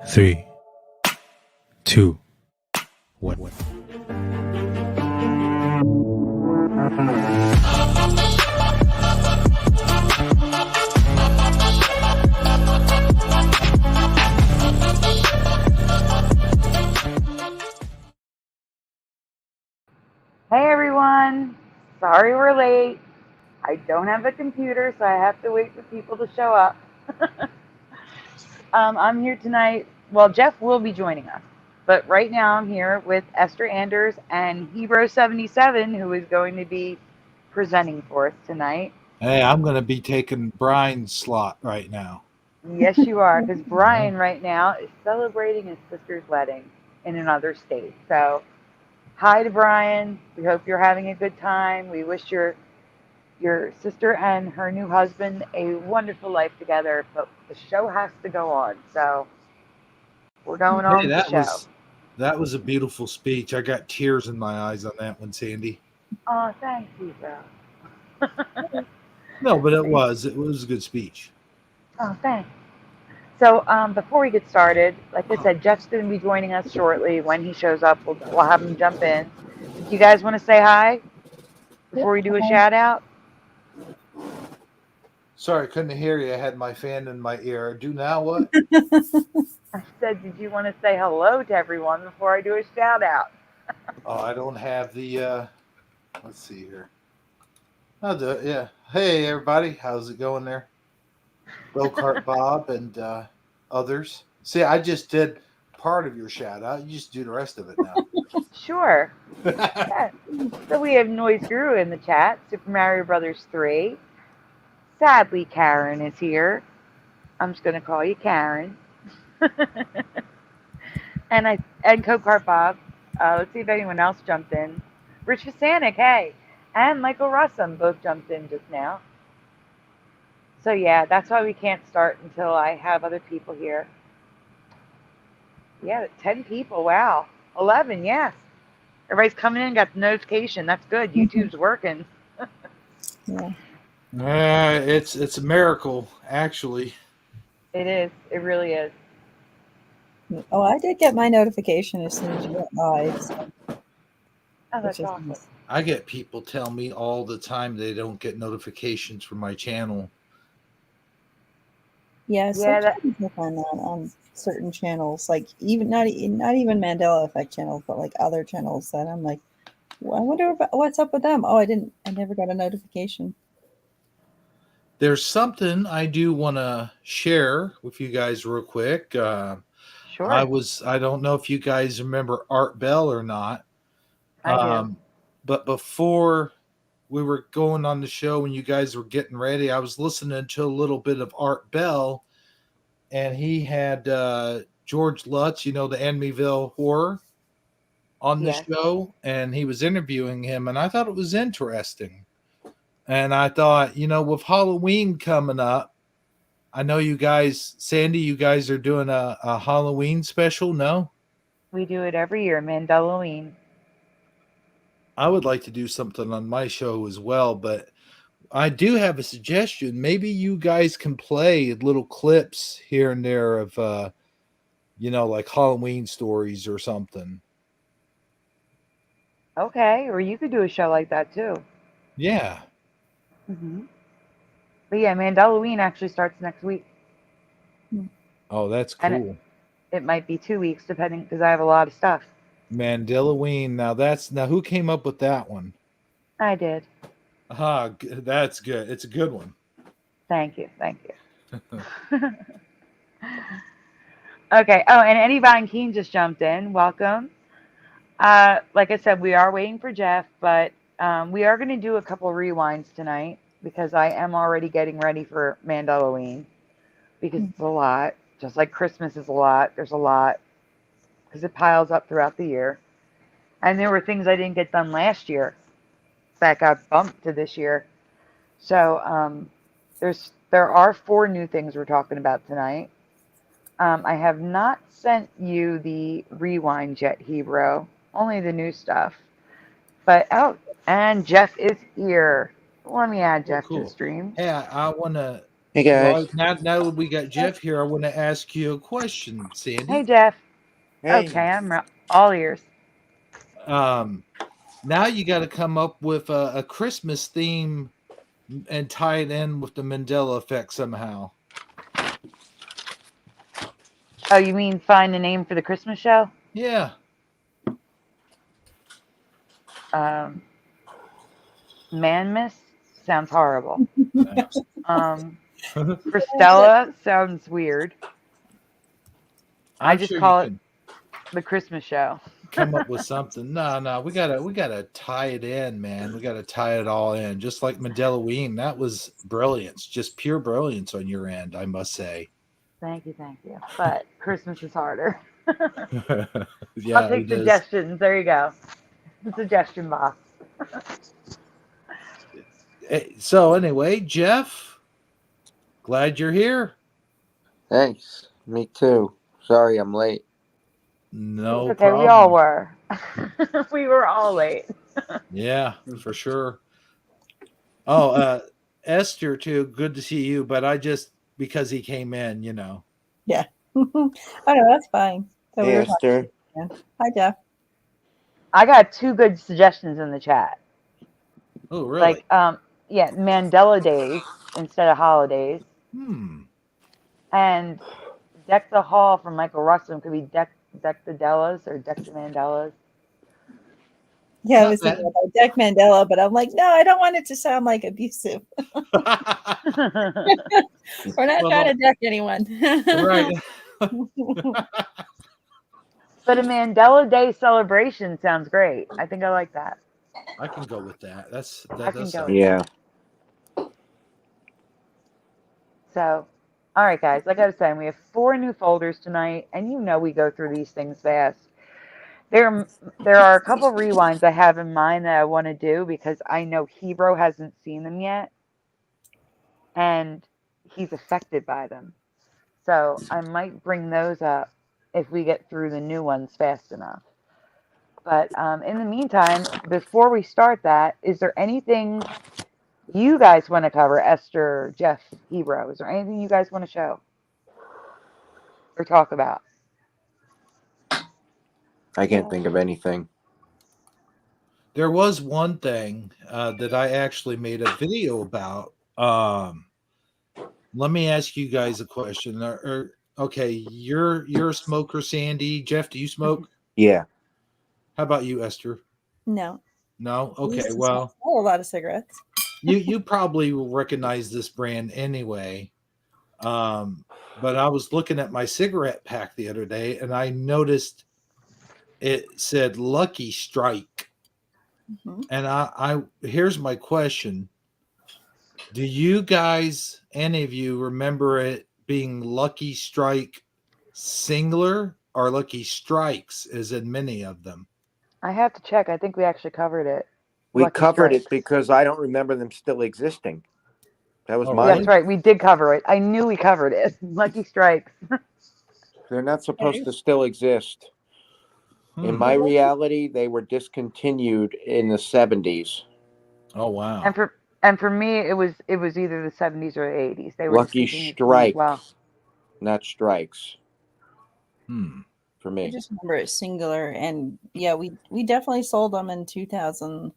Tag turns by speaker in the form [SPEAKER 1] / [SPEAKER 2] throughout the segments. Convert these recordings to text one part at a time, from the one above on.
[SPEAKER 1] 3, 2, 1.
[SPEAKER 2] Hey everyone, sorry we're late. I don't have a computer, so I have to wait for people to show up. I'm here tonight. Well, Jeff will be joining us, but right now I'm here with Esther Anders and Hebro77, who is going to be presenting for us tonight.
[SPEAKER 3] Hey, I'm going to be taking Brian's slot right now.
[SPEAKER 2] Yes, you are, because Brian right now is celebrating his sister's wedding in another state. So, hi to Brian. We hope you're having a good time. We wish your sister and her new husband a wonderful life together, but the show has to go on. So we're going on
[SPEAKER 3] Hey,
[SPEAKER 2] with the show.
[SPEAKER 3] that was a beautiful speech. I got tears in my eyes on that one, Sandy.
[SPEAKER 2] Oh, thank you, bro.
[SPEAKER 3] No, but it was a good speech.
[SPEAKER 2] Oh, thanks. So before we get started, like I said, Jeff's going to be joining us shortly. When he shows up, we'll have him jump in. Do you guys want to say hi before we do a shout out?
[SPEAKER 3] Sorry, I couldn't hear you. I had my fan in my ear. Do now what?
[SPEAKER 2] I said, did you want to say hello to everyone before I do a shout out?
[SPEAKER 3] Oh, I don't have the. Let's see here. I'll do it. Yeah. Hey, everybody. How's it going there? Go Kart Bob and others. See, I just did part of your shout out. You just do the rest of it now.
[SPEAKER 2] Sure. Yeah. So we have Noise Guru in the chat, Super Mario Brothers 3. Sadly, Karen is here. I'm just going to call you Karen. and Cokart Bob. Let's see if anyone else jumped in. Rich Hasanic, hey. And Michael Russum both jumped in just now. So yeah, that's why we can't start until I have other people here. Yeah, 10 people. Wow. 11, yes. Everybody's coming in, got the notification. That's good. YouTube's working.
[SPEAKER 4] Yeah.
[SPEAKER 3] It's a miracle, actually.
[SPEAKER 2] It is. It really is.
[SPEAKER 4] Oh, I did get my notification as soon as you went live. So,
[SPEAKER 2] oh, that's awesome.
[SPEAKER 4] Nice.
[SPEAKER 3] I get people tell me all the time they don't get notifications from my channel.
[SPEAKER 4] Yeah, sometimes I find that on certain channels, like even not even Mandela Effect channels, but like other channels that I'm like, well, I wonder what's up with them. Oh, I never got a notification.
[SPEAKER 3] There's something I do want to share with you guys real quick.
[SPEAKER 2] Sure.
[SPEAKER 3] I don't know if you guys remember Art Bell or not.
[SPEAKER 2] I do.
[SPEAKER 3] But before we were going on the show, when you guys were getting ready, I was listening to a little bit of Art Bell, and he had George Lutz, the Amityville Horror, on the show, and he was interviewing him, and I thought it was interesting. And I thought, with Halloween coming up, I know you guys, Sandy, you guys are doing a Halloween special, no?
[SPEAKER 2] We do it every year, Mandela.
[SPEAKER 3] I would like to do something on my show as well, but I do have a suggestion. Maybe you guys can play little clips here and there of, like Halloween stories or something.
[SPEAKER 2] Okay, or you could do a show like that too.
[SPEAKER 3] Yeah.
[SPEAKER 2] Mm-hmm. But yeah, Mandela actually starts next week.
[SPEAKER 3] Oh, that's cool.
[SPEAKER 2] And it might be 2 weeks, depending, because I have a lot of stuff.
[SPEAKER 3] Mandela. Now who came up with that one?
[SPEAKER 2] I did.
[SPEAKER 3] That's good. It's a good one.
[SPEAKER 2] Thank you. Okay. Oh, and Eddie Von Keen just jumped in. Welcome. Like I said, we are waiting for Jeff, but we are going to do a couple rewinds tonight because I am already getting ready for Mandela because it's a lot. Just like Christmas is a lot. There's a lot because it piles up throughout the year. And there were things I didn't get done last year that got bumped to this year. So there are 4 new things we're talking about tonight. I have not sent you the rewind yet, Hebro. Only the new stuff. But and Jeff is here. Let me add Jeff to the stream.
[SPEAKER 3] Hey, I want to
[SPEAKER 5] Hey guys.
[SPEAKER 3] Well, now that we got Jeff here, I want to ask you a question, Sandy.
[SPEAKER 2] Hey, Jeff.
[SPEAKER 5] Hey.
[SPEAKER 2] Okay, I'm all ears.
[SPEAKER 3] Now you got to come up with a Christmas theme and tie it in with the Mandela effect somehow.
[SPEAKER 2] Oh, you mean find a name for the Christmas show?
[SPEAKER 3] Yeah.
[SPEAKER 2] Manmas sounds horrible.
[SPEAKER 3] I'm
[SPEAKER 2] For Stella sounds weird. I just
[SPEAKER 3] sure
[SPEAKER 2] call
[SPEAKER 3] you
[SPEAKER 2] it
[SPEAKER 3] can
[SPEAKER 2] the Christmas show.
[SPEAKER 3] come up with something. No, we gotta tie it in, man. We gotta tie it all in, just like Mandela. That was brilliance, just pure brilliance on your end, I must say.
[SPEAKER 2] Thank you. But Christmas is harder.
[SPEAKER 3] Yeah,
[SPEAKER 2] I'll take
[SPEAKER 3] it is.
[SPEAKER 2] suggestions. There you go. The suggestion box.
[SPEAKER 3] So anyway, Jeff, glad you're here.
[SPEAKER 5] Thanks. Me too. Sorry I'm late.
[SPEAKER 3] No
[SPEAKER 2] It's okay.
[SPEAKER 3] problem.
[SPEAKER 2] We all were. We were all late.
[SPEAKER 3] Yeah, for sure. Oh, Esther too. Good to see you, but I just because he came in, you know.
[SPEAKER 4] Yeah. Oh no, that's fine. So
[SPEAKER 5] Hey
[SPEAKER 4] we were
[SPEAKER 5] Esther.
[SPEAKER 4] talking again. Hi, Jeff.
[SPEAKER 2] I got 2 good suggestions in the chat.
[SPEAKER 3] Oh, really?
[SPEAKER 2] Like, yeah, Mandela days instead of holidays, and Deck the Hall from Michael Russell could be Deck the Dellas or Deck the Mandelas.
[SPEAKER 4] Yeah, I
[SPEAKER 3] Not
[SPEAKER 4] was
[SPEAKER 3] bad.
[SPEAKER 4] thinking about Deck Mandela, but I'm like, no, I don't want it to sound like abusive. We're not
[SPEAKER 3] Well,
[SPEAKER 4] trying to deck anyone.
[SPEAKER 3] right.
[SPEAKER 2] But a Mandela Day celebration sounds great. I think I like that.
[SPEAKER 3] I can go with that.
[SPEAKER 2] I
[SPEAKER 3] That
[SPEAKER 2] can
[SPEAKER 3] does
[SPEAKER 2] go
[SPEAKER 3] sound
[SPEAKER 2] with
[SPEAKER 5] Yeah.
[SPEAKER 2] So, all right, guys. Like I was saying, we have 4 new folders tonight, and you know we go through these things fast. There are a couple rewinds I have in mind that I want to do because I know Hero hasn't seen them yet, and he's affected by them. So I might bring those up if we get through the new ones fast enough. But in the meantime, before we start that, is there anything you guys want to cover, Esther, Jeff, Hero? Is there anything you guys want to show or talk about?
[SPEAKER 5] I can't think of anything.
[SPEAKER 3] There was one thing that I actually made a video about. Let me ask you guys a question. Okay, you're a smoker, Sandy. Jeff, do you smoke?
[SPEAKER 5] Yeah.
[SPEAKER 3] How about you, Esther?
[SPEAKER 4] No.
[SPEAKER 3] No.
[SPEAKER 4] I
[SPEAKER 3] Okay.
[SPEAKER 4] used to
[SPEAKER 3] Well,
[SPEAKER 4] smoke a lot of cigarettes.
[SPEAKER 3] you probably will recognize this brand anyway. But I was looking at my cigarette pack the other day, and I noticed it said Lucky Strike.
[SPEAKER 4] Mm-hmm.
[SPEAKER 3] And I here's my question. Do you guys, any of you, remember it being Lucky Strike singular or Lucky Strikes, as in many of them?
[SPEAKER 2] I have to check. I think we actually covered it.
[SPEAKER 5] We
[SPEAKER 2] Lucky
[SPEAKER 5] covered
[SPEAKER 2] Strikes.
[SPEAKER 5] it because I don't remember them still existing. That was
[SPEAKER 3] Oh,
[SPEAKER 5] my.
[SPEAKER 3] really?
[SPEAKER 2] That's right. We did cover it. I knew we covered it. Lucky Strikes.
[SPEAKER 5] They're not supposed to still exist. In my reality, they were discontinued in the 70s.
[SPEAKER 3] Oh, wow.
[SPEAKER 2] And for me, it was either the 70s or the 80s. They were
[SPEAKER 5] Lucky
[SPEAKER 2] discontinued for me as
[SPEAKER 5] Strike,
[SPEAKER 2] well.
[SPEAKER 5] not Strikes. For
[SPEAKER 4] I
[SPEAKER 5] me.
[SPEAKER 4] just remember it singular, and yeah, we definitely sold them in 2000.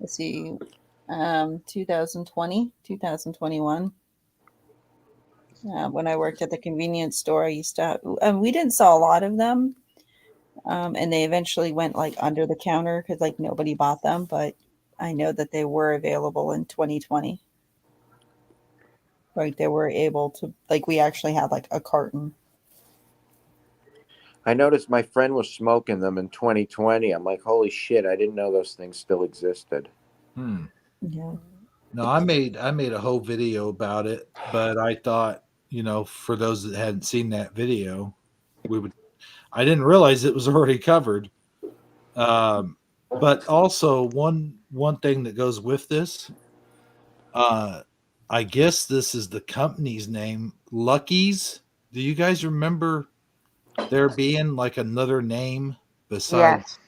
[SPEAKER 4] Let's see, 2020, 2021. When I worked at the convenience store, I used to. We didn't sell a lot of them, and they eventually went like under the counter because like nobody bought them. But I know that they were available in 2020. Like they were able to, like we actually had like a carton.
[SPEAKER 5] I noticed my friend was smoking them in 2020. I'm like, holy shit! I didn't know those things still existed.
[SPEAKER 4] Yeah.
[SPEAKER 3] No, I made a whole video about it, but I thought, for those that hadn't seen that video, I didn't realize it was already covered. But also one thing that goes with this, I guess this is the company's name, Lucky's. Do you guys remember there being like another name besides?
[SPEAKER 2] Yes.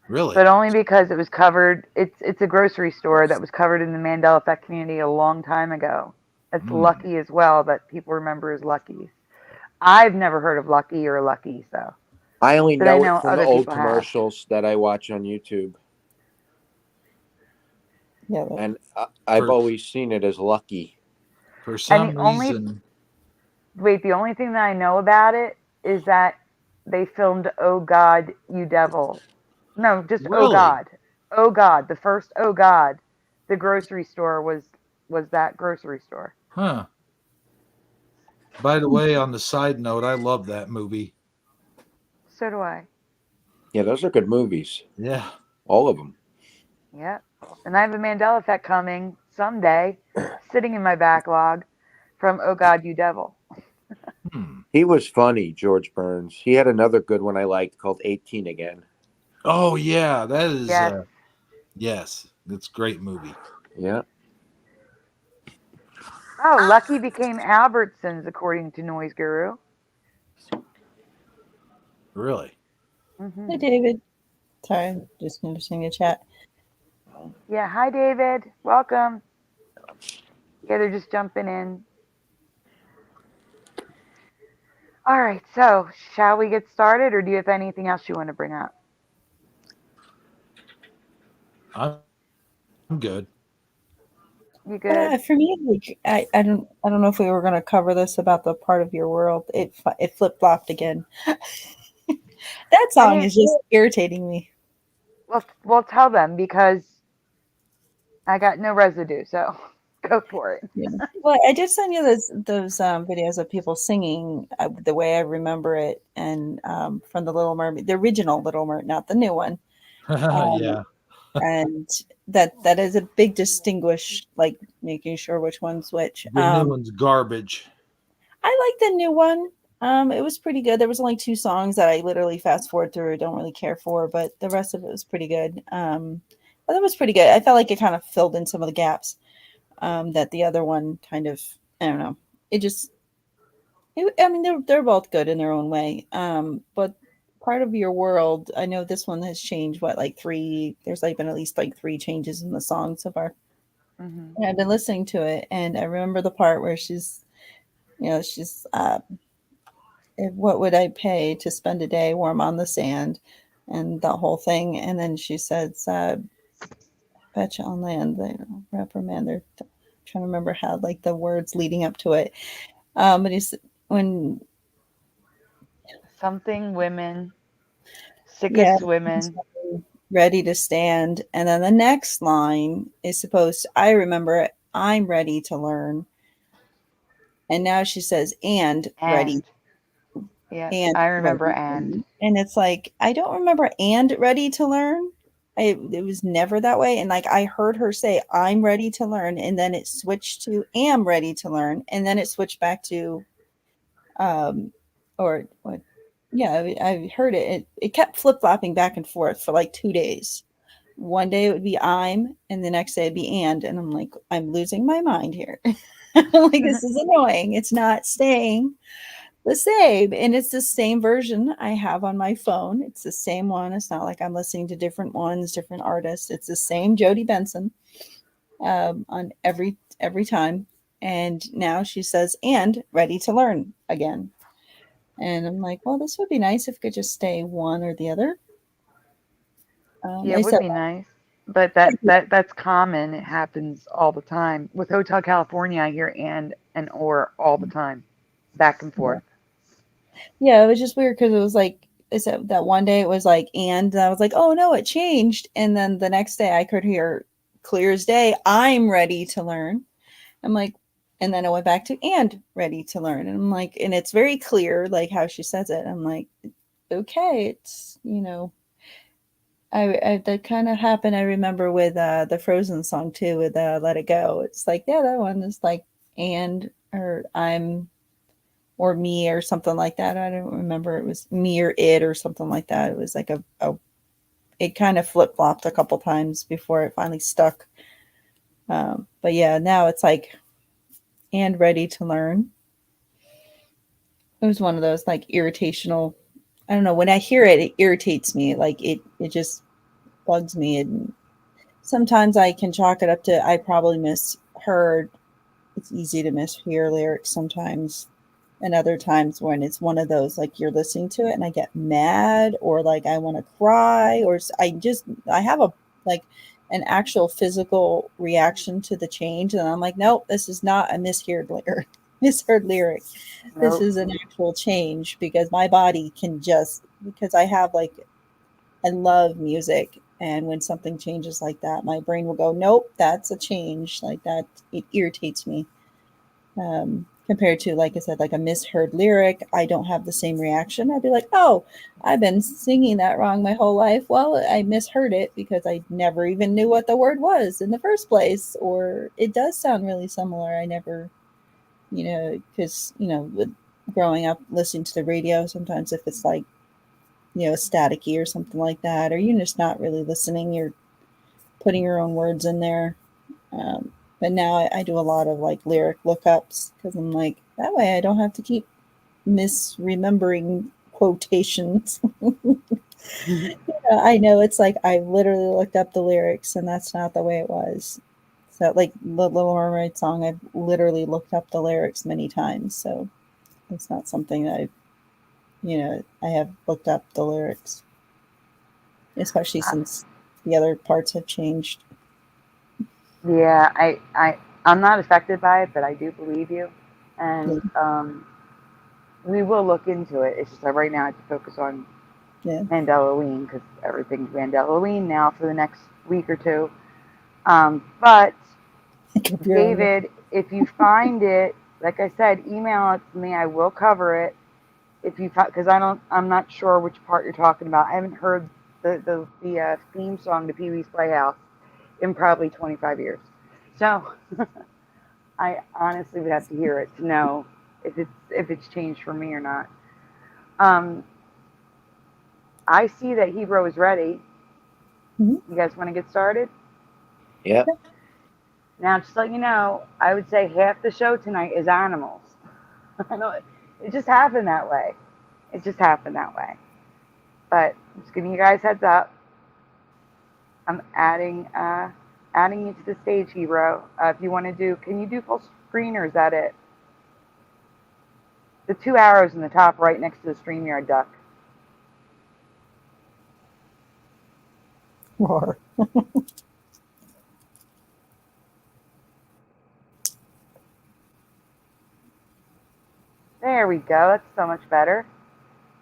[SPEAKER 3] Really?
[SPEAKER 2] But only because it was covered. It's a grocery store that was covered in the Mandela effect community a long time ago. It's Lucky as well that people remember as Lucky's. I've never heard of Lucky or Lucky, so.
[SPEAKER 5] I only
[SPEAKER 2] But I
[SPEAKER 5] know
[SPEAKER 2] know
[SPEAKER 5] it from the
[SPEAKER 2] other
[SPEAKER 5] old
[SPEAKER 2] people have.
[SPEAKER 5] commercials that I watch on YouTube.
[SPEAKER 4] Yeah.
[SPEAKER 5] And I've
[SPEAKER 3] For-
[SPEAKER 5] always seen it as Lucky.
[SPEAKER 3] For
[SPEAKER 2] And
[SPEAKER 3] some
[SPEAKER 2] the only
[SPEAKER 3] reason,
[SPEAKER 2] the only thing that I know about it is that they filmed "Oh God, You Devil." No, just "Oh
[SPEAKER 3] really,
[SPEAKER 2] God, Oh God." The first "Oh God," the grocery store was that grocery store.
[SPEAKER 3] huh? By the way, on the side note, I love that movie.
[SPEAKER 2] So do I.
[SPEAKER 5] Yeah, those are good movies.
[SPEAKER 3] Yeah.
[SPEAKER 5] All of them.
[SPEAKER 2] Yeah. And I have a Mandela effect coming someday, sitting in my backlog from "Oh God, You Devil."
[SPEAKER 5] He was funny, George Burns. He had another good one I liked called 18 Again.
[SPEAKER 3] Oh yeah, that is.
[SPEAKER 2] Yes.
[SPEAKER 3] Yes, it's a great movie.
[SPEAKER 5] Yeah.
[SPEAKER 2] Oh, Lucky became Albertsons according to Noise Guru.
[SPEAKER 3] Really.
[SPEAKER 4] Hey, David. Sorry, just noticing the chat.
[SPEAKER 2] Yeah. Hi, David. Welcome. Yeah, they're just jumping in. All right. So, shall we get started, or do you have anything else you want to bring up?
[SPEAKER 3] I'm good.
[SPEAKER 2] You good?
[SPEAKER 4] For me, like I don't know if we were going to cover this about the part of your world. It flip flopped again. That song is just irritating me.
[SPEAKER 2] Well, tell them because I got no residue. So, go for it.
[SPEAKER 4] Yeah. Well, I just sent you those videos of people singing the way I remember it, and from the Little Mermaid, the original Little Mermaid, not the new one.
[SPEAKER 3] Yeah.
[SPEAKER 4] And that is a big distinguish, like making sure which one's which.
[SPEAKER 3] The new one's garbage.
[SPEAKER 4] I like the new one. It was pretty good. There was only 2 songs that I literally fast forward through. Don't really care for, but the rest of it was pretty good. But it was pretty good. I felt like it kind of filled in some of the gaps that the other one kind of. I don't know. I mean, they're both good in their own way. But part of your world, I know this one has changed. What, like 3? There's like been at least like 3 changes in the song so far.
[SPEAKER 2] Mm-hmm.
[SPEAKER 4] And I've been listening to it, and I remember the part where she's what would I pay to spend a day warm on the sand, and the whole thing. And then she says, betcha on land, the reprimand. They're trying to remember how, like, the words leading up to it. But he's when
[SPEAKER 2] Something women,
[SPEAKER 4] yeah,
[SPEAKER 2] sickest women.
[SPEAKER 4] ready to stand. And then the next line is supposed to, I remember it, I'm ready to learn. And now she says, and ready.
[SPEAKER 2] Yeah,
[SPEAKER 4] And
[SPEAKER 2] I remember
[SPEAKER 4] ready. And it's like, I don't remember and ready to learn. It was never that way. And like, I heard her say, I'm ready to learn. And then it switched to am ready to learn. And then it switched back to, or what? Yeah, I heard it. It kept flip flopping back and forth for like 2 days. One day it would be I'm, and the next day it'd be and I'm like, I'm losing my mind here. Like, this is annoying. It's not staying the same, and it's the same version I have on my phone. It's the same one. It's not like I'm listening to different ones, different artists. It's the same Jody Benson on every time. And now she says, and ready to learn again. And I'm like, well, this would be nice if it could just stay one or the other.
[SPEAKER 2] Yeah, it would be nice. But that's common. It happens all the time. With Hotel California, I hear and or all the time, back and forth.
[SPEAKER 4] Yeah, it was just weird because it was like, that one day it was like, and I was like, oh no, it changed. And then the next day I could hear clear as day, I'm ready to learn. I'm like, and then I went back to and ready to learn. And I'm like, and it's very clear, like how she says it. I'm like, okay, it's, I that kind of happened. I remember with the Frozen song too, with Let It Go. It's like, yeah, that one is like and or I'm or me or something like that. I don't remember. It was me or it or something like that. It was like it kind of flip flopped a couple times before it finally stuck. But yeah, now it's like and ready to learn. It was one of those like irritational. I don't know. When I hear it, it irritates me. Like it just bugs me. And sometimes I can chalk it up to I probably misheard it's easy to mishear lyrics sometimes. And other times when it's one of those, like you're listening to it and I get mad or like I want to cry or I have like an actual physical reaction to the change. And I'm like, nope, this is not a misheard lyric. Misheard lyric. This
[SPEAKER 2] Nope.
[SPEAKER 4] is an actual change because my body can because I have like, I love music. And when something changes like that, my brain will go, nope, that's a change. Like that, it irritates me. Compared to, like I said, like a misheard lyric, I don't have the same reaction. I'd be like, oh, I've been singing that wrong my whole life. Well, I misheard it because I never even knew what the word was in the first place. Or it does sound really similar. I never, because, with growing up listening to the radio, sometimes if it's like, staticky or something like that, or you're just not really listening, you're putting your own words in there. But now I do a lot of like lyric lookups because I'm like, that way I don't have to keep misremembering quotations. I know it's like I literally looked up the lyrics and that's not the way it was. So like the Little Mermaid song, I've literally looked up the lyrics many times. So it's not something that I have looked up the lyrics, especially since the other parts have changed.
[SPEAKER 2] Yeah, I'm not affected by it, but I do believe you, and we will look into it. It's just that right now I have to focus on Mandela because everything's Mandela now for the next week or two. But David, if you find it, like I said, email it to me. I will cover it. If you because I'm not sure which part you're talking about. I haven't heard the theme song to Pee Wee's Playhouse in probably 25 years. So I honestly would have to hear it to know if it's changed for me or not. I see that Hebrew is ready. You guys want to get started?
[SPEAKER 5] Yeah.
[SPEAKER 2] Now, just to let you know, I would say half the show tonight is animals. I know it just happened that way. It just happened that way. But I'm just giving you guys heads up. I'm adding you to the stage, Hero. If you want to can you do full screen or is that it? The 2 arrows in the top right next to the StreamYard duck.
[SPEAKER 4] Roar.
[SPEAKER 2] There we go. That's so much better.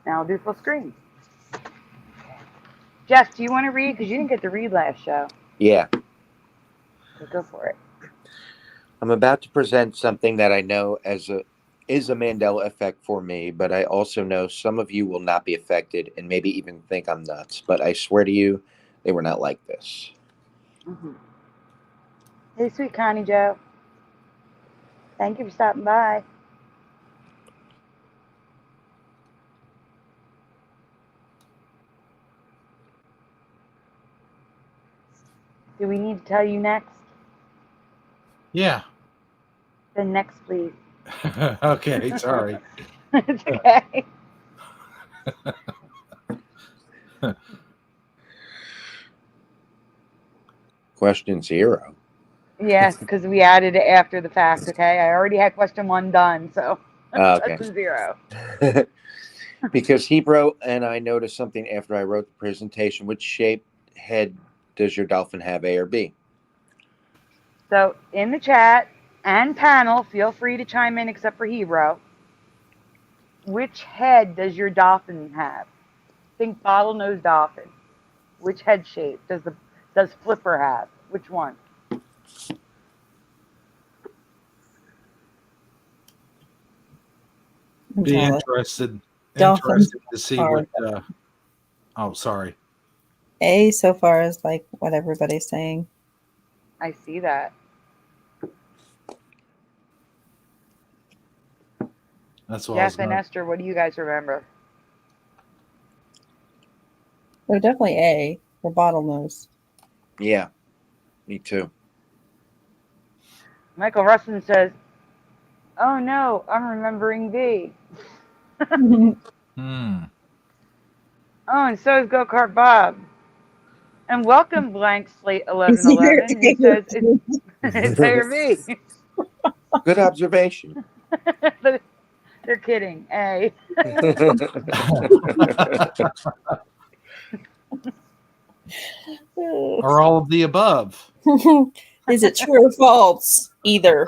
[SPEAKER 2] Now I'll do full screen. Jeff, do you want to read? Because you didn't get to read last show.
[SPEAKER 5] Yeah.
[SPEAKER 2] So go for it.
[SPEAKER 5] I'm about to present something that I know is a Mandela effect for me, but I also know some of you will not be affected and maybe even think I'm nuts. But I swear to you, they were not like this.
[SPEAKER 2] Mm-hmm. Hey, sweet Connie Joe. Thank you for stopping by. Do we need to tell you next?
[SPEAKER 3] Yeah.
[SPEAKER 2] Then next, please.
[SPEAKER 3] Okay, sorry.
[SPEAKER 2] It's okay.
[SPEAKER 5] Question 0.
[SPEAKER 2] Yes, because we added it after the fact, okay? I already had question 1 done, so
[SPEAKER 5] Okay.
[SPEAKER 2] that's a 0.
[SPEAKER 5] Because Hebrew and I noticed something after I wrote the presentation. Which shape head does your dolphin have, A or B?
[SPEAKER 2] So in the chat and panel, feel free to chime in except for Hero. Which head does your dolphin have? Think bottlenose dolphin. Which head shape does Flipper have? Which one?
[SPEAKER 3] Be interested
[SPEAKER 4] Dolphins
[SPEAKER 3] to see what. Oh, sorry.
[SPEAKER 4] A so far is like what everybody's saying.
[SPEAKER 2] I see that.
[SPEAKER 3] That's what
[SPEAKER 2] Jeff and Esther, what do you guys remember?
[SPEAKER 4] They're definitely A for bottlenose.
[SPEAKER 5] Yeah, me too.
[SPEAKER 2] Michael Russin says, "Oh no, I'm remembering B." Oh, and so is Go Kart Bob. And welcome Blank Slate 1111, who says it's A or B.
[SPEAKER 5] Good observation.
[SPEAKER 2] They're kidding. A.
[SPEAKER 3] Or all of the above.
[SPEAKER 4] Is it true or false? Either.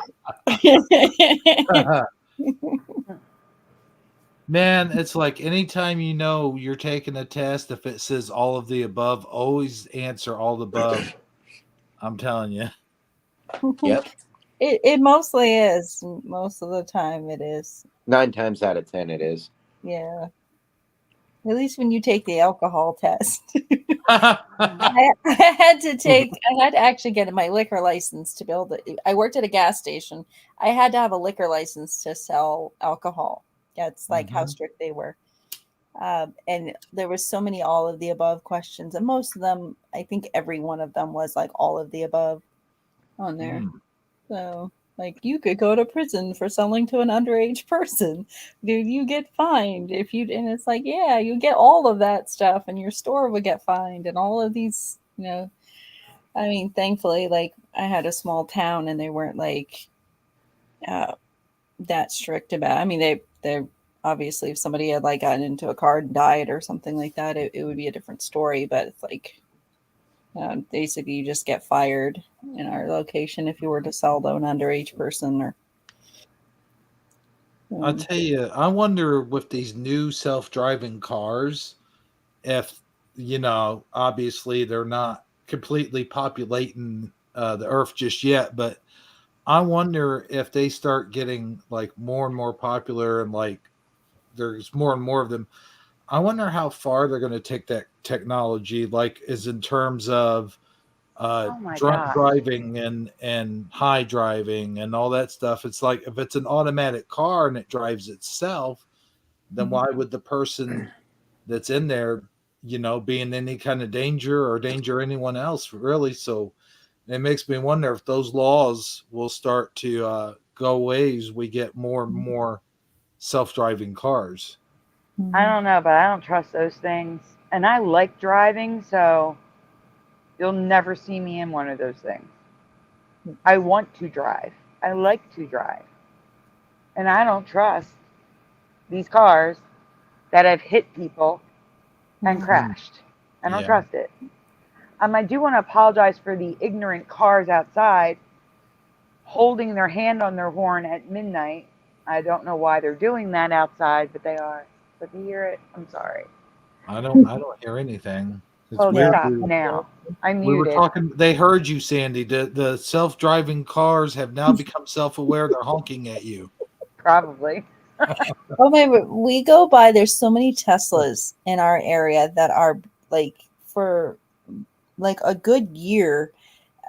[SPEAKER 3] Man, it's like anytime you know you're taking a test, if it says all of the above, always answer all the above. I'm telling you.
[SPEAKER 5] Yep.
[SPEAKER 4] It mostly is. Most of the time it is.
[SPEAKER 5] 9 times out of 10 it is.
[SPEAKER 4] Yeah. At least when you take the alcohol test. I had to actually get my liquor license to build it. I worked at a gas station. I had to have a liquor license to sell alcohol. That's like how strict they were. And there was so many all of the above questions, and most of them, I think every one of them was like all of the above on there. So like you could go to prison for selling to an underage person. Dude, you get fined if you, and it's like, yeah, you get all of that stuff and your store would get fined and all of these, I mean, thankfully, like I had a small town and they weren't like that strict about, I mean, they're obviously if somebody had like gotten into a car and died or something like that, it would be a different story, but it's like, basically you just get fired in our location if you were to sell to an underage person or
[SPEAKER 3] I'll tell you, I wonder with these new self-driving cars, if, obviously they're not completely populating the earth just yet, but I wonder if they start getting like more and more popular and like there's more and more of them. I wonder how far they're going to take that technology, like is in terms of
[SPEAKER 2] Oh my
[SPEAKER 3] drunk
[SPEAKER 2] gosh.
[SPEAKER 3] driving and high driving and all that stuff. It's like if it's an automatic car and it drives itself, then why would the person that's in there, be in any kind of danger or danger anyone else really? So it makes me wonder if those laws will start to go away as we get more and more self-driving cars.
[SPEAKER 2] I don't know, but I don't trust those things. And I like driving, so you'll never see me in one of those things. I want to drive. I like to drive. And I don't trust these cars that have hit people and crashed. I don't trust it. I do want to apologize for the ignorant cars outside holding their hand on their horn at midnight. I don't know why they're doing that outside, but they are. So if you hear it, I'm sorry.
[SPEAKER 3] I don't hear anything. It's weird.
[SPEAKER 2] Stop now. I'm
[SPEAKER 3] We were
[SPEAKER 2] muted.
[SPEAKER 3] talking. They heard you, Sandy. The self-driving cars have now become self-aware. They're honking at you.
[SPEAKER 2] Probably.
[SPEAKER 4] Oh my! We go by. There's so many Teslas in our area that are like for like a good year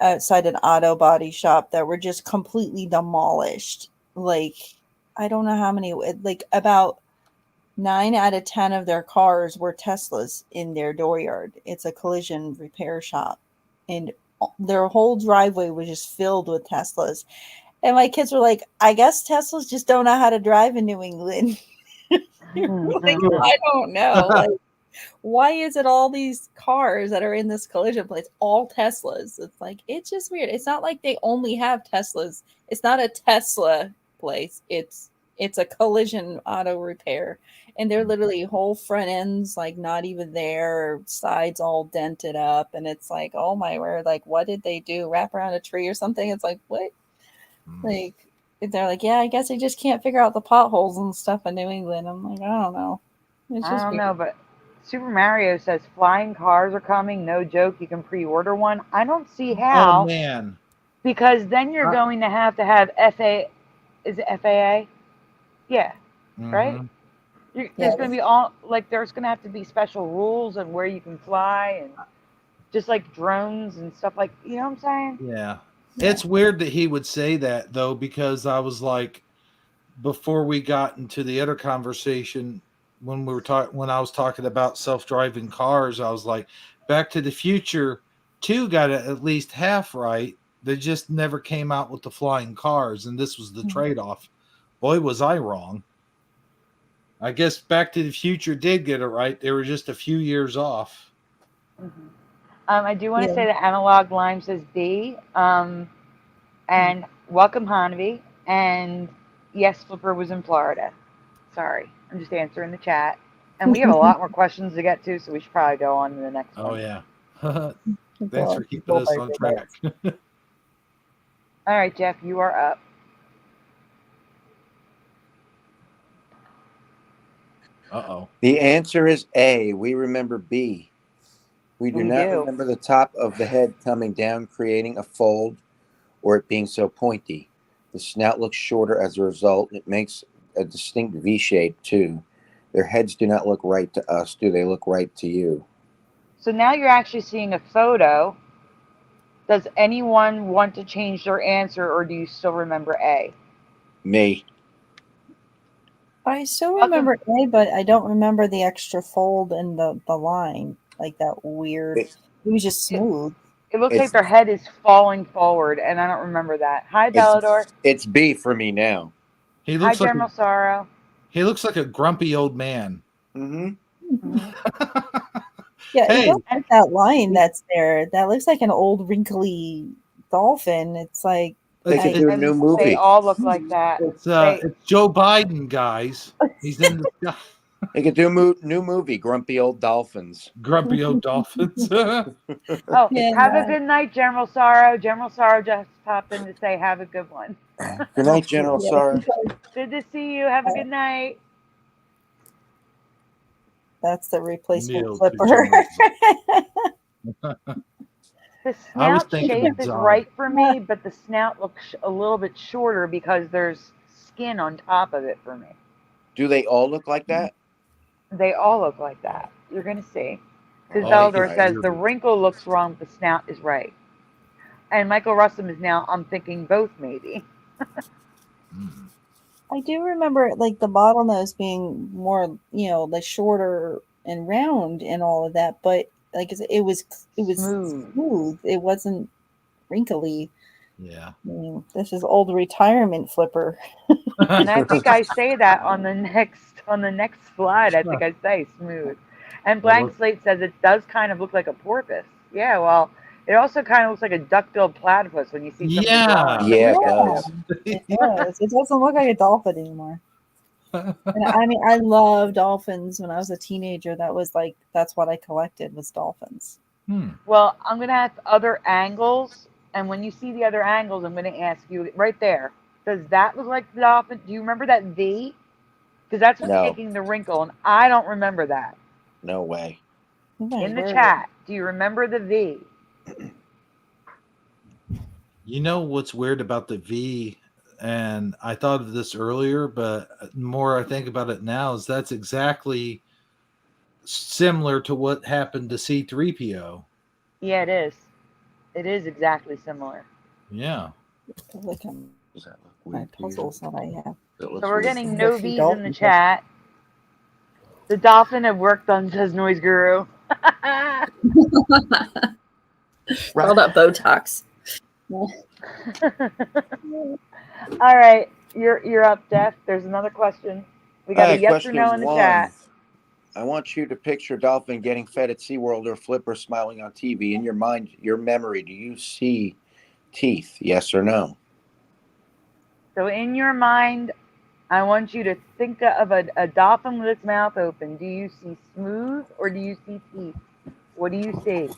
[SPEAKER 4] outside an auto body shop that were just completely demolished. Like I don't know how many. Like about 9 out of 10 of their cars were Teslas in their dooryard. It's a collision repair shop, and their whole driveway was just filled with Teslas. And my kids were like, I guess Teslas just don't know how to drive in New England. Like, I don't know. Like, why is it all these cars that are in this collision place, all Teslas? It's like, it's just weird. It's not like they only have Teslas. It's not a Tesla place. It's a collision auto repair. And they're literally whole front ends, like not even there, sides all dented up. And it's like, oh my word, like, what did they do? Wrap around a tree or something? It's like, what? Like, they're like, yeah, I guess they just can't figure out the potholes and stuff in New England. I'm like, I don't know. It's
[SPEAKER 2] I
[SPEAKER 4] just
[SPEAKER 2] don't
[SPEAKER 4] weird.
[SPEAKER 2] know, but Super Mario says flying cars are coming. No joke. You can pre-order one. I don't see how.
[SPEAKER 3] Oh man!
[SPEAKER 2] Because then you're going to have FA. Is it FAA? Yeah. Right. There's going to be there's going to have to be special rules on where you can fly and just like drones and stuff like, you know what I'm saying?
[SPEAKER 3] Yeah. It's weird that he would say that though, because I was like, before we got into the other conversation, when I was talking about self-driving cars, I was like, Back to the Future 2 got it at least half right. They just never came out with the flying cars, and this was the trade-off. Boy, was I wrong. I guess Back to the Future did get it right. They were just a few years off.
[SPEAKER 2] I do want to say that Analog Lime says B. And welcome, Hanavi. And yes, Flipper was in Florida. Sorry, I'm just answering the chat. And we have a lot more questions to get to, so we should probably go on to the next
[SPEAKER 3] Oh
[SPEAKER 2] one.
[SPEAKER 3] yeah.
[SPEAKER 4] Go
[SPEAKER 3] Thanks
[SPEAKER 4] on,
[SPEAKER 3] for keeping
[SPEAKER 4] people
[SPEAKER 3] us
[SPEAKER 4] by
[SPEAKER 3] on
[SPEAKER 4] the
[SPEAKER 3] track.
[SPEAKER 2] All right, Jeff, you are up.
[SPEAKER 3] Uh-oh.
[SPEAKER 5] The answer is A. We remember B. We do
[SPEAKER 2] We
[SPEAKER 5] not
[SPEAKER 2] do.
[SPEAKER 5] remember the top of the head coming down, creating a fold, or it being so pointy. The snout looks shorter as a result. It makes a distinct V shape, too. Their heads do not look right to us. Do they look right to you?
[SPEAKER 2] So now you're actually seeing a photo. Does anyone want to change their answer, or do you still remember A?
[SPEAKER 5] Me.
[SPEAKER 4] I still
[SPEAKER 2] Welcome.
[SPEAKER 4] remember A, but I don't remember the extra fold in the line, like that weird.
[SPEAKER 5] It-
[SPEAKER 4] It was just smooth.
[SPEAKER 2] It looks like
[SPEAKER 5] It's
[SPEAKER 2] their head is falling forward, and I don't remember that. Hi, Bellador.
[SPEAKER 5] it's B for me now.
[SPEAKER 3] He
[SPEAKER 2] Hi,
[SPEAKER 3] looks like
[SPEAKER 2] General Sorrow.
[SPEAKER 3] he looks like a grumpy old man.
[SPEAKER 5] Mm-hmm.
[SPEAKER 2] Mhm.
[SPEAKER 4] Yeah,
[SPEAKER 3] Hey.
[SPEAKER 4] it does like that line that's there. That looks like an old wrinkly dolphin. It's like
[SPEAKER 5] They
[SPEAKER 3] It's,
[SPEAKER 5] could
[SPEAKER 4] I-
[SPEAKER 5] do a
[SPEAKER 3] it's,
[SPEAKER 5] new
[SPEAKER 2] They
[SPEAKER 5] movie.
[SPEAKER 2] all look like that.
[SPEAKER 3] it's
[SPEAKER 2] They,
[SPEAKER 3] Joe Biden, guys. He's in the sky.
[SPEAKER 5] They could do a new movie, Grumpy Old Dolphins.
[SPEAKER 3] Grumpy old dolphins.
[SPEAKER 2] oh,
[SPEAKER 4] Yeah.
[SPEAKER 2] have a good night, General Sorrow. General Sorrow just popped in to say, have a good one.
[SPEAKER 5] Good night, General
[SPEAKER 4] yeah,
[SPEAKER 5] Sorry.
[SPEAKER 2] Good to see you. Have a good night.
[SPEAKER 4] that's the replacement
[SPEAKER 3] Kneel to
[SPEAKER 4] flipper.
[SPEAKER 2] The
[SPEAKER 3] I was
[SPEAKER 2] snout
[SPEAKER 3] thinking
[SPEAKER 2] shape is
[SPEAKER 3] exotic.
[SPEAKER 2] right for me, but the snout looks a little bit shorter because there's skin on top of it for me.
[SPEAKER 5] Do they all look like that?
[SPEAKER 2] They all look like that. You're going to see. Because
[SPEAKER 3] Oh,
[SPEAKER 2] Beldor
[SPEAKER 3] yeah.
[SPEAKER 2] says the wrinkle looks wrong, the snout is right. And Michael Russum is now, I'm thinking both maybe.
[SPEAKER 3] Mm.
[SPEAKER 4] I do remember like the bottlenose being more, like shorter and round and all of that, but like it was
[SPEAKER 2] Smooth.
[SPEAKER 4] smooth. It wasn't wrinkly.
[SPEAKER 3] Yeah.
[SPEAKER 4] I mean, this is old retirement flipper.
[SPEAKER 2] And I think I say that on the next slide. I think I say smooth. And Blank Slate says it does kind of look like a porpoise. Yeah, well, it also kind of looks like a duck-billed platypus when you see some of the
[SPEAKER 3] Yeah.
[SPEAKER 2] drawings.
[SPEAKER 5] Yeah, it
[SPEAKER 4] Yeah.
[SPEAKER 5] does.
[SPEAKER 4] It does. It doesn't look like a dolphin anymore. And I mean, I love dolphins. When I was a teenager, that's what I collected was dolphins.
[SPEAKER 2] Well, I'm going to have other angles. And when you see the other angles, I'm going to ask you right there. Does that look like the dolphin? Do you remember that V? Because that's what's
[SPEAKER 5] No.
[SPEAKER 2] making the wrinkle. And I don't remember that.
[SPEAKER 5] No way.
[SPEAKER 2] In the chat, do you remember the V?
[SPEAKER 3] You know what's weird about the V, and I thought of this earlier, but the more I think about it now, is that's exactly similar to what happened to C-3PO.
[SPEAKER 2] Yeah, it is. It is exactly similar.
[SPEAKER 3] Yeah.
[SPEAKER 4] Look at
[SPEAKER 5] Does that look
[SPEAKER 4] my
[SPEAKER 5] weird to you?
[SPEAKER 4] puzzles that I have.
[SPEAKER 5] That looks
[SPEAKER 2] So we're
[SPEAKER 5] weird.
[SPEAKER 2] getting
[SPEAKER 4] There's
[SPEAKER 2] no
[SPEAKER 4] a few
[SPEAKER 2] V's in the
[SPEAKER 4] dolphins.
[SPEAKER 2] chat. The dolphin have worked on, says Noise Guru.
[SPEAKER 6] All that Botox.
[SPEAKER 2] All right, you're up, Jeff. There's another question. We got a yes or no in the chat.
[SPEAKER 5] I want you to picture dolphin getting fed at SeaWorld or Flipper smiling on TV. In your mind, your memory, do you see teeth? Yes or no?
[SPEAKER 2] So in your mind, I want you to think of a dolphin with its mouth open. Do you see smooth or do you see teeth? What do you see?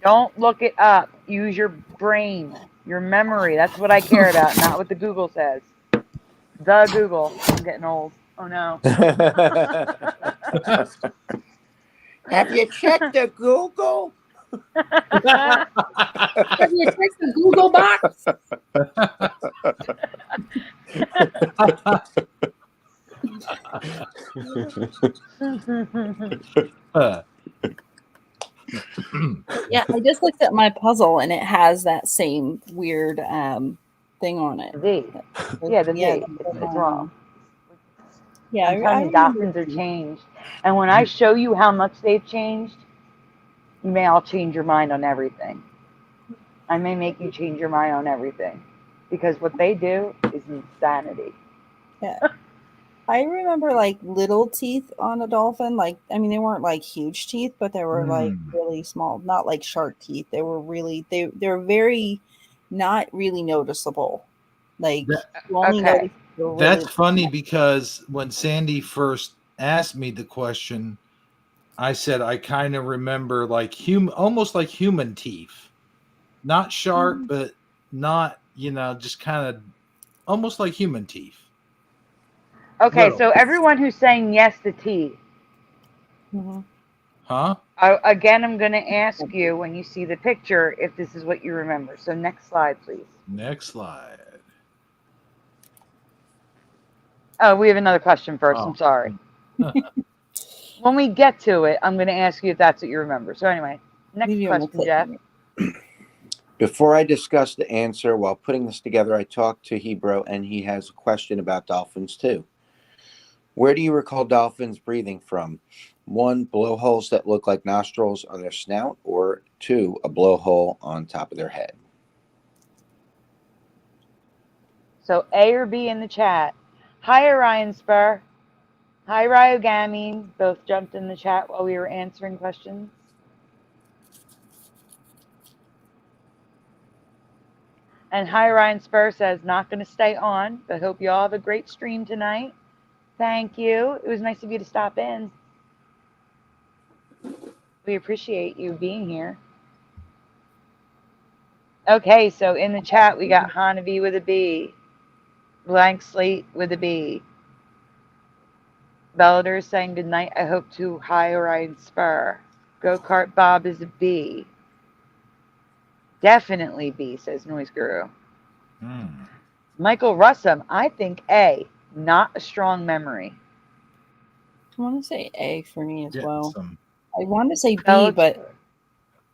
[SPEAKER 2] Don't look it up. Use your brain, your memory. That's what I care about, not what the Google says. The Google. I'm getting old. Oh no.
[SPEAKER 5] Have you checked the Google?
[SPEAKER 6] Have you checked the Google box?
[SPEAKER 4] Yeah, I just looked at my puzzle and it has that same weird thing on it.
[SPEAKER 2] V. Yeah, the V. It's wrong.
[SPEAKER 4] Yeah,
[SPEAKER 2] I'm telling you, dolphins are changed. And when I show you how much they've changed, you may all change your mind on everything. I may make you change your mind on everything. Because what they do is insanity.
[SPEAKER 4] Yeah. I remember like little teeth on a dolphin. Like, I mean, they weren't like huge teeth, but they were like really small, not like shark teeth. They were really, they were very not really noticeable. Like
[SPEAKER 3] That-
[SPEAKER 4] you only
[SPEAKER 2] Okay.
[SPEAKER 4] notice the really
[SPEAKER 3] That's funny because when Sandy first asked me the question, I said I kind of remember like almost like human teeth, not sharp, but not just kind of almost like human teeth.
[SPEAKER 2] Okay,
[SPEAKER 3] Little.
[SPEAKER 2] so everyone who's saying yes to teeth,
[SPEAKER 4] Mhm.
[SPEAKER 3] Huh?
[SPEAKER 2] again, I'm going to ask you when you see the picture if this is what you remember. So next slide, please.
[SPEAKER 3] Next slide.
[SPEAKER 2] Oh, we have another question first.
[SPEAKER 3] Oh.
[SPEAKER 2] I'm sorry. When we get to it, I'm going to ask you if that's what you remember. So anyway, next
[SPEAKER 4] Maybe I'm
[SPEAKER 2] question, Jeff.
[SPEAKER 5] Before I discuss the answer, while putting this together, I talked to Hebrew, and he has a question about dolphins too. Where do you recall dolphins breathing from? 1, blowholes that look like nostrils on their snout, or 2, a blowhole on top of their head?
[SPEAKER 2] So A or B in the chat. Hi, Orion Spur. Hi, Ryogamine. Both jumped in the chat while we were answering questions. And hi, Ryan Spur says, not going to stay on, but hope you all have a great stream tonight. Thank you. It was nice of you to stop in. We appreciate you being here. Okay, so in the chat, we got Hanavi with a B, Blank Slate with a B. Bellator saying good night. I hope to hi, Orion Spur. Go Kart Bob is a B. Definitely B, says Noise Guru. Michael Russum, I think A, not a strong memory.
[SPEAKER 4] I want to say A for me as
[SPEAKER 3] Getting
[SPEAKER 4] well.
[SPEAKER 3] some.
[SPEAKER 4] I want to say B,
[SPEAKER 2] Bellator.
[SPEAKER 4] but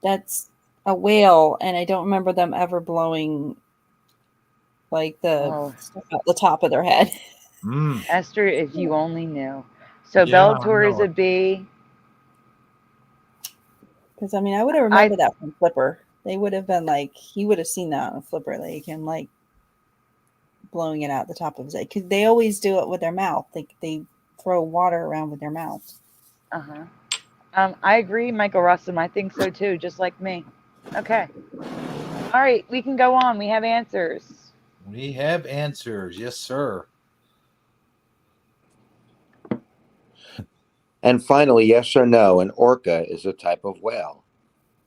[SPEAKER 4] that's a whale, and I don't remember them ever blowing like the stuff at the top of their head.
[SPEAKER 2] Esther, if you only knew. So
[SPEAKER 3] Yeah, I
[SPEAKER 2] Bellator is
[SPEAKER 3] know
[SPEAKER 2] a B.
[SPEAKER 4] Because I mean, I would have remembered that from Flipper. They would have been like, he would have seen that on Flipper, like him like blowing it out the top of his head. Because they always do it with their mouth. They throw water around with their mouth.
[SPEAKER 2] I agree, Michael Russum. I think so too, just like me. Okay. All right, we can go on. We have answers.
[SPEAKER 3] We have answers. Yes, sir.
[SPEAKER 5] And finally, yes or no, an orca is a type of whale.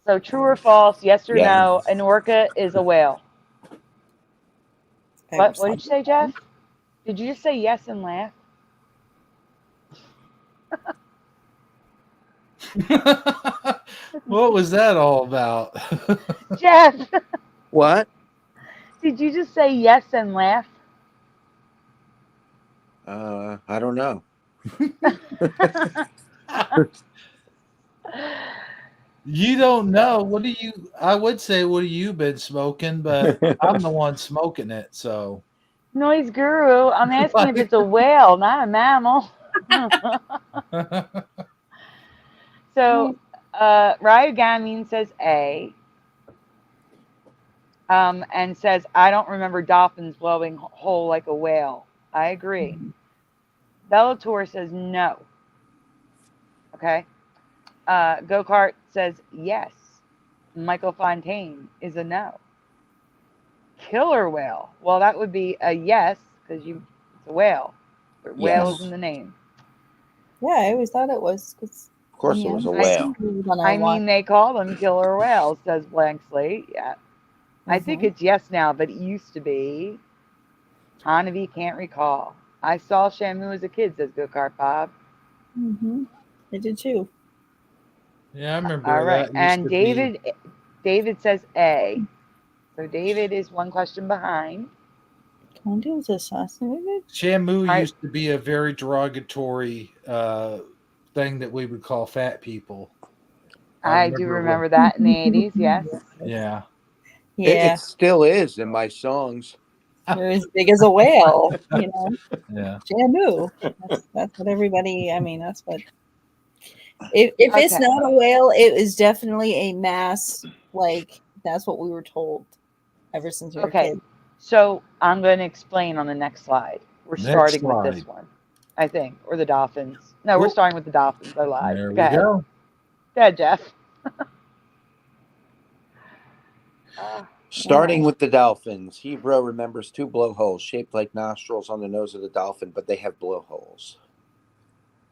[SPEAKER 2] So true or false, yes or
[SPEAKER 5] Yeah.
[SPEAKER 2] no, an orca is a whale. What did you say, Jeff? Did you just say yes and laugh?
[SPEAKER 3] What was that all about?
[SPEAKER 2] Jeff!
[SPEAKER 5] What?
[SPEAKER 2] Did you just say yes and laugh?
[SPEAKER 5] I don't know.
[SPEAKER 3] You don't know. I would say, what have you been smoking? But I'm the one smoking it. So,
[SPEAKER 2] Noise Guru, I'm asking if it's a whale, not a mammal. So, Ryogamine says A. And says, I don't remember dolphins blowing whole like a whale. I agree. Bellator says no. Okay. Go-Kart says yes. Michael Fontaine is a no. Killer whale. Well, that would be a yes because it's a whale. But whale is in the name.
[SPEAKER 4] Yeah, I always thought it was.
[SPEAKER 5] Of course, it was a whale.
[SPEAKER 2] I mean, they call them killer whales, says Blank Slate. Yeah. I think it's yes now, but it used to be. Hanavi can't recall. I saw Shamu as a kid, says Go-Kart Bob.
[SPEAKER 4] I did too.
[SPEAKER 3] Yeah, I remember
[SPEAKER 2] All right.
[SPEAKER 3] that.
[SPEAKER 2] And David says A. So David is one question behind.
[SPEAKER 3] Shamu used to be a very derogatory thing that we would call fat people.
[SPEAKER 2] I do remember that in the 80s, yes.
[SPEAKER 3] Yeah.
[SPEAKER 5] It still is in my songs.
[SPEAKER 4] They're as big as a whale, you know.
[SPEAKER 3] Yeah.
[SPEAKER 4] Shamu. That's what everybody, I mean, that's what. If it's not a whale, it is definitely a mass, like, that's what we were told ever since we were kids.
[SPEAKER 2] So I'm going to explain on the next slide. We're starting with this one, I think, or the dolphins. No, we're starting with the dolphins. I lied.
[SPEAKER 3] There we
[SPEAKER 2] go.
[SPEAKER 3] go.
[SPEAKER 2] Go ahead, Jeff.
[SPEAKER 5] Starting with the dolphins, Hebrew remembers 2 blowholes shaped like nostrils on the nose of the dolphin, but they have blowholes.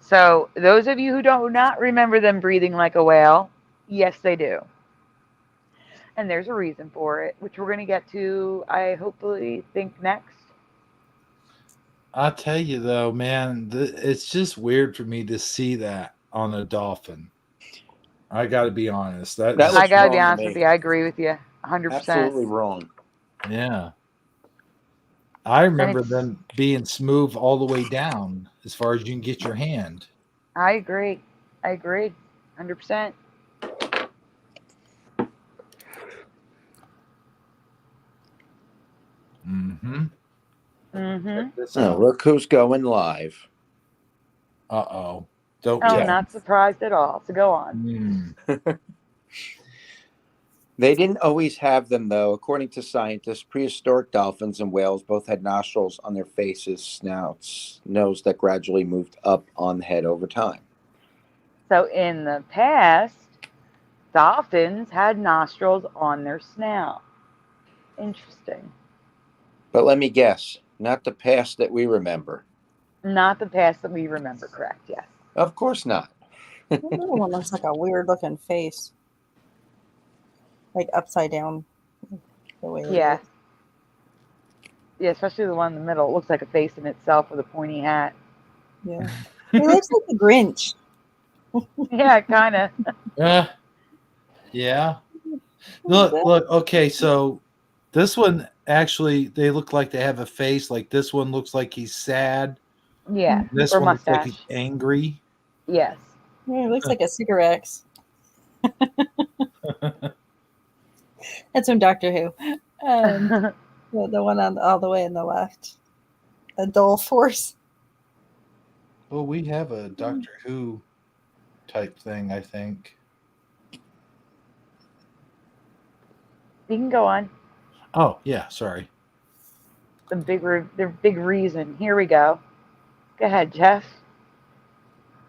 [SPEAKER 2] So those of you who do not remember them breathing like a whale, yes, they do. And there's a reason for it, which we're going to get to, I hopefully think next.
[SPEAKER 3] I'll tell you though, man, it's just weird for me to see that on a dolphin. I got to be honest.
[SPEAKER 5] That
[SPEAKER 2] I
[SPEAKER 5] looks
[SPEAKER 2] got to be
[SPEAKER 5] wrong to
[SPEAKER 2] honest with
[SPEAKER 5] me.
[SPEAKER 2] you. I agree with you 100%.
[SPEAKER 5] Absolutely wrong.
[SPEAKER 3] Yeah. I remember
[SPEAKER 2] it's-
[SPEAKER 3] them being smooth all the way down as far as you can get your hand.
[SPEAKER 2] I agree. 100%.
[SPEAKER 3] Mm-hmm.
[SPEAKER 2] Mm-hmm.
[SPEAKER 3] Check this
[SPEAKER 5] Oh,
[SPEAKER 3] out.
[SPEAKER 5] look who's going live.
[SPEAKER 3] Uh-oh. Don't
[SPEAKER 2] Oh,
[SPEAKER 3] tell
[SPEAKER 2] not surprised at all. So go on.
[SPEAKER 3] me.
[SPEAKER 5] They didn't always have them, though. According to scientists, prehistoric dolphins and whales both had nostrils on their faces, snouts, nose that gradually moved up on the head over time.
[SPEAKER 2] So in the past, dolphins had nostrils on their snout. Interesting.
[SPEAKER 5] But let me guess, not the past that we remember.
[SPEAKER 2] Not the past that we remember, correct? Yes.
[SPEAKER 5] Of course not.
[SPEAKER 4] The little one looks like a weird looking face. Like upside down. The way it
[SPEAKER 2] Yeah.
[SPEAKER 4] is.
[SPEAKER 2] Yeah, especially the one in the middle. It looks like a face in itself with a pointy hat.
[SPEAKER 4] Yeah. He looks like the Grinch.
[SPEAKER 2] Yeah, kind of.
[SPEAKER 3] Yeah. Look. Okay, so this one actually, they look like they have a face. Like this one looks like he's sad.
[SPEAKER 2] Yeah.
[SPEAKER 3] This
[SPEAKER 2] Or
[SPEAKER 3] one looks like he's
[SPEAKER 2] mustache.
[SPEAKER 3] angry.
[SPEAKER 2] Yes.
[SPEAKER 4] Yeah, it looks like a cigarette. That's from Doctor Who. The one on all the way in the left. A dull force.
[SPEAKER 3] Well, we have a Doctor Who type thing, I think.
[SPEAKER 2] You can go on.
[SPEAKER 3] Oh, yeah, sorry.
[SPEAKER 2] The big reason. Here we go. Go ahead, Jeff.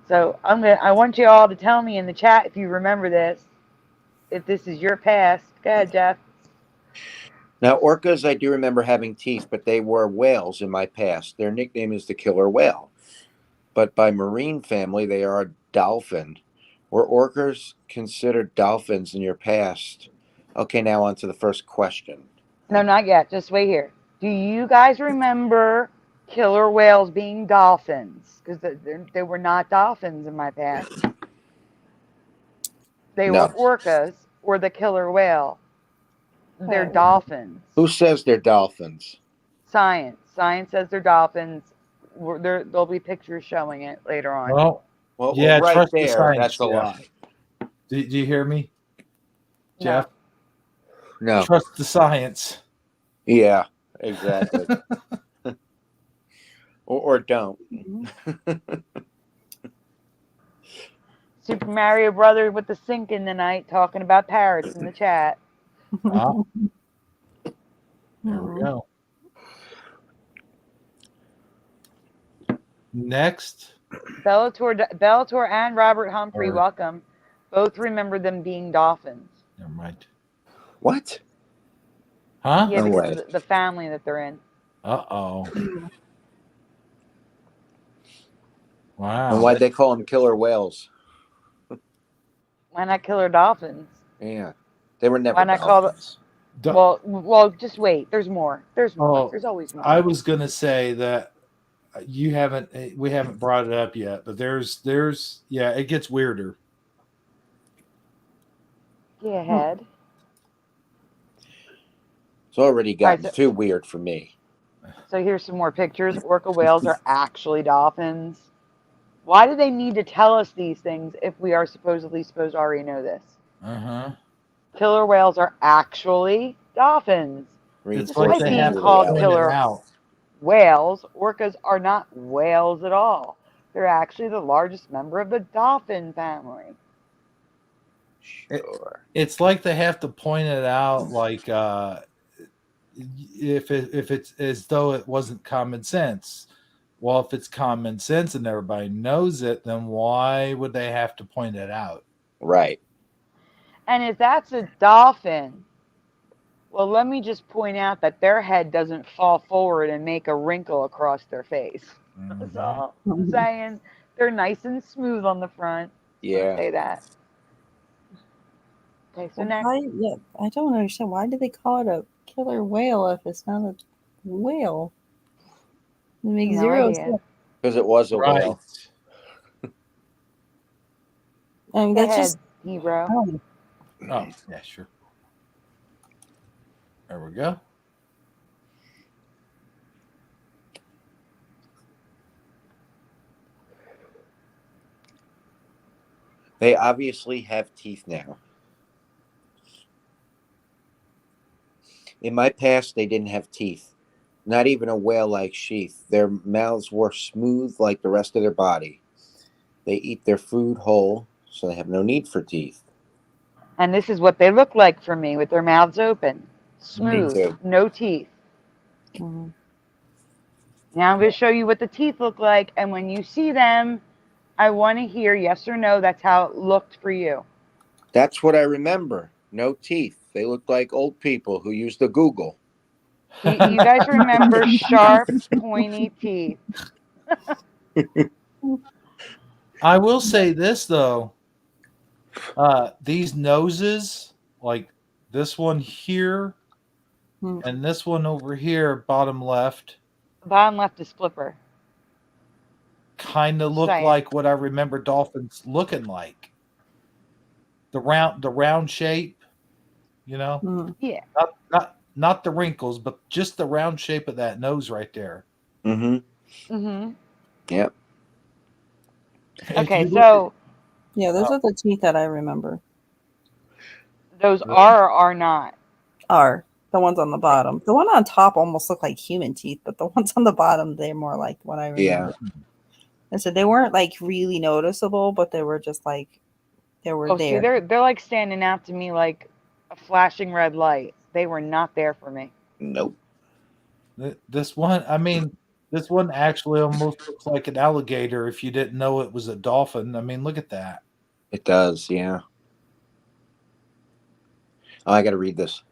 [SPEAKER 2] So I want you all to tell me in the chat if you remember this. If this is your past. Go ahead, Jeff.
[SPEAKER 5] Now, orcas, I do remember having teeth, but they were whales in my past. Their nickname is the killer whale. But by marine family, they are a dolphin. Were orcas considered dolphins in your past? Okay, now on to the first question.
[SPEAKER 2] No, not yet. Just wait here. Do you guys remember killer whales being dolphins? Because they were not dolphins in my past. They
[SPEAKER 5] No.
[SPEAKER 2] were orcas or the killer whale. They're dolphins.
[SPEAKER 5] Who says they're dolphins?
[SPEAKER 2] Science. Science says they're dolphins. There'll be pictures showing it later on.
[SPEAKER 5] Well,
[SPEAKER 3] yeah,
[SPEAKER 5] right
[SPEAKER 3] trust the
[SPEAKER 5] there,
[SPEAKER 3] science,
[SPEAKER 5] that's a
[SPEAKER 3] Jeff.
[SPEAKER 5] lie.
[SPEAKER 3] Do you hear me, Jeff?
[SPEAKER 5] No.
[SPEAKER 3] Trust the science.
[SPEAKER 5] Yeah, exactly. or don't.
[SPEAKER 2] Super Mario Brothers with the sink in the night talking about parrots in the chat.
[SPEAKER 3] Ah, there we go. Next.
[SPEAKER 2] Bellator and Robert Humphrey,
[SPEAKER 3] Or-
[SPEAKER 2] welcome. Both remember them being dolphins.
[SPEAKER 3] Never mind.
[SPEAKER 5] What?
[SPEAKER 3] Huh?
[SPEAKER 2] Yeah,
[SPEAKER 5] No
[SPEAKER 2] because
[SPEAKER 5] way.
[SPEAKER 2] of the family that they're in.
[SPEAKER 3] Uh-oh.
[SPEAKER 5] And
[SPEAKER 3] Wow.
[SPEAKER 5] why'd they call them killer whales?
[SPEAKER 2] Why not killer dolphins?
[SPEAKER 5] Yeah. They were never
[SPEAKER 2] Why not call
[SPEAKER 5] dolphins.
[SPEAKER 2] Well, just wait. There's more. There's more.
[SPEAKER 3] Oh,
[SPEAKER 2] There's always more.
[SPEAKER 3] I was gonna say that we haven't brought it up yet, but there's yeah, it gets weirder.
[SPEAKER 2] Go ahead.
[SPEAKER 5] It's already gotten
[SPEAKER 2] Right,
[SPEAKER 5] too weird for me.
[SPEAKER 2] So here's some more pictures. Orca whales are actually dolphins. Why do they need to tell us these things if we are supposed to already know this?
[SPEAKER 3] Uh-huh.
[SPEAKER 2] Killer whales are actually dolphins.
[SPEAKER 3] It's like
[SPEAKER 2] Despite
[SPEAKER 3] they
[SPEAKER 2] being
[SPEAKER 3] have to
[SPEAKER 2] called
[SPEAKER 3] point it
[SPEAKER 2] killer
[SPEAKER 3] out.
[SPEAKER 2] whales, orcas are not whales at all. They're actually the largest member of the dolphin family.
[SPEAKER 5] Sure.
[SPEAKER 3] It's like they have to point it out, like if it's as though it wasn't common sense. Well, if it's common sense and everybody knows it, then why would they have to point it out?
[SPEAKER 5] Right.
[SPEAKER 2] And if that's a dolphin, Well, let me just point out that their head doesn't fall forward and make a wrinkle across their face. That's all I'm saying. They're nice and smooth on the front.
[SPEAKER 5] Yeah.
[SPEAKER 2] Say that. Okay, so
[SPEAKER 4] Well,
[SPEAKER 2] next.
[SPEAKER 4] yeah, I don't understand. Why do they call it a killer whale if it's not a whale? It makes
[SPEAKER 2] No
[SPEAKER 4] zero
[SPEAKER 2] idea.
[SPEAKER 4] sense.
[SPEAKER 5] Because it was a
[SPEAKER 3] Right.
[SPEAKER 5] whale.
[SPEAKER 4] I mean,
[SPEAKER 2] Go
[SPEAKER 4] that's
[SPEAKER 2] ahead,
[SPEAKER 4] just.
[SPEAKER 2] Hebrew.
[SPEAKER 4] Oh,
[SPEAKER 3] Oh, yeah, sure. There we go.
[SPEAKER 5] They obviously have teeth now. In my past, they didn't have teeth. Not even a whale-like sheath. Their mouths were smooth like the rest of their body. They eat their food whole, so they have no need for teeth.
[SPEAKER 2] And this is what they look like for me with their mouths open.
[SPEAKER 5] Me
[SPEAKER 2] Smooth,
[SPEAKER 5] too.
[SPEAKER 2] no teeth.
[SPEAKER 4] mhm.
[SPEAKER 2] Now I'm going to show you what the teeth look like. And when you see them, I want to hear yes or no. That's how it looked for you.
[SPEAKER 5] That's what I remember. No teeth. They look like old people who use the Google.
[SPEAKER 2] You guys remember sharp, pointy teeth.
[SPEAKER 3] I will say this though. These noses, like this one here
[SPEAKER 4] Hmm.
[SPEAKER 3] and this one over here, bottom left,
[SPEAKER 2] Bottom left is Flipper.
[SPEAKER 3] kind of look
[SPEAKER 2] Saying.
[SPEAKER 3] like what I remember dolphins looking like. The round shape, you know,
[SPEAKER 4] Mhm.
[SPEAKER 2] Yeah.
[SPEAKER 3] not the wrinkles, but just the round shape of that nose right there.
[SPEAKER 5] Mm-hmm.
[SPEAKER 2] Mm-hmm.
[SPEAKER 5] Yep.
[SPEAKER 3] If
[SPEAKER 2] Okay,
[SPEAKER 3] you look
[SPEAKER 2] so
[SPEAKER 4] Yeah, those are the teeth that I remember.
[SPEAKER 2] those are or are not.
[SPEAKER 4] Are the ones on the bottom. The one on top almost look like human teeth, but the ones on the bottom, they're more like what I remember.
[SPEAKER 5] Yeah.
[SPEAKER 4] And so they weren't like really noticeable, but they were just like they were
[SPEAKER 2] Oh, see,
[SPEAKER 4] there.
[SPEAKER 2] they're like standing out to me like a flashing red light. They were not there for me.
[SPEAKER 5] Nope.
[SPEAKER 3] this one, I mean, this one actually almost looks like an alligator if you didn't know it was a dolphin. I mean, look at that.
[SPEAKER 5] It does, yeah. Oh, I got to read this.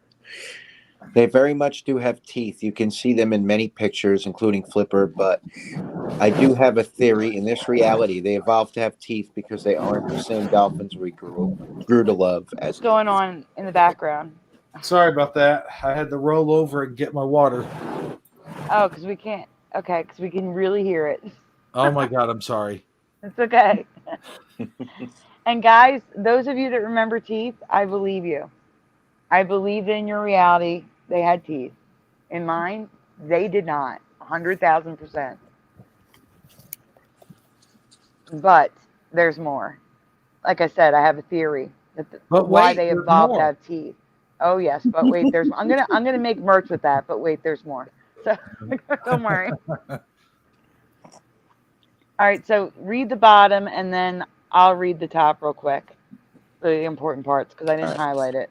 [SPEAKER 5] They very much do have teeth. You can see them in many pictures, including Flipper, but I do have a theory. In this reality, they evolved to have teeth because they aren't the same dolphins we grew to love
[SPEAKER 2] What's
[SPEAKER 5] as
[SPEAKER 2] going on in the background?
[SPEAKER 3] Sorry about that. I had to roll over and get my water.
[SPEAKER 2] Oh, because we can't. Okay, because we can really hear it.
[SPEAKER 3] Oh my God, I'm sorry.
[SPEAKER 2] It's okay. And guys, those of you that remember teeth, I believe you. I believe in your reality. They had teeth. In mine, they did not. 100,000%. But there's more. Like I said, I have a theory that
[SPEAKER 3] But
[SPEAKER 2] why
[SPEAKER 3] wait,
[SPEAKER 2] they
[SPEAKER 3] there's
[SPEAKER 2] evolved to
[SPEAKER 3] more.
[SPEAKER 2] have teeth. Oh yes, but wait, there's. I'm gonna make merch with that. But wait, there's more. So don't worry. All right, so read the bottom, and then I'll read the top real quick. The important parts because I didn't highlight it.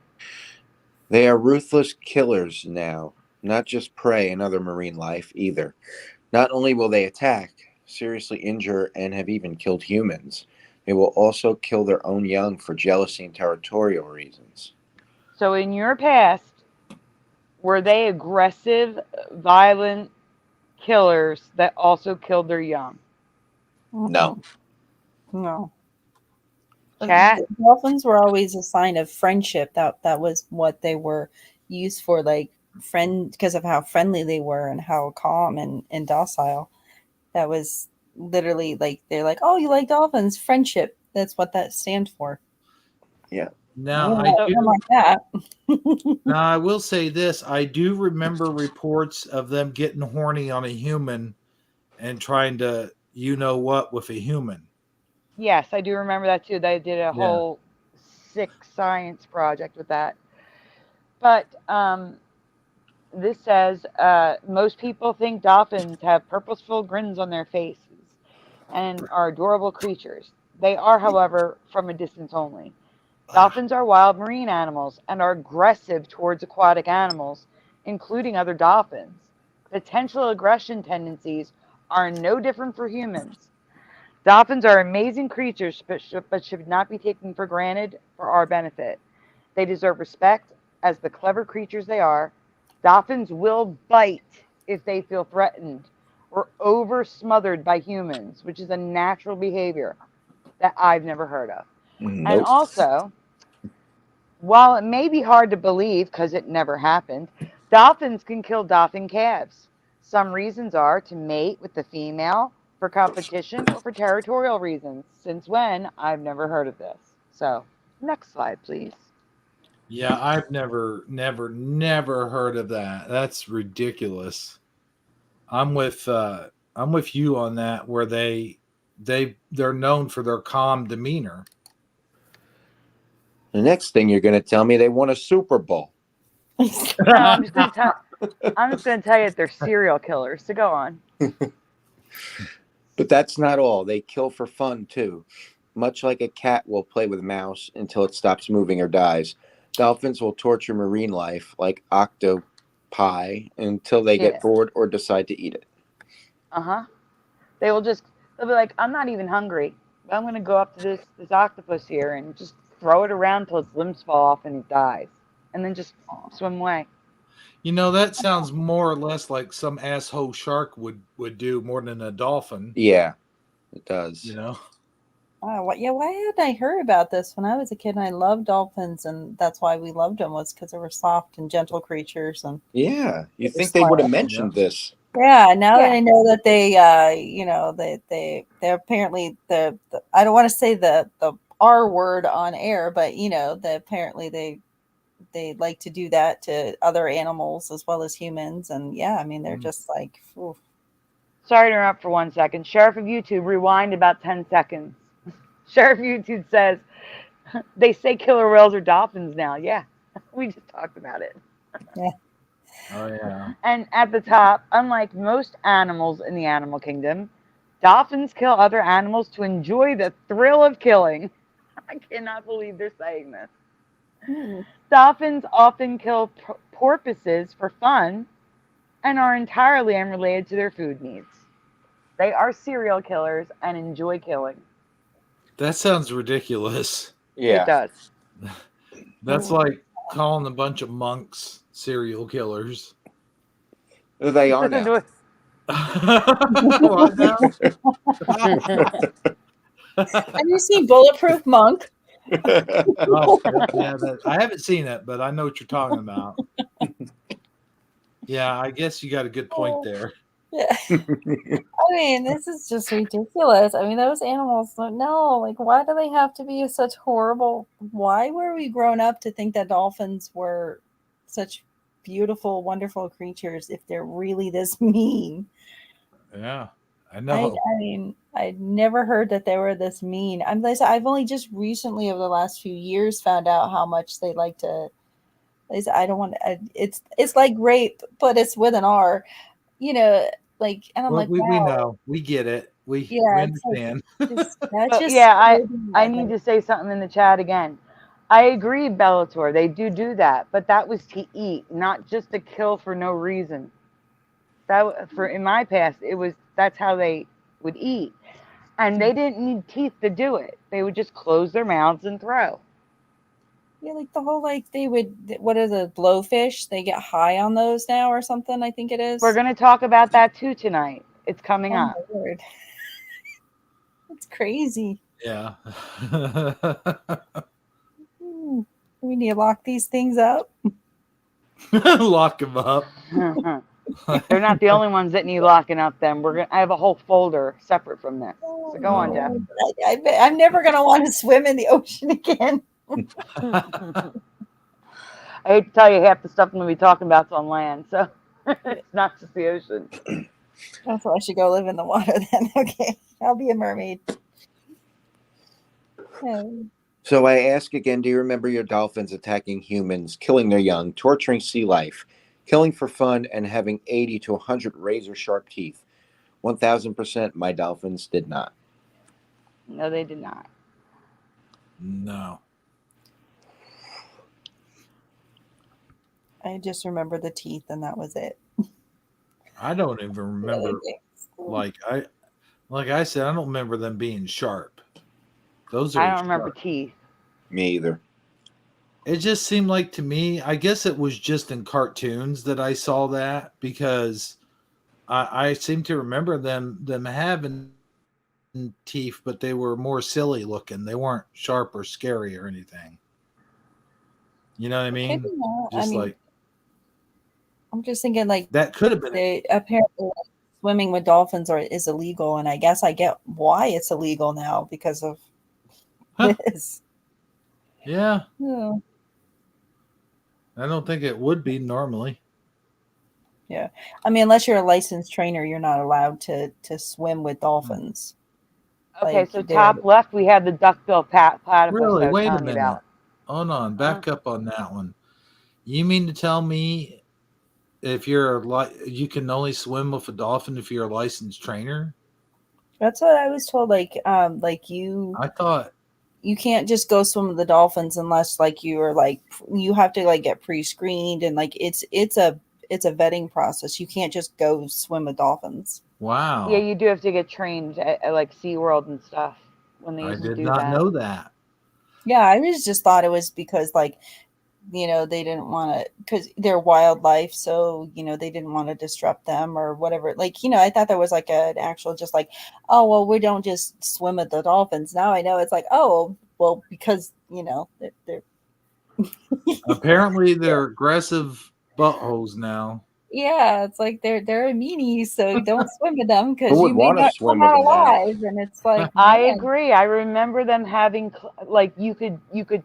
[SPEAKER 5] They are ruthless killers now, not just prey and other marine life either. Not only will they attack, seriously injure, and have even killed humans, they will also kill their own young for jealousy and territorial reasons.
[SPEAKER 2] So in your past, were they aggressive, violent killers that also killed their young?
[SPEAKER 5] No.
[SPEAKER 4] No.
[SPEAKER 2] Cat?
[SPEAKER 4] Dolphins were always a sign of friendship. That was what they were used for, like friend, because of how friendly they were and how calm and docile. That was literally like they're like, oh, you like dolphins, friendship. That's what that stands for.
[SPEAKER 5] Yeah.
[SPEAKER 3] Now
[SPEAKER 4] I
[SPEAKER 3] I
[SPEAKER 4] don't
[SPEAKER 3] do.
[SPEAKER 4] like that.
[SPEAKER 3] Now I will say this: I do remember reports of them getting horny on a human and trying to, you know what, with a human.
[SPEAKER 2] Yes, I do remember that too. They did a whole sick science project with that. But this says most people think dolphins have purposeful grins on their faces and are adorable creatures. They are, however, from a distance only. Dolphins are wild marine animals and are aggressive towards aquatic animals, including other dolphins. Potential aggression tendencies are no different for humans. Dolphins are amazing creatures, but should not be taken for granted for our benefit. They deserve respect, as the clever creatures they are, dolphins will bite if they feel threatened or over smothered by humans, which is a natural behavior that I've never heard of. And
[SPEAKER 5] Nope.
[SPEAKER 2] also, while it may be hard to believe because it never happened, dolphins can kill dolphin calves. Some reasons are to mate with the female, for competition, or for territorial reasons. Since when? I've never heard of this. So, next slide, please.
[SPEAKER 3] Yeah, I've never heard of that. That's ridiculous. I'm with you on that, where they're known for their calm demeanor.
[SPEAKER 5] The next thing you're going to tell me they won a Super Bowl.
[SPEAKER 2] No, I'm just going to tell you that they're serial killers. So go on.
[SPEAKER 5] But that's not all. They kill for fun, too. Much like a cat will play with a mouse until it stops moving or dies, dolphins will torture marine life like octopi until they
[SPEAKER 2] Yeah.
[SPEAKER 5] get bored or decide to eat it.
[SPEAKER 2] Uh-huh. They'll be like, I'm not even hungry. I'm going to go up to this octopus here and just throw it around till its limbs fall off and it dies. And then just swim away.
[SPEAKER 3] You know, that sounds more or less like some asshole shark would do more than a dolphin.
[SPEAKER 5] Yeah, it does.
[SPEAKER 3] You know?
[SPEAKER 4] Oh, yeah. Why hadn't I heard about this when I was a kid? And I loved dolphins, and that's why we loved them, was because they were soft and gentle creatures. And
[SPEAKER 5] Yeah, you think they would have mentioned this.
[SPEAKER 4] yeah, now that
[SPEAKER 2] Yeah.
[SPEAKER 4] I know that they, they're apparently the I don't want to say the R word on air, but apparently they like to do that to other animals as well as humans, and yeah, I mean they're just like. Oof.
[SPEAKER 2] Sorry to interrupt for 1 second. Sheriff of YouTube, rewind about 10 seconds. Sheriff of YouTube says, they say killer whales are dolphins now. Yeah, we just talked about it.
[SPEAKER 4] Yeah.
[SPEAKER 3] Oh, yeah.
[SPEAKER 2] And at the top, unlike most animals in the animal kingdom, dolphins kill other animals to enjoy the thrill of killing. I cannot believe they're saying this. Dolphins often kill porpoises for fun and are entirely unrelated to their food needs. They are serial killers and enjoy killing.
[SPEAKER 3] That sounds ridiculous.
[SPEAKER 5] Yeah.
[SPEAKER 2] It does.
[SPEAKER 3] That's like calling a bunch of monks serial killers.
[SPEAKER 5] They are now.
[SPEAKER 3] What now?
[SPEAKER 4] Have you seen Bulletproof Monk?
[SPEAKER 3] Oh, yeah, I haven't seen it, but I know what you're talking about. Yeah, I guess you got a good point there.
[SPEAKER 4] Yeah. I mean, this is just ridiculous. I mean, those animals, no, like, why do they have to be such horrible? Why were we grown up to think that dolphins were such beautiful, wonderful creatures if they're really this mean?
[SPEAKER 3] Yeah, I know.
[SPEAKER 4] I mean, I'd never heard that they were this mean. I've only just recently, over the last few years, found out how much they like to. I don't want to. It's like rape, but it's with an R. And I'm like,
[SPEAKER 3] we
[SPEAKER 4] wow.
[SPEAKER 3] know, we get it. We understand.
[SPEAKER 2] I need to say something in the chat again. I agree, Bellator. They do that, but that was to eat, not just to kill for no reason. In my past, that's how they would eat, and they didn't need teeth to do it. They would just close their mouths and throw.
[SPEAKER 4] Yeah, like the whole they would. What are the blowfish? They get high on those now or something. I think it is.
[SPEAKER 2] We're gonna talk about that too tonight. It's coming up.
[SPEAKER 4] My word. It's crazy.
[SPEAKER 3] Yeah.
[SPEAKER 4] We need to lock these things up.
[SPEAKER 3] Lock them up.
[SPEAKER 2] They're not the only ones that need locking up. Then I have a whole folder separate from this. So go on, Jeff.
[SPEAKER 4] I'm never gonna want to swim in the ocean again.
[SPEAKER 2] I hate to tell you, half the stuff I'm going to be talking about is on land, so it's not just the ocean.
[SPEAKER 4] That's why I should go live in the water then. Okay, I'll be a mermaid.
[SPEAKER 5] So I ask again, do you remember your dolphins attacking humans, killing their young, torturing sea life, killing for fun, and having 80 to 100 razor-sharp teeth? 1,000% my dolphins did not.
[SPEAKER 2] No, they did not.
[SPEAKER 3] No.
[SPEAKER 4] I just remember the teeth, and that was it.
[SPEAKER 3] I don't even remember. Like I said, I don't remember them being sharp. Those are.
[SPEAKER 2] I don't remember teeth.
[SPEAKER 5] Me either.
[SPEAKER 3] It just seemed like to me, I guess it was just in cartoons that I saw that, because I seem to remember them having teeth, but they were more silly looking. They weren't sharp or scary or anything. You know what I
[SPEAKER 4] Maybe
[SPEAKER 3] mean?
[SPEAKER 4] not. I
[SPEAKER 3] Just
[SPEAKER 4] mean,
[SPEAKER 3] like
[SPEAKER 4] I'm just thinking like
[SPEAKER 3] that could have been.
[SPEAKER 4] they apparently like, swimming with dolphins is illegal, and I guess I get why it's illegal now because of
[SPEAKER 3] Huh?
[SPEAKER 4] this.
[SPEAKER 3] Yeah,
[SPEAKER 4] Yeah.
[SPEAKER 3] I don't think it would be normally.
[SPEAKER 4] Yeah. I mean, unless you're a licensed trainer, you're not allowed to swim with dolphins.
[SPEAKER 2] Okay,
[SPEAKER 4] Like
[SPEAKER 2] so
[SPEAKER 4] they're
[SPEAKER 2] top left we have the duckbill platypus
[SPEAKER 3] Really?
[SPEAKER 2] I was
[SPEAKER 3] Wait a
[SPEAKER 2] telling you
[SPEAKER 3] minute.
[SPEAKER 2] about.
[SPEAKER 3] Hold on.
[SPEAKER 2] Uh,
[SPEAKER 3] Back up on that one. You mean to tell me if you're you can only swim with a dolphin if you're a licensed trainer?
[SPEAKER 4] that's what I was told. Like
[SPEAKER 3] I thought.
[SPEAKER 4] you can't just go swim with the dolphins unless like you are like you have to like get pre-screened and like it's a vetting process. You can't just go swim with dolphins.
[SPEAKER 2] yeah,
[SPEAKER 3] Wow.
[SPEAKER 2] you do have to get trained at like SeaWorld and stuff when they
[SPEAKER 3] I
[SPEAKER 2] used to
[SPEAKER 3] did
[SPEAKER 2] do
[SPEAKER 3] not
[SPEAKER 2] that.
[SPEAKER 3] know that.
[SPEAKER 4] Yeah, I just thought it was because like they didn't want to because they're wildlife, so they didn't want to disrupt them or whatever. Like I thought there was like an actual just like, oh well, we don't just swim with the dolphins. Now I know it's like, oh well, because they're
[SPEAKER 3] Apparently, they're aggressive buttholes now.
[SPEAKER 4] yeah, it's like they're meanies, so don't swim with them
[SPEAKER 5] Who
[SPEAKER 4] because
[SPEAKER 5] would
[SPEAKER 4] you may
[SPEAKER 5] want to
[SPEAKER 4] not
[SPEAKER 5] swim
[SPEAKER 4] come
[SPEAKER 5] with
[SPEAKER 4] out
[SPEAKER 5] them now?
[SPEAKER 4] alive. And it's like,
[SPEAKER 2] I
[SPEAKER 4] man,
[SPEAKER 2] agree. I remember them having like you could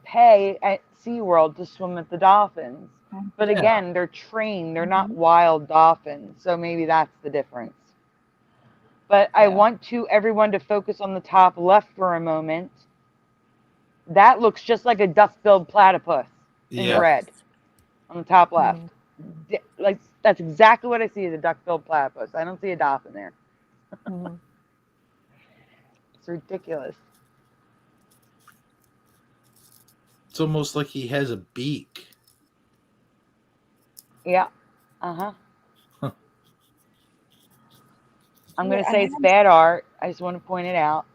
[SPEAKER 2] pay at SeaWorld to swim with the dolphins. But
[SPEAKER 3] Yeah.
[SPEAKER 2] again, they're trained. They're not
[SPEAKER 4] Mhm.
[SPEAKER 2] wild dolphins. So maybe that's the difference. But I
[SPEAKER 4] Yeah.
[SPEAKER 2] want everyone to focus on the top left for a moment. That looks just like a duck-billed platypus in
[SPEAKER 3] Yeah.
[SPEAKER 2] red on the top left.
[SPEAKER 4] Mhm.
[SPEAKER 2] Like that's exactly what I see as a duck-billed platypus. I don't see a dolphin there.
[SPEAKER 4] Mhm.
[SPEAKER 2] It's ridiculous.
[SPEAKER 3] It's almost like he has a beak.
[SPEAKER 2] Yeah. Uh-huh.
[SPEAKER 3] Huh.
[SPEAKER 2] I'm
[SPEAKER 4] Yeah,
[SPEAKER 2] going to
[SPEAKER 4] I
[SPEAKER 2] say it's
[SPEAKER 4] haven't.
[SPEAKER 2] bad art. I just want to point it out.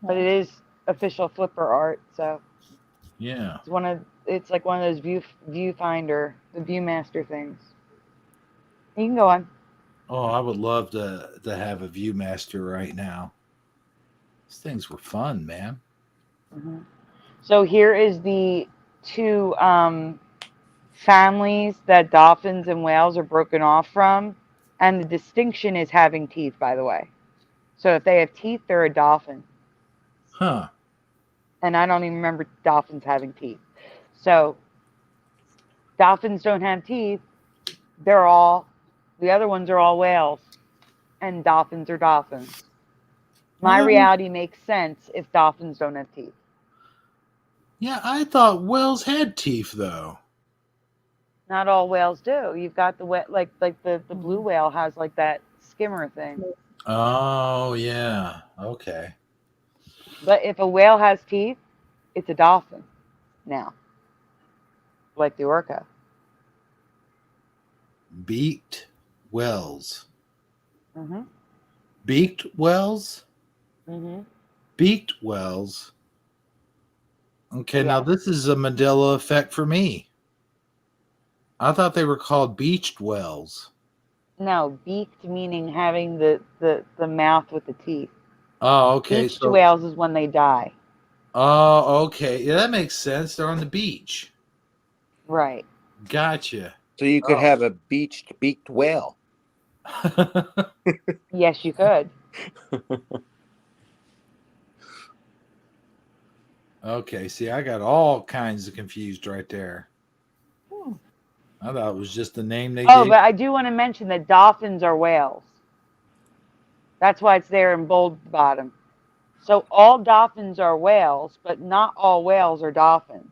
[SPEAKER 2] But
[SPEAKER 4] Yeah.
[SPEAKER 2] it is official flipper art, so
[SPEAKER 3] Yeah.
[SPEAKER 2] it's like one of those viewfinder, the viewmaster things. You can go on.
[SPEAKER 3] Oh, I would love to have a Viewmaster right now. These things were fun, man.
[SPEAKER 2] Hmm. So here is the two families that dolphins and whales are broken off from, and the distinction is having teeth, by the way. So if they have teeth, they're a dolphin.
[SPEAKER 3] Huh.
[SPEAKER 2] And I don't even remember dolphins having teeth. So dolphins don't have teeth. The other ones are all whales, and dolphins are dolphins. My
[SPEAKER 3] Well,
[SPEAKER 2] reality makes sense if dolphins don't have teeth.
[SPEAKER 3] yeah, I thought whales had teeth though.
[SPEAKER 2] Not all whales do. You've got the like the blue
[SPEAKER 4] Mhm.
[SPEAKER 2] whale has like that skimmer thing.
[SPEAKER 3] Oh, yeah. Okay.
[SPEAKER 2] But if a whale has teeth, it's a dolphin now, like the orca.
[SPEAKER 3] Beaked whales.
[SPEAKER 2] Mm-hmm.
[SPEAKER 3] Beaked whales?
[SPEAKER 2] Mm-hmm.
[SPEAKER 3] Beaked whales. Okay, now
[SPEAKER 2] Yes.
[SPEAKER 3] this is a Mandela effect for me. I thought they were called beached whales.
[SPEAKER 2] No, beaked meaning having the mouth with the teeth.
[SPEAKER 3] Oh, okay.
[SPEAKER 2] Beached
[SPEAKER 3] So,
[SPEAKER 2] whales is when they die.
[SPEAKER 3] oh, okay. Yeah, that makes sense. They're on the beach.
[SPEAKER 2] Right.
[SPEAKER 3] Gotcha.
[SPEAKER 5] So you could
[SPEAKER 3] Oh.
[SPEAKER 5] have a beaked whale.
[SPEAKER 2] Yes, you could.
[SPEAKER 3] Okay, see, I got all kinds of confused right there.
[SPEAKER 4] Hmm.
[SPEAKER 3] I thought it was just the name they
[SPEAKER 2] Oh,
[SPEAKER 3] gave.
[SPEAKER 2] but I do want to mention that dolphins are whales. That's why it's there in bold bottom. So all dolphins are whales, but not all whales are dolphins.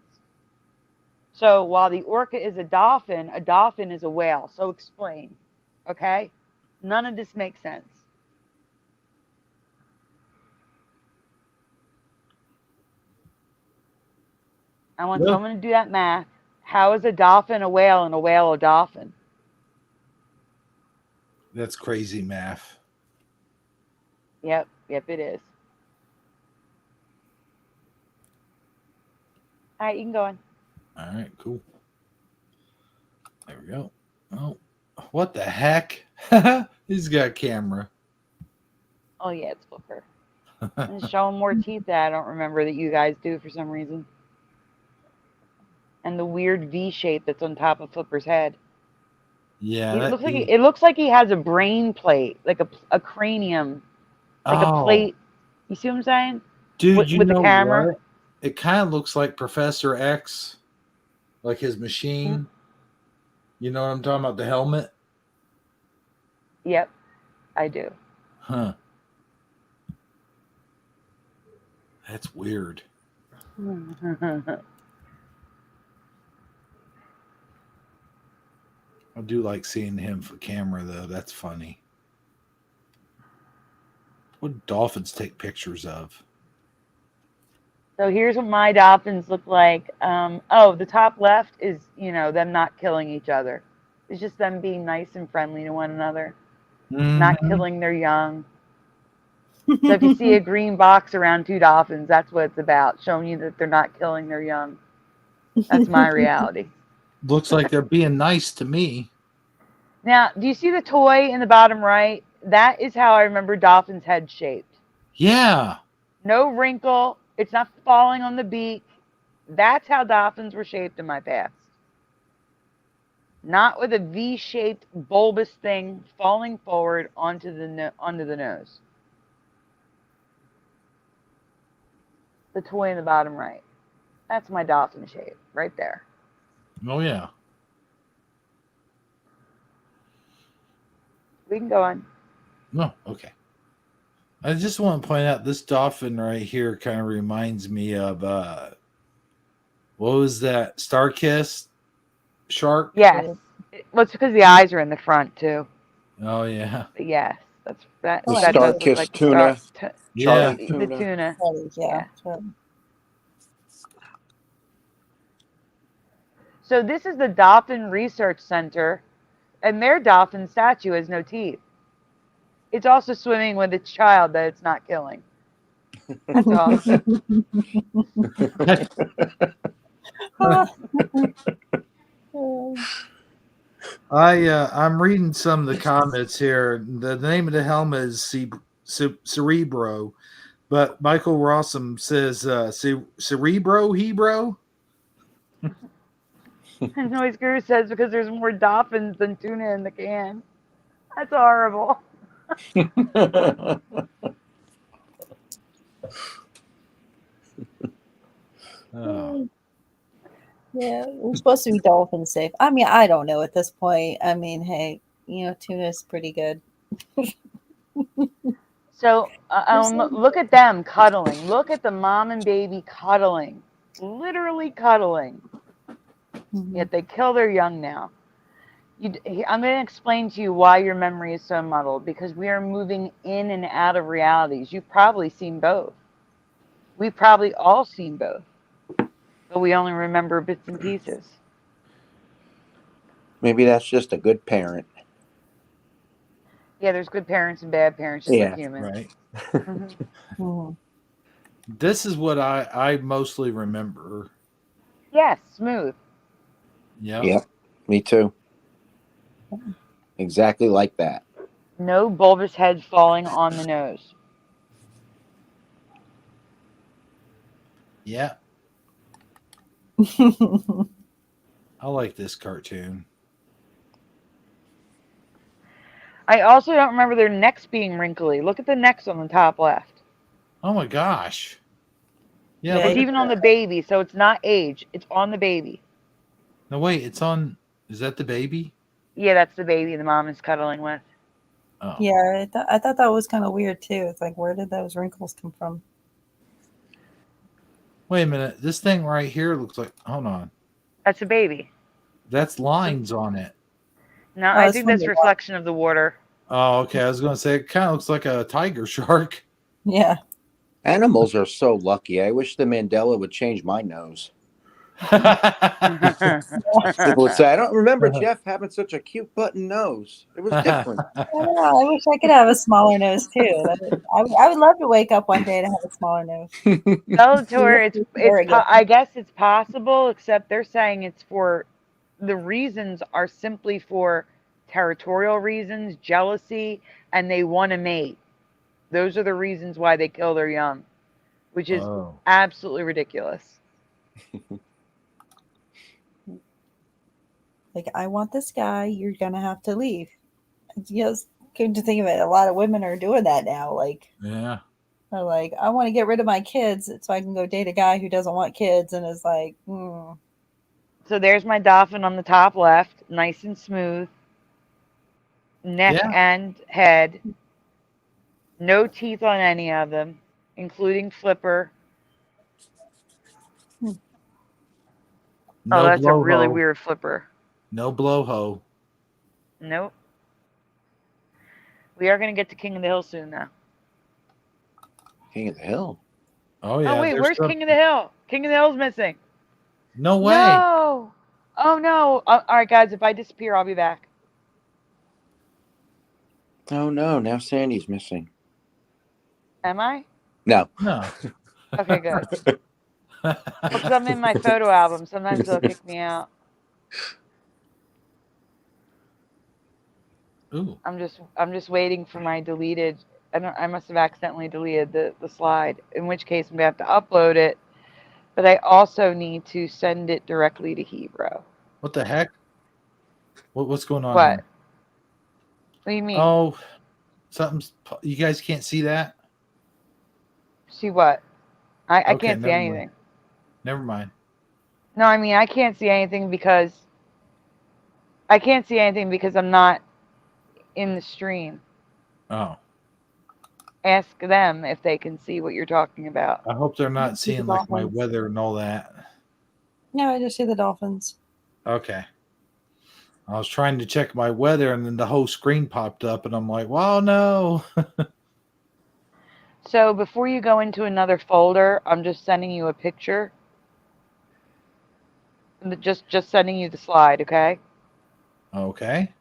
[SPEAKER 2] So while the orca is a dolphin is a whale. So explain. Okay? None of this makes sense. I want
[SPEAKER 3] Yeah.
[SPEAKER 2] someone to do that math. How is a dolphin a whale and a whale a dolphin?
[SPEAKER 3] That's crazy math.
[SPEAKER 2] Yep, it is. All right, you can go on.
[SPEAKER 3] All right, cool. There we go. Oh, what the heck? He's got a camera.
[SPEAKER 2] Oh yeah, it's Flipper. And it's showing more teeth that I don't remember that you guys do for some reason. And the weird V shape that's on top of Flipper's head.
[SPEAKER 3] Yeah,
[SPEAKER 2] It looks like he has a brain plate, like a cranium, like a plate. You see what I'm saying?
[SPEAKER 3] Dude, you
[SPEAKER 2] with
[SPEAKER 3] know
[SPEAKER 2] the camera.
[SPEAKER 3] what? It kind of looks like Professor X, like his machine.
[SPEAKER 2] Mm-hmm.
[SPEAKER 3] You know what I'm talking about? The helmet.
[SPEAKER 2] Yep, I do.
[SPEAKER 3] Huh. That's weird. I do like seeing him for camera, though. That's funny. What do dolphins take pictures of?
[SPEAKER 2] So here's what my dolphins look like. The top left is, them not killing each other. It's just them being nice and friendly to one another, not killing their young. So if you see a green box around two dolphins, that's what it's about, showing you that they're not killing their young. That's my reality.
[SPEAKER 3] Looks like they're being nice to me.
[SPEAKER 2] Now, do you see the toy in the bottom right? That is how I remember dolphins' head shaped.
[SPEAKER 3] Yeah.
[SPEAKER 2] No wrinkle. It's not falling on the beak. That's how dolphins were shaped in my past. Not with a V-shaped bulbous thing falling forward onto the nose. The toy in the bottom right. That's my dolphin shape right there.
[SPEAKER 3] Oh, yeah.
[SPEAKER 2] We can go on.
[SPEAKER 3] No, okay. I just want to point out this dolphin right here kind of reminds me of what was that? Starkiss shark?
[SPEAKER 2] Yes. Well, it's because the eyes are in the front too.
[SPEAKER 3] Oh yeah.
[SPEAKER 2] But yes, that
[SPEAKER 5] The
[SPEAKER 2] that does look
[SPEAKER 5] Starkiss
[SPEAKER 2] like
[SPEAKER 5] tuna.
[SPEAKER 3] Yeah.
[SPEAKER 2] the tuna.
[SPEAKER 4] Yeah.
[SPEAKER 2] So this is the Dolphin Research Center, and their dolphin statue has no teeth. It's also swimming with its child that it's not killing. That's awesome.
[SPEAKER 3] I'm reading some of the comments here. The name of the helmet is Cerebro, but Michael Rossum says Cerebro Hebro.
[SPEAKER 2] And Noise Guru says because there's more dolphins than tuna in the can. That's horrible.
[SPEAKER 3] Oh.
[SPEAKER 4] Yeah, we're supposed to be dolphin safe. I mean, I don't know at this point. I mean, hey, tuna's pretty good.
[SPEAKER 2] So look at them cuddling. Look at the mom and baby cuddling. Literally cuddling.
[SPEAKER 4] Mm-hmm.
[SPEAKER 2] Yet they kill their young now. I'm going to explain to you why your memory is so muddled, because we are moving in and out of realities. You've probably seen both. We've probably all seen both, but we only remember bits and pieces.
[SPEAKER 5] Maybe that's just a good parent.
[SPEAKER 2] Yeah, there's good parents and bad parents, just like humans.
[SPEAKER 3] Right.
[SPEAKER 4] Mm-hmm.
[SPEAKER 3] This is what I mostly remember.
[SPEAKER 2] Yes, smooth.
[SPEAKER 3] Yeah.
[SPEAKER 5] Me too. Exactly like that.
[SPEAKER 2] No bulbous heads falling on the nose.
[SPEAKER 3] Yeah. I like this cartoon.
[SPEAKER 2] I also don't remember their necks being wrinkly. Look at the necks on the top left.
[SPEAKER 3] Oh my gosh. Yeah.
[SPEAKER 4] Yeah,
[SPEAKER 2] It's even on the baby, so it's not age. It's on the baby.
[SPEAKER 3] No, wait. It's on. Is that the baby?
[SPEAKER 2] Yeah, that's the baby the mom is cuddling with.
[SPEAKER 3] Oh.
[SPEAKER 4] Yeah, I thought that was kind of weird too. It's like, where did those wrinkles come from?
[SPEAKER 3] Wait a minute. This thing right here looks like. Hold on.
[SPEAKER 2] That's a baby.
[SPEAKER 3] That's lines on it.
[SPEAKER 2] No,
[SPEAKER 4] Oh,
[SPEAKER 2] I
[SPEAKER 4] it's
[SPEAKER 2] think
[SPEAKER 4] from
[SPEAKER 2] that's
[SPEAKER 4] the
[SPEAKER 2] reflection of the water.
[SPEAKER 3] Oh, okay. I was going to say it kind of looks like a tiger shark.
[SPEAKER 4] Yeah.
[SPEAKER 5] Animals are so lucky. I wish the Mandela would change my nose. People would say, I don't remember Jeff having such a cute button nose. It was different.
[SPEAKER 4] I wish I could have a smaller nose too. I would love to wake up one day to have a smaller nose.
[SPEAKER 2] Bellator,
[SPEAKER 4] Very good.
[SPEAKER 2] I guess it's possible, except they're saying it's for the reasons are simply for territorial reasons, jealousy, and they want to mate. Those are the reasons why they kill their young, which is
[SPEAKER 3] Oh.
[SPEAKER 2] absolutely ridiculous.
[SPEAKER 4] Like, I want this guy. You're gonna have to leave. Came to think of it, a lot of women are doing that now. Like,
[SPEAKER 3] Yeah.
[SPEAKER 4] they're like, I want to get rid of my kids so I can go date a guy who doesn't want kids, and is like,
[SPEAKER 2] So there's my dolphin on the top left, nice and smooth, neck
[SPEAKER 3] Yeah.
[SPEAKER 2] and head, no teeth on any of them, including flipper.
[SPEAKER 3] No
[SPEAKER 2] Oh, that's a really
[SPEAKER 3] blowhole.
[SPEAKER 2] weird flipper.
[SPEAKER 3] No blowhole.
[SPEAKER 2] Nope. We are going to get to King of the Hill soon, though.
[SPEAKER 5] King of the Hill.
[SPEAKER 3] Oh yeah.
[SPEAKER 2] Oh, wait,
[SPEAKER 3] there's
[SPEAKER 2] where's
[SPEAKER 3] some-
[SPEAKER 2] King of the Hill? King of the Hill's missing.
[SPEAKER 3] No way.
[SPEAKER 2] No. Oh, no. All right, guys, if I disappear, I'll be back.
[SPEAKER 5] Oh no, now Sandy's missing.
[SPEAKER 2] Am I?
[SPEAKER 5] No.
[SPEAKER 3] No.
[SPEAKER 2] Okay, good. Because I'm in my photo album. Sometimes they'll kick me out.
[SPEAKER 3] Ooh.
[SPEAKER 2] I'm just waiting for my deleted. I must have accidentally deleted the slide. In which case, I'm gonna have to upload it. But I also need to send it directly to Hebrew.
[SPEAKER 3] What the heck? What's going on
[SPEAKER 2] What?
[SPEAKER 3] here?
[SPEAKER 2] What do you mean?
[SPEAKER 3] Oh, something's. You guys can't see that?
[SPEAKER 2] See what? I
[SPEAKER 3] Okay,
[SPEAKER 2] can't see
[SPEAKER 3] never mind.
[SPEAKER 2] anything.
[SPEAKER 3] Never mind.
[SPEAKER 2] No, I mean I can't see anything because I'm not in the stream.
[SPEAKER 3] Oh,
[SPEAKER 2] Ask them if they can see what you're talking about.
[SPEAKER 3] I hope they're not
[SPEAKER 4] See the
[SPEAKER 3] seeing like my
[SPEAKER 4] dolphins.
[SPEAKER 3] weather and all that.
[SPEAKER 4] no, I just see the dolphins.
[SPEAKER 3] Okay. I was trying to check my weather and then the whole screen popped up and I'm like, wow, no.
[SPEAKER 2] So before you go into another folder, I'm just sending you a picture. Just sending you the slide, okay?
[SPEAKER 3] Okay.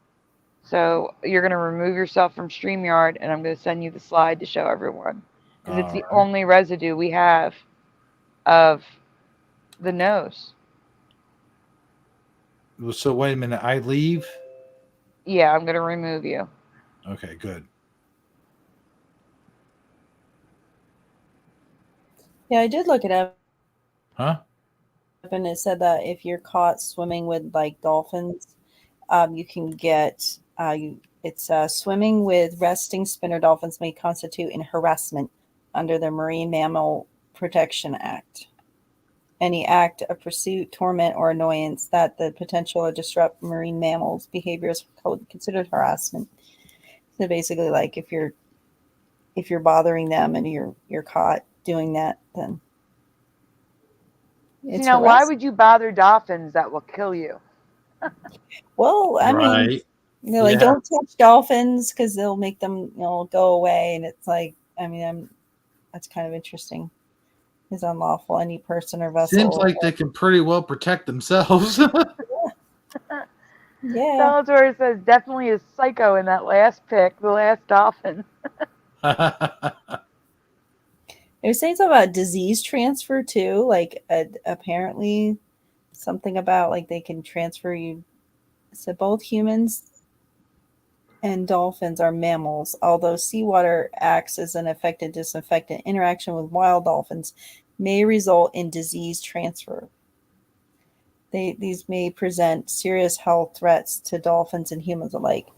[SPEAKER 2] So you're going to remove yourself from StreamYard, and I'm going to send you the slide to show everyone. Because it's the
[SPEAKER 3] All right.
[SPEAKER 2] only residue we have of the nose.
[SPEAKER 3] So wait a minute. I leave?
[SPEAKER 2] Yeah, I'm going to remove you.
[SPEAKER 3] Okay, good.
[SPEAKER 4] Yeah, I did look it up,
[SPEAKER 3] Huh?
[SPEAKER 4] and it said that if you're caught swimming with like dolphins, you can get swimming with resting spinner dolphins may constitute an harassment under the Marine Mammal Protection Act. Any act of pursuit, torment, or annoyance that the potential or disrupt marine mammals' behavior is considered harassment. So basically, like if you're bothering them and you're caught doing that, then it's
[SPEAKER 2] Why
[SPEAKER 4] harassment.
[SPEAKER 2] would you bother dolphins that will kill you?
[SPEAKER 4] Well, I mean,
[SPEAKER 3] Right.
[SPEAKER 4] they're like,
[SPEAKER 3] Yeah.
[SPEAKER 4] don't touch dolphins because they'll make them, go away. And it's like, I mean, that's kind of interesting. Is unlawful any person or vessel.
[SPEAKER 3] Seems like they can pretty well protect themselves.
[SPEAKER 4] Yeah.
[SPEAKER 2] Bellator says definitely a psycho in that last pick, the last dolphin.
[SPEAKER 4] It was saying something about disease transfer too. Like apparently something about like they can transfer you. So both humans and dolphins are mammals, although seawater acts as an effective disinfectant. Interaction with wild dolphins may result in disease transfer. These may present serious health threats to dolphins and humans alike.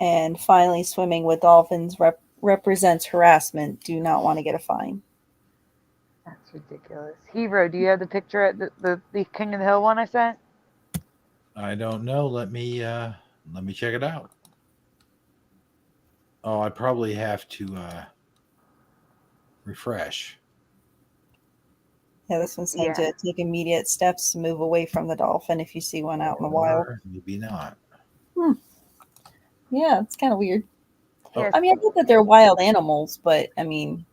[SPEAKER 4] And finally, swimming with dolphins represents harassment. Do not want to get a fine.
[SPEAKER 2] That's ridiculous. Hebrew, do you have the picture at the King of the Hill one I sent?
[SPEAKER 3] I don't know. Let me check it out. Oh, I probably have to refresh.
[SPEAKER 4] Yeah, this one said to take immediate steps to move away from the dolphin if you see one out in the wild.
[SPEAKER 3] Or maybe not.
[SPEAKER 4] Yeah, it's kind of weird.
[SPEAKER 2] Yes.
[SPEAKER 4] I mean, I get that they're wild animals, but I mean,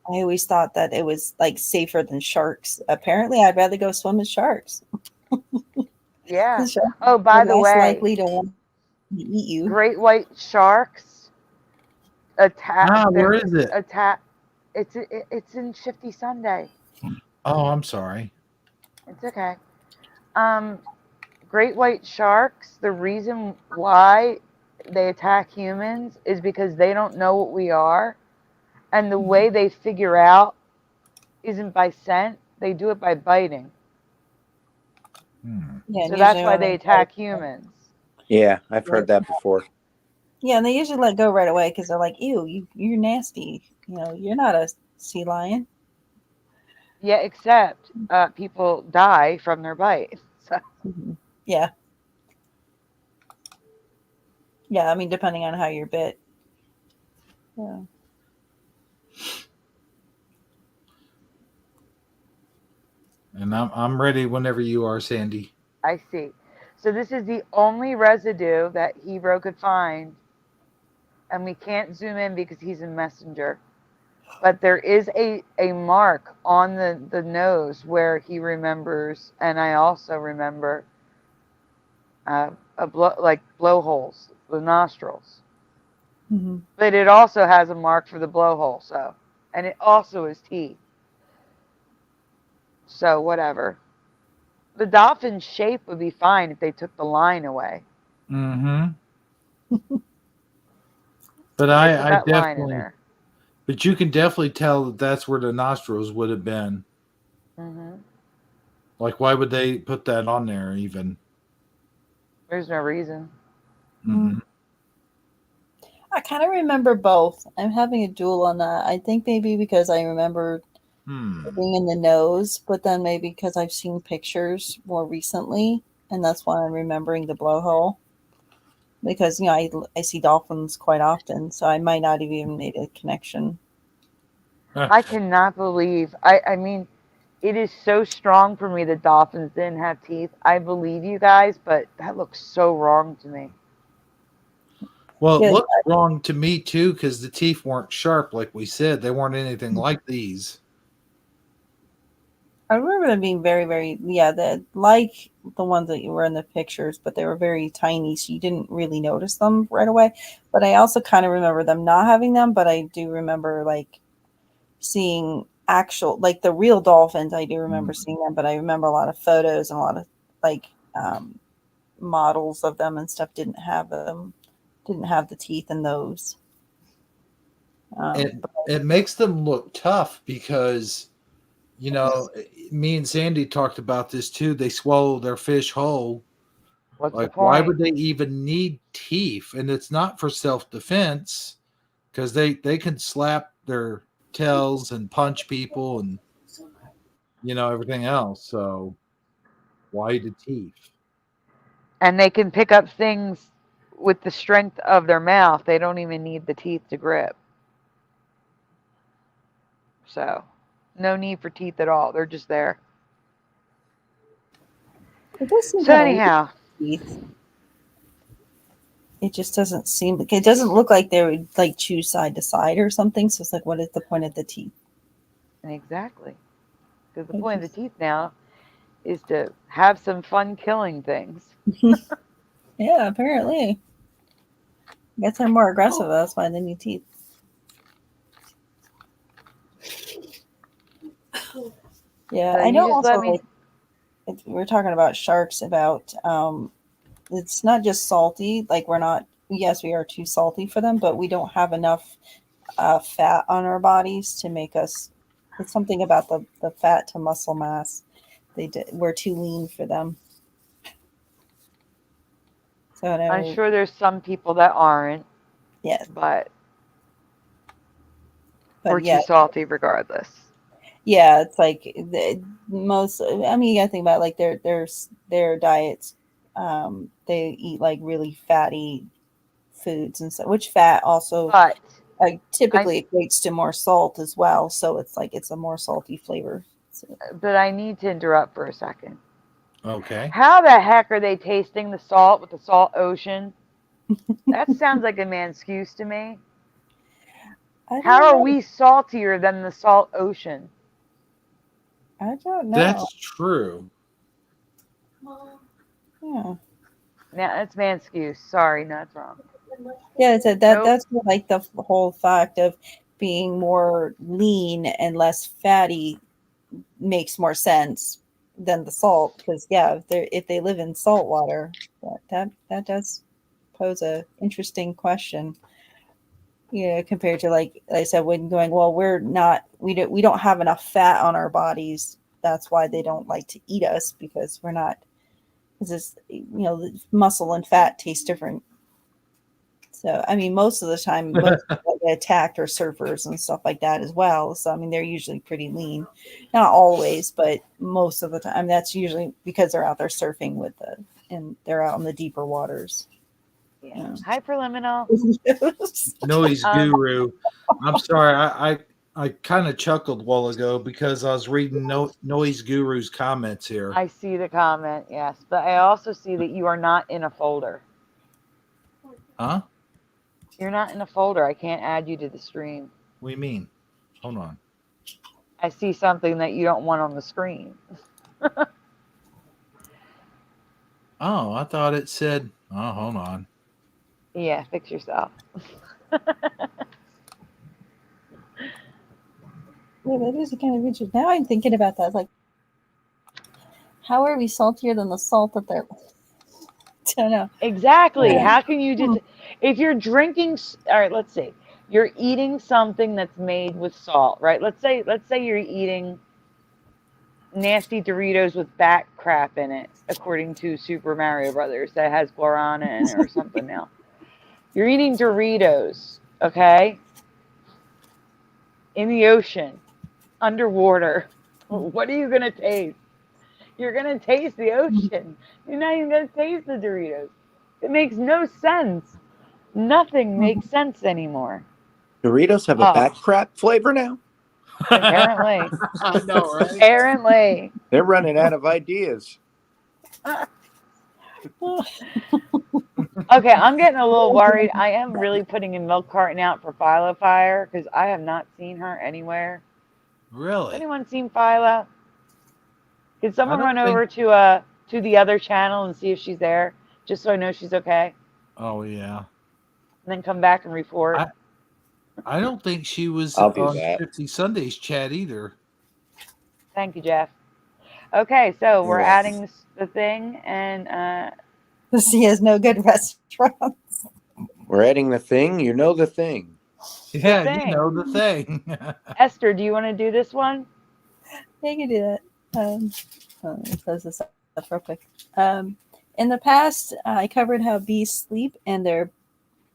[SPEAKER 4] I always thought that it was like safer than sharks. Apparently, I'd rather go swim with sharks.
[SPEAKER 2] Yeah.
[SPEAKER 4] The sharks
[SPEAKER 2] Oh,
[SPEAKER 4] are
[SPEAKER 2] by the
[SPEAKER 4] less
[SPEAKER 2] way,
[SPEAKER 4] likely to want to eat you.
[SPEAKER 2] great white sharks attack.
[SPEAKER 3] Where is it?
[SPEAKER 2] Attack. It's in Shifty Sunday.
[SPEAKER 3] Oh, I'm sorry.
[SPEAKER 2] It's okay. Um, great white sharks. The reason why they attack humans is because they don't know what we are, and the way they figure out isn't by scent. They do it by biting.
[SPEAKER 4] Yeah,
[SPEAKER 2] So
[SPEAKER 4] and
[SPEAKER 2] that's
[SPEAKER 4] usually
[SPEAKER 2] why
[SPEAKER 4] when
[SPEAKER 2] they
[SPEAKER 4] they
[SPEAKER 2] attack humans.
[SPEAKER 5] Yeah, I've heard that before.
[SPEAKER 4] yeah, and they usually let go right away because they're like, "Ew, you're nasty. You know, you're not a sea lion."
[SPEAKER 2] Yeah, except people die from their bite. So
[SPEAKER 4] Mhm. Yeah, yeah. I mean, depending on how you're bit. Yeah.
[SPEAKER 3] And I'm ready whenever you are, Sandy.
[SPEAKER 2] I see. So this is the only residue that Hero could find, and we can't zoom in because he's a messenger. But there is a mark on the nose where he remembers, and I also remember like blowholes, the nostrils.
[SPEAKER 4] Mm-hmm.
[SPEAKER 2] But it also has a mark for the blowhole, so, and it also is teeth. So whatever. The dolphin's shape would be fine if they took the line away.
[SPEAKER 3] Mm-hmm. But
[SPEAKER 2] They put
[SPEAKER 3] I
[SPEAKER 2] that line in
[SPEAKER 3] definitely,
[SPEAKER 2] there.
[SPEAKER 3] but you can definitely tell that that's where the nostrils would have been.
[SPEAKER 2] Hmm.
[SPEAKER 3] Like, why would they put that on there even?
[SPEAKER 2] There's no reason.
[SPEAKER 3] Mm-hmm.
[SPEAKER 4] I kind of remember both. I'm having a duel on that. I think maybe because I remember being in the nose, but then maybe because I've seen pictures more recently, and that's why I'm remembering the blowhole. Because I see dolphins quite often, so I might not have even made a connection.
[SPEAKER 2] I cannot believe. I mean, it is so strong for me that dolphins didn't have teeth. I believe you guys, but that looks so wrong to me.
[SPEAKER 3] Well, it
[SPEAKER 4] Yeah,
[SPEAKER 3] looks wrong to me too because the teeth weren't sharp, like we said. They weren't anything like these.
[SPEAKER 4] I remember them being very, very like the ones that you were in the pictures, but they were very tiny, so you didn't really notice them right away. But I also kind of remember them not having them, but I do remember like seeing actual like the real dolphins. I do remember seeing them, but I remember a lot of photos and a lot of like models of them and stuff didn't have the teeth in those.
[SPEAKER 3] It makes them look tough because me and Sandy talked about this too. They swallow their fish whole.
[SPEAKER 2] What's the
[SPEAKER 3] Like, why would
[SPEAKER 2] point?
[SPEAKER 3] they even need teeth? And it's not for self defense because they can slap their tails and punch people and everything else. So why the teeth?
[SPEAKER 2] And they can pick up things with the strength of their mouth. They don't even need the teeth to grip. So, no need for teeth at all. They're just there.
[SPEAKER 4] It does seem
[SPEAKER 2] So
[SPEAKER 4] kind of weird
[SPEAKER 2] anyhow,
[SPEAKER 4] teeth. It just doesn't seem like it doesn't look like they would like chew side to side or something. So it's like, what is the point of the teeth?
[SPEAKER 2] exactly. Because the
[SPEAKER 4] It
[SPEAKER 2] point of the
[SPEAKER 4] just-
[SPEAKER 2] teeth now is to have some fun killing things.
[SPEAKER 4] yeah, apparently. I guess they're more aggressive. That's why they need teeth. Yeah,
[SPEAKER 2] So
[SPEAKER 4] I
[SPEAKER 2] you
[SPEAKER 4] know.
[SPEAKER 2] just
[SPEAKER 4] Also,
[SPEAKER 2] let me.
[SPEAKER 4] like we're talking about sharks. About it's not just salty. Like we're not. Yes, we are too salty for them, but we don't have enough fat on our bodies to make us. It's something about the fat to muscle mass. We're too lean for them. So I
[SPEAKER 2] I'm
[SPEAKER 4] know.
[SPEAKER 2] sure there's some people that aren't,
[SPEAKER 4] Yeah,
[SPEAKER 2] but
[SPEAKER 4] but
[SPEAKER 2] we're too
[SPEAKER 4] yeah,
[SPEAKER 2] salty regardless.
[SPEAKER 4] yeah. It's like the most. I mean, you gotta think about like their diets. They eat like really fatty foods and so, which fat also
[SPEAKER 2] But I
[SPEAKER 4] typically equates to more salt as well. So it's like it's a more salty flavor. So,
[SPEAKER 2] but I need to interrupt for a second.
[SPEAKER 3] Okay.
[SPEAKER 2] How the heck are they tasting the salt with the salt ocean? That sounds like a man's excuse to me.
[SPEAKER 4] I
[SPEAKER 2] How
[SPEAKER 4] don't
[SPEAKER 2] are
[SPEAKER 4] know.
[SPEAKER 2] we saltier than the salt ocean?
[SPEAKER 4] I don't know.
[SPEAKER 3] That's true.
[SPEAKER 4] Yeah.
[SPEAKER 2] Yeah, that's my excuse. Sorry, no, that's wrong.
[SPEAKER 4] Yeah, it's a,
[SPEAKER 2] Nope.
[SPEAKER 4] that's like the whole fact of being more lean and less fatty makes more sense than the salt, because yeah, if they live in salt water, that does pose a interesting question. Yeah, compared to like I said, when going, well, we don't have enough fat on our bodies. That's why they don't like to eat us, because we're not. Because it's, the muscle and fat taste different. So I mean, most of the time, most people that get attacked are surfers and stuff like that as well. So I mean, they're usually pretty lean, not always, but most of the time. I mean, that's usually because they're out there surfing and they're out in the deeper waters.
[SPEAKER 2] Yeah. Hyperliminal.
[SPEAKER 3] Noise
[SPEAKER 2] Um,
[SPEAKER 3] guru. I'm sorry. I kind of chuckled a while ago because I was reading Noise Guru's comments here.
[SPEAKER 2] I see the comment, yes, but I also see that you are not in a folder.
[SPEAKER 3] Huh?
[SPEAKER 2] You're not in a folder. I can't add you to the stream.
[SPEAKER 3] What do you mean? Hold on.
[SPEAKER 2] I see something that you don't want on the screen.
[SPEAKER 3] Oh, I thought it said. Oh, hold on.
[SPEAKER 2] Yeah, fix yourself.
[SPEAKER 4] Yeah, that is kind of interesting. Now I'm thinking about that. Like, how are we saltier than the salt that they're? I don't know.
[SPEAKER 2] Exactly.
[SPEAKER 4] Yeah.
[SPEAKER 2] How can you just, if you're drinking, all right, let's see. You're eating something that's made with salt, right? Let's say you're eating nasty Doritos with bat crap in it, according to Super Mario Brothers, that has guarana in it or something now. You're eating Doritos, okay? In the ocean, underwater. What are you going to taste? You're going to taste the ocean. You're not even going to taste the Doritos. It makes no sense. Nothing makes sense anymore.
[SPEAKER 5] Doritos have a bat crap flavor now?
[SPEAKER 2] Apparently.
[SPEAKER 3] I know, right?
[SPEAKER 2] Apparently.
[SPEAKER 5] They're running out of ideas.
[SPEAKER 2] Okay, I'm getting a little worried. I am really putting a milk carton out for Philo Fire because I have not seen her anywhere. Has
[SPEAKER 3] Really?
[SPEAKER 2] anyone seen Philo? Can someone
[SPEAKER 3] don't
[SPEAKER 2] run
[SPEAKER 3] think-
[SPEAKER 2] over to the other channel and see if she's there, just so I know she's okay,
[SPEAKER 3] Oh, yeah.
[SPEAKER 2] and then come back and report?
[SPEAKER 3] I don't think she was
[SPEAKER 5] I'll do
[SPEAKER 3] on
[SPEAKER 5] that.
[SPEAKER 3] 50 Sundays chat either.
[SPEAKER 2] Thank you, Jeff. Okay, so
[SPEAKER 5] You're
[SPEAKER 2] we're
[SPEAKER 5] welcome.
[SPEAKER 2] adding the thing, and
[SPEAKER 4] She has no good restaurants.
[SPEAKER 5] We're adding the thing. You know the thing.
[SPEAKER 3] Yeah,
[SPEAKER 2] thing.
[SPEAKER 3] you know the thing.
[SPEAKER 2] Esther, do you want to do this one?
[SPEAKER 4] Yeah, you can do that. Let me close this up real quick. In the past, I covered how bees sleep and their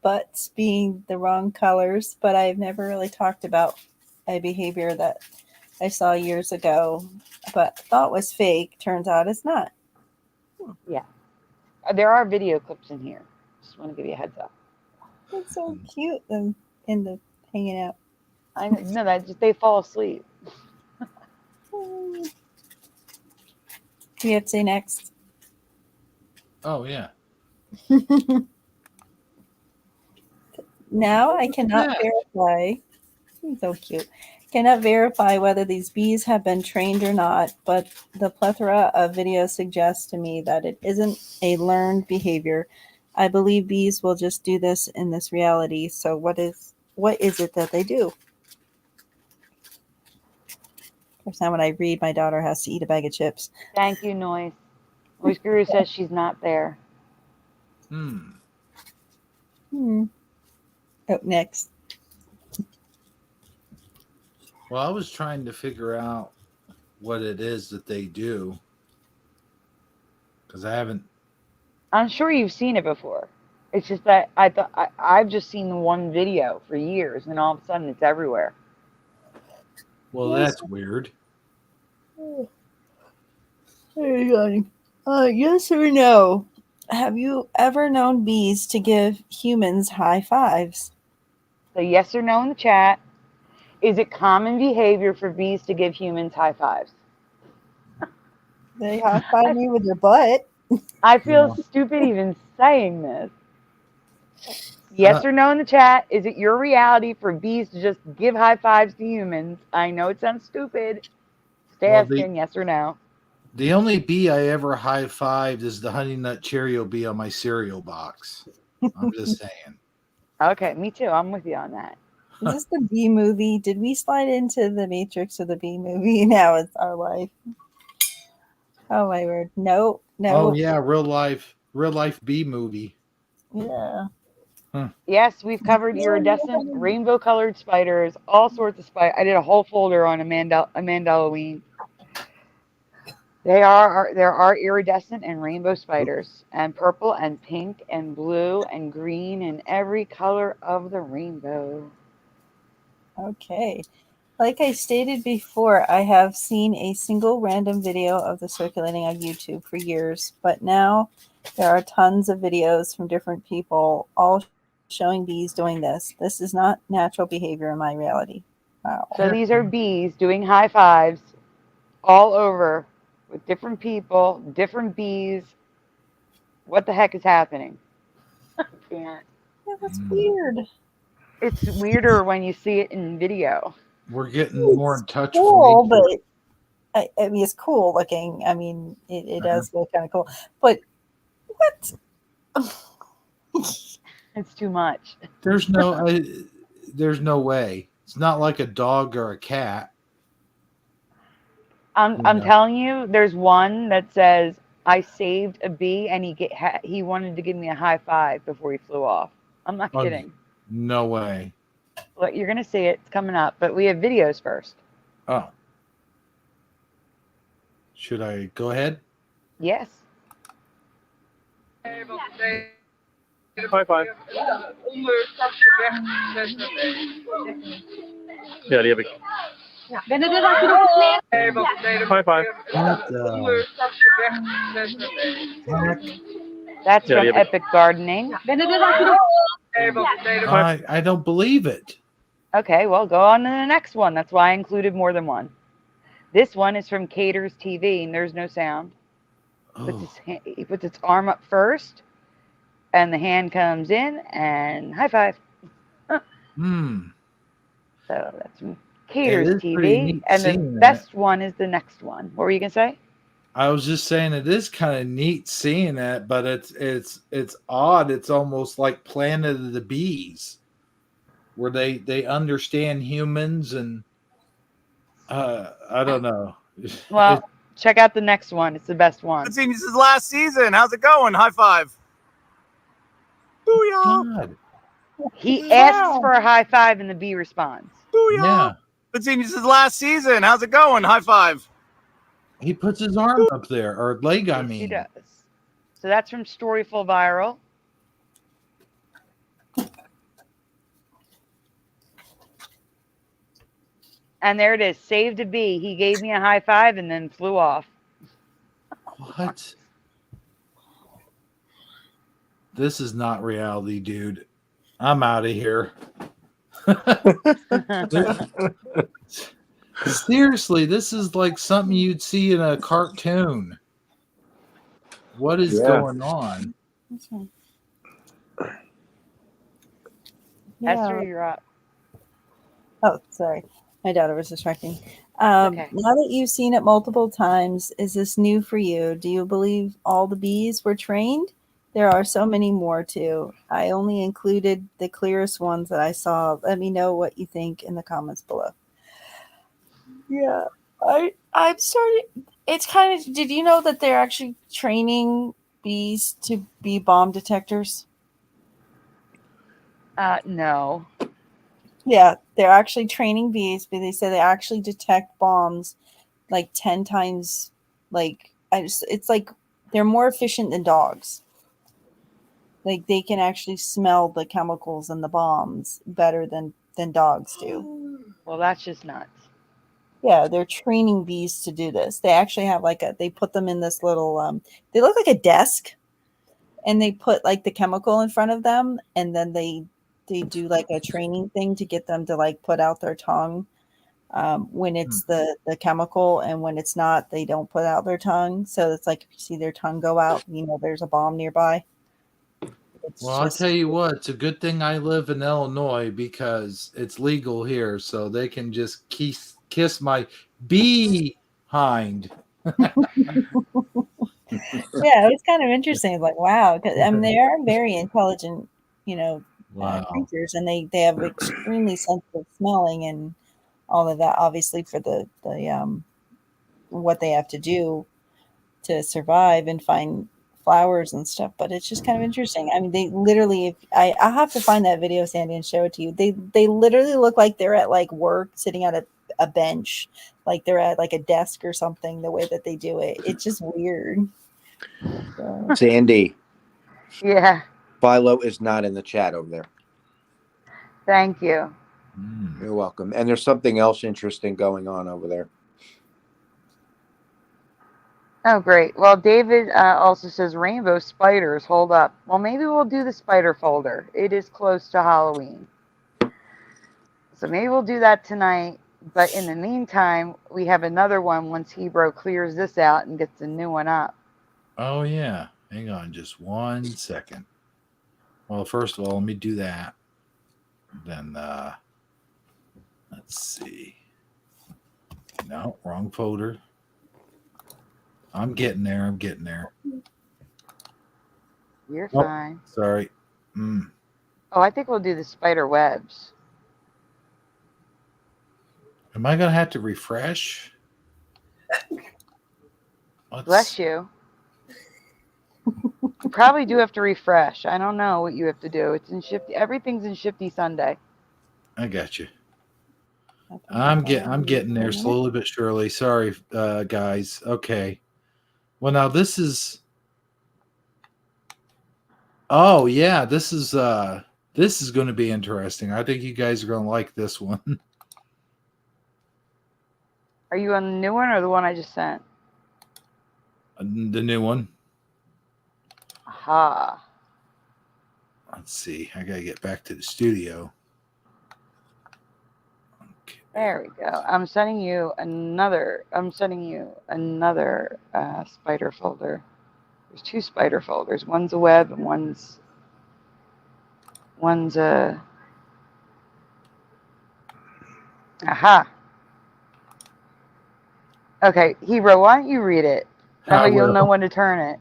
[SPEAKER 4] butts being the wrong colors, but I've never really talked about a behavior that I saw years ago, but thought was fake. Turns out it's not.
[SPEAKER 2] Yeah. There are video clips in here. Just want to give you a heads up.
[SPEAKER 4] It's so cute, them in the hanging out.
[SPEAKER 2] I know that just they fall asleep.
[SPEAKER 4] Do you have to say next?
[SPEAKER 3] Oh, yeah.
[SPEAKER 4] Now I cannot
[SPEAKER 3] that?
[SPEAKER 4] verify. He's so cute. Cannot verify whether these bees have been trained or not, but the plethora of videos suggests to me that it isn't a learned behavior. I believe bees will just do this in this reality. So what is it that they do? First time when I read, my daughter has to eat a bag of chips.
[SPEAKER 2] Thank you, Noise. Noise Guru says she's not there.
[SPEAKER 3] Hmm.
[SPEAKER 4] Oh, next.
[SPEAKER 3] Well, I was trying to figure out what it is that they do because I haven't.
[SPEAKER 2] I'm sure you've seen it before. It's just that I've just seen the one video for years, and all of a sudden it's everywhere.
[SPEAKER 3] Well, that's weird.
[SPEAKER 4] Yes or no? Have you ever known bees to give humans high fives?
[SPEAKER 2] So yes or no in the chat. Is it common behavior for bees to give humans high fives?
[SPEAKER 4] They high five me with their butt.
[SPEAKER 2] I feel stupid even saying this. Yes or no in the chat. Is it your reality for bees to just give high fives to humans? I know it sounds stupid. Just
[SPEAKER 3] Well,
[SPEAKER 2] asking, yes or no.
[SPEAKER 3] the only bee I ever high fived is the Honey Nut Cheerio bee on my cereal box. I'm just saying.
[SPEAKER 2] Okay, me too. I'm with you on that.
[SPEAKER 4] Is this the Bee Movie? Did we slide into the Matrix of the Bee Movie? Now it's our life. Oh my word! No, no.
[SPEAKER 3] Oh yeah, real life bee movie.
[SPEAKER 4] Yeah.
[SPEAKER 2] Yes, we've covered iridescent, rainbow-colored spiders, all sorts of spiders. I did a whole folder on Halloween. There are iridescent and rainbow spiders, and purple and pink and blue and green and every color of the rainbow.
[SPEAKER 4] Okay. Like I stated before, I have seen a single random video of the circulating on YouTube for years, but now there are tons of videos from different people all showing bees doing this. This is not natural behavior in my reality. Wow.
[SPEAKER 2] So these are bees doing high fives all over with different people, different bees. What the heck is happening? I can't.
[SPEAKER 4] Yeah, that's weird.
[SPEAKER 2] It's weirder when you see it in video.
[SPEAKER 3] We're getting more in touch
[SPEAKER 4] Cool,
[SPEAKER 3] with nature.
[SPEAKER 4] but I mean, it's cool looking. I mean, it does look kind of cool. But what?
[SPEAKER 2] It's too much.
[SPEAKER 3] There's no way. It's not like a dog or a cat.
[SPEAKER 2] I'm telling you, there's one that says I saved a bee, and he wanted to give me a high five before he flew off. I'm not kidding.
[SPEAKER 3] No way.
[SPEAKER 2] Well, you're gonna see it. It's coming up, but we have videos first.
[SPEAKER 3] Oh. Should I go ahead?
[SPEAKER 2] Yes.
[SPEAKER 7] High five. Ja, die heb ik. High five.
[SPEAKER 3] What the heck?
[SPEAKER 2] That's from Epic Gardening.
[SPEAKER 3] I don't believe it.
[SPEAKER 2] Okay, well, go on to the next one. That's why I included more than one. This one is from Cater's TV, and there's no sound. He puts its arm up first, and the hand comes in, and high five. So that's from Cater's TV, and the best one is the next one. What were you gonna say?
[SPEAKER 3] I was just saying it is kind of neat seeing that, but it's odd. It's almost like Planet of the Bees, where they understand humans, and I don't know.
[SPEAKER 2] Well, check out the next one. It's the best one.
[SPEAKER 8] It seems this is last season. How's it going? High five. Booyah.
[SPEAKER 3] God.
[SPEAKER 2] He asks for a high five, and the bee responds.
[SPEAKER 8] Booyah.
[SPEAKER 3] Yeah.
[SPEAKER 8] It seems this is last season. How's it going? High five.
[SPEAKER 3] He puts his arm up there, or leg, I mean.
[SPEAKER 2] He does. So that's from Storyful Viral. And there it is. Saved a bee. He gave me a high five and then flew off.
[SPEAKER 3] What? This is not reality, dude. I'm out of here. Seriously, this is like something you'd see in a cartoon. What is going on?
[SPEAKER 2] Esther, you're up.
[SPEAKER 4] Oh, sorry. My daughter was distracting. Now that you've seen it multiple times, is this new for you? Do you believe all the bees were trained? There are so many more too. I only included the clearest ones that I saw. Let me know what you think in the comments below. Yeah, I'm starting. It's kind of. Did you know that they're actually training bees to be bomb detectors?
[SPEAKER 2] No.
[SPEAKER 4] Yeah, they're actually training bees, but they say they actually detect bombs like 10 times. It's like they're more efficient than dogs. Like they can actually smell the chemicals in the bombs better than dogs do.
[SPEAKER 2] Well, that's just nuts.
[SPEAKER 4] Yeah, they're training bees to do this. They actually have they put them in this little, they look like a desk, and they put like the chemical in front of them, and then they do like a training thing to get them to like put out their tongue when it's the chemical, and when it's not, they don't put out their tongue. So it's like if you see their tongue go out, you know there's a bomb nearby. It's
[SPEAKER 3] Well, I'll
[SPEAKER 4] just
[SPEAKER 3] tell you what, it's a good thing I live in Illinois because it's legal here, so they can just kiss my behind.
[SPEAKER 4] yeah, it was kind of interesting. It's like, wow, 'cause, I mean, they are very intelligent, you know,
[SPEAKER 3] Wow.
[SPEAKER 4] creatures, and they have extremely sensitive smelling and all of that, obviously for the what they have to do to survive and find flowers and stuff. But it's just kind of interesting. I mean, they literally, if I have to find that video, Sandy, and show it to you. They literally look like they're at like work, sitting at a bench, like they're at like a desk or something. The way that they do it, it's just weird. So.
[SPEAKER 5] Sandy,
[SPEAKER 2] Yeah.
[SPEAKER 5] Philo is not in the chat over there.
[SPEAKER 2] Thank you.
[SPEAKER 5] You're welcome. And there's something else interesting going on over there.
[SPEAKER 2] Oh, great. Well, David also says rainbow spiders. Hold up. Well, maybe we'll do the spider folder. It is close to Halloween. So maybe we'll do that tonight. But in the meantime, we have another one once Hebrew clears this out and gets a new one up.
[SPEAKER 3] Oh, yeah. Hang on just 1 second. Well, first of all, let me do that. Then, let's see. No, wrong folder. I'm getting there.
[SPEAKER 2] You're
[SPEAKER 3] Oh,
[SPEAKER 2] fine.
[SPEAKER 3] sorry.
[SPEAKER 2] Oh, I think we'll do the spider webs.
[SPEAKER 3] Am I going to have to refresh?
[SPEAKER 2] Bless you. You probably do have to refresh. I don't know what you have to do. It's in Shifty. Everything's in Shifty Sunday.
[SPEAKER 3] I got you. I'm getting there slowly but surely. Sorry, guys. Okay. Well, now this is. Oh yeah, this is going to be interesting. I think you guys are going to like this one.
[SPEAKER 2] Are you on the new one or the one I just sent?
[SPEAKER 3] The new one.
[SPEAKER 2] Aha.
[SPEAKER 3] Let's see. I got to get back to the studio. Okay.
[SPEAKER 2] There we go. I'm sending you another spider folder. There's 2 spider folders. One's a web and one's a. Aha. Okay, Hebrew, why don't you read it? That way you'll know when to turn it.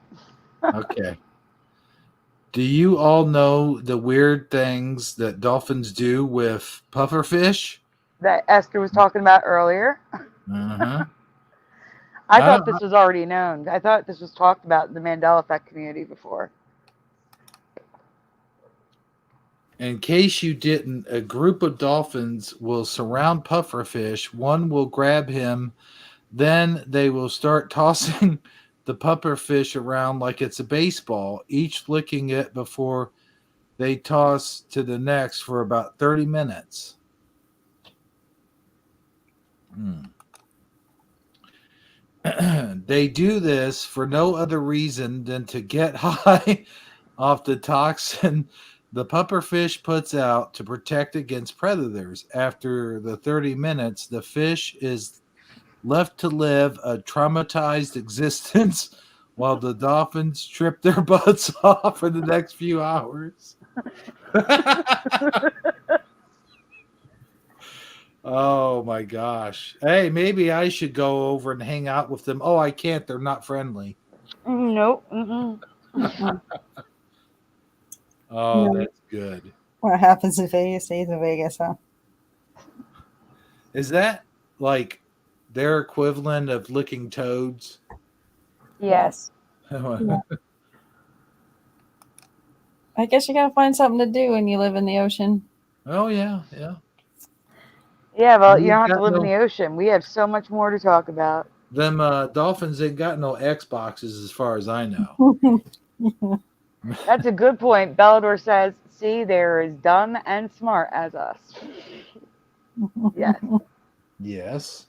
[SPEAKER 3] Okay. Do you all know the weird things that dolphins do with pufferfish?
[SPEAKER 2] That Esther was talking about earlier.
[SPEAKER 3] Uh-huh.
[SPEAKER 2] I thought this was already known. I thought this was talked about in the Mandela effect community before.
[SPEAKER 3] In case you didn't, a group of dolphins will surround pufferfish. One will grab him. Then they will start tossing the pufferfish around like it's a baseball, each licking it before they toss to the next for about 30 minutes. They do this for no other reason than to get high off the toxin the pufferfish puts out to protect against predators. After the 30 minutes, the fish is left to live a traumatized existence while the dolphins trip their butts off for the next few hours. Oh my gosh. Hey, maybe I should go over and hang out with them. Oh, I can't. They're not friendly.
[SPEAKER 2] Nope.
[SPEAKER 3] Oh,
[SPEAKER 4] No.
[SPEAKER 3] that's good.
[SPEAKER 4] What happens in Vegas stays in Vegas, huh?
[SPEAKER 3] Is that like their equivalent of licking toads?
[SPEAKER 2] Yes.
[SPEAKER 4] Yeah. I guess you gotta find something to do when you live in the ocean.
[SPEAKER 3] Oh, yeah.
[SPEAKER 2] Yeah, well,
[SPEAKER 3] And
[SPEAKER 2] you don't
[SPEAKER 3] you've
[SPEAKER 2] have to
[SPEAKER 3] got
[SPEAKER 2] live in the ocean. We have so much more to talk about.
[SPEAKER 3] Them dolphins ain't got no Xboxes as far as I know.
[SPEAKER 2] That's a good point. Bellador says, see, they're as dumb and smart as us. Yes.
[SPEAKER 3] Yes.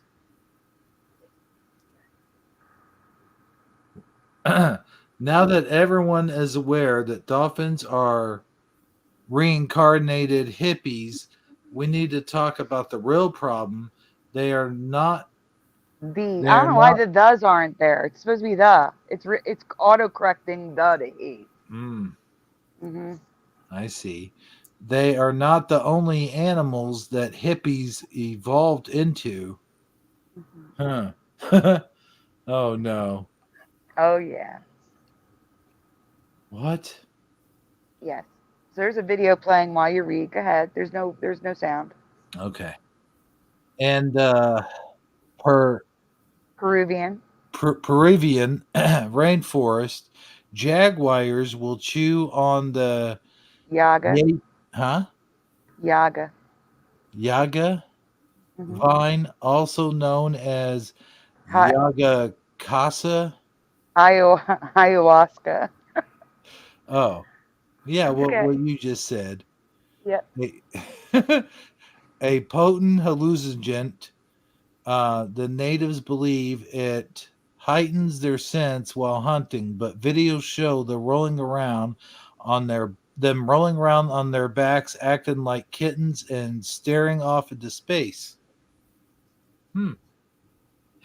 [SPEAKER 3] Now that everyone is aware that dolphins are reincarnated hippies, we need to talk about the real problem. They are not.
[SPEAKER 2] I don't know why the thes aren't there. It's supposed to be the. It's auto correcting the to he. Mm-hmm.
[SPEAKER 3] I see. They are not the only animals that hippies evolved into. Huh. Oh no.
[SPEAKER 2] Oh yeah.
[SPEAKER 3] What?
[SPEAKER 2] Yes. So there's a video playing while you read. Go ahead. There's no sound.
[SPEAKER 3] Okay. And per
[SPEAKER 2] Peruvian.
[SPEAKER 3] Peruvian rainforest, jaguars will chew on the
[SPEAKER 2] Yaga.
[SPEAKER 3] huh?
[SPEAKER 2] Yaga.
[SPEAKER 3] Yaga
[SPEAKER 2] Mm-hmm.
[SPEAKER 3] vine, also known as
[SPEAKER 2] Hi,
[SPEAKER 3] Yaga casa.
[SPEAKER 2] ayahuasca.
[SPEAKER 3] Oh, yeah,
[SPEAKER 2] It's okay.
[SPEAKER 3] what you just said.
[SPEAKER 2] Yep.
[SPEAKER 3] A, a potent hallucinogent. The natives believe it heightens their sense while hunting, but videos show them rolling around on their backs, acting like kittens and staring off into space.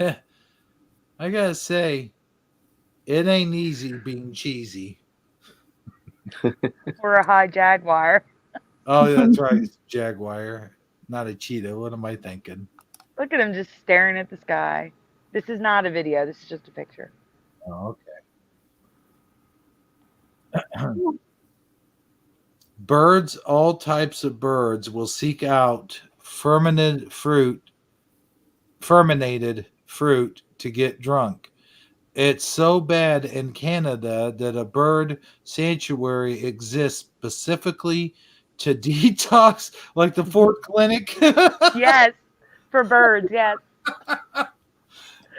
[SPEAKER 3] Heh, I gotta say, it ain't easy being cheesy.
[SPEAKER 2] Or a high jaguar.
[SPEAKER 3] Oh, that's right, it's a jaguar, not a cheetah. What am I thinking?
[SPEAKER 2] Look at him just staring at the sky. This is not a video. This is just a picture.
[SPEAKER 3] Oh, okay. Birds, all types of birds, will seek out fermented fruit to get drunk. It's so bad in Canada that a bird sanctuary exists specifically to detox, like the Ford Clinic.
[SPEAKER 2] Yes. For birds. Yes.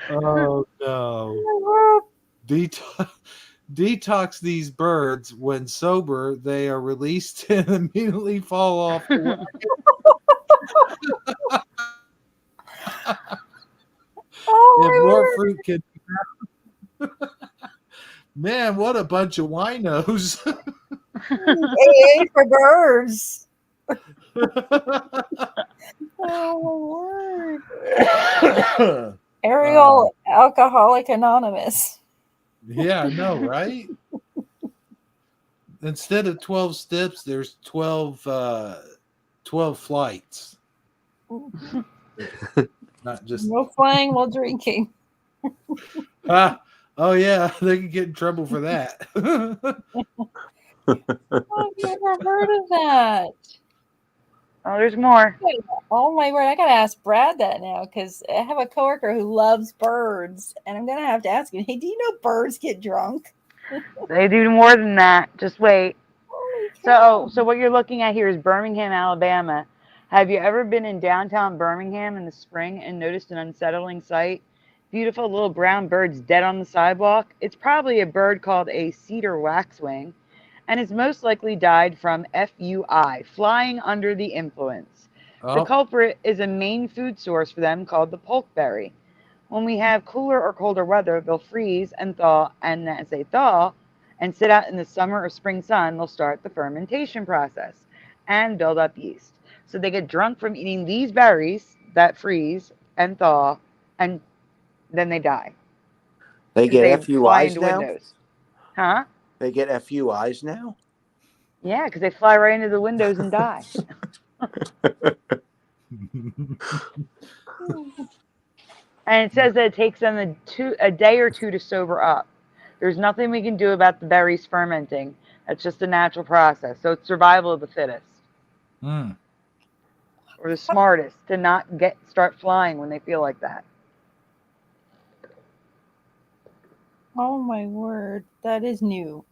[SPEAKER 3] Oh no! Detox these birds. When sober, they are released and immediately fall off the wagon. If more fruit can, man, what a bunch of winos.
[SPEAKER 4] AA for birds. Oh my word. Ariel Alcoholic Anonymous.
[SPEAKER 3] Yeah, I know, right? Instead of 12 steps, there's 12 flights. Not just
[SPEAKER 4] No flying while drinking.
[SPEAKER 3] oh yeah, they can get in trouble for that.
[SPEAKER 4] I've never heard of that.
[SPEAKER 2] Oh, there's more.
[SPEAKER 4] Oh my word, I gotta ask Brad that now because I have a coworker who loves birds, and I'm gonna have to ask him, hey, do you know birds get drunk?
[SPEAKER 2] They do more than that. Just wait.
[SPEAKER 4] Holy cow.
[SPEAKER 2] So what you're looking at here is Birmingham, Alabama. Have you ever been in downtown Birmingham in the spring and noticed an unsettling sight? Beautiful little brown birds dead on the sidewalk. It's probably a bird called a cedar waxwing, and it's most likely died from FUI, flying under the influence. The
[SPEAKER 3] Oh,
[SPEAKER 2] culprit is a main food source for them called the pokeberry. When we have cooler or colder weather, they'll freeze and thaw, and as they thaw and sit out in the summer or spring sun, they'll start the fermentation process and build up yeast. So they get drunk from eating these berries that freeze and thaw, and then they die.
[SPEAKER 5] They
[SPEAKER 2] 'Cause
[SPEAKER 5] get
[SPEAKER 2] they fly
[SPEAKER 5] FUIs
[SPEAKER 2] into
[SPEAKER 5] now?
[SPEAKER 2] windows. Huh?
[SPEAKER 5] They get FUIs now?
[SPEAKER 2] Yeah, because they fly right into the windows and die. And it says that it takes them a day or two to sober up. There's nothing we can do about the berries fermenting. That's just a natural process. So it's survival of the fittest
[SPEAKER 3] hmm.
[SPEAKER 2] or the smartest to not start flying when they feel like that.
[SPEAKER 4] Oh my word, that is new.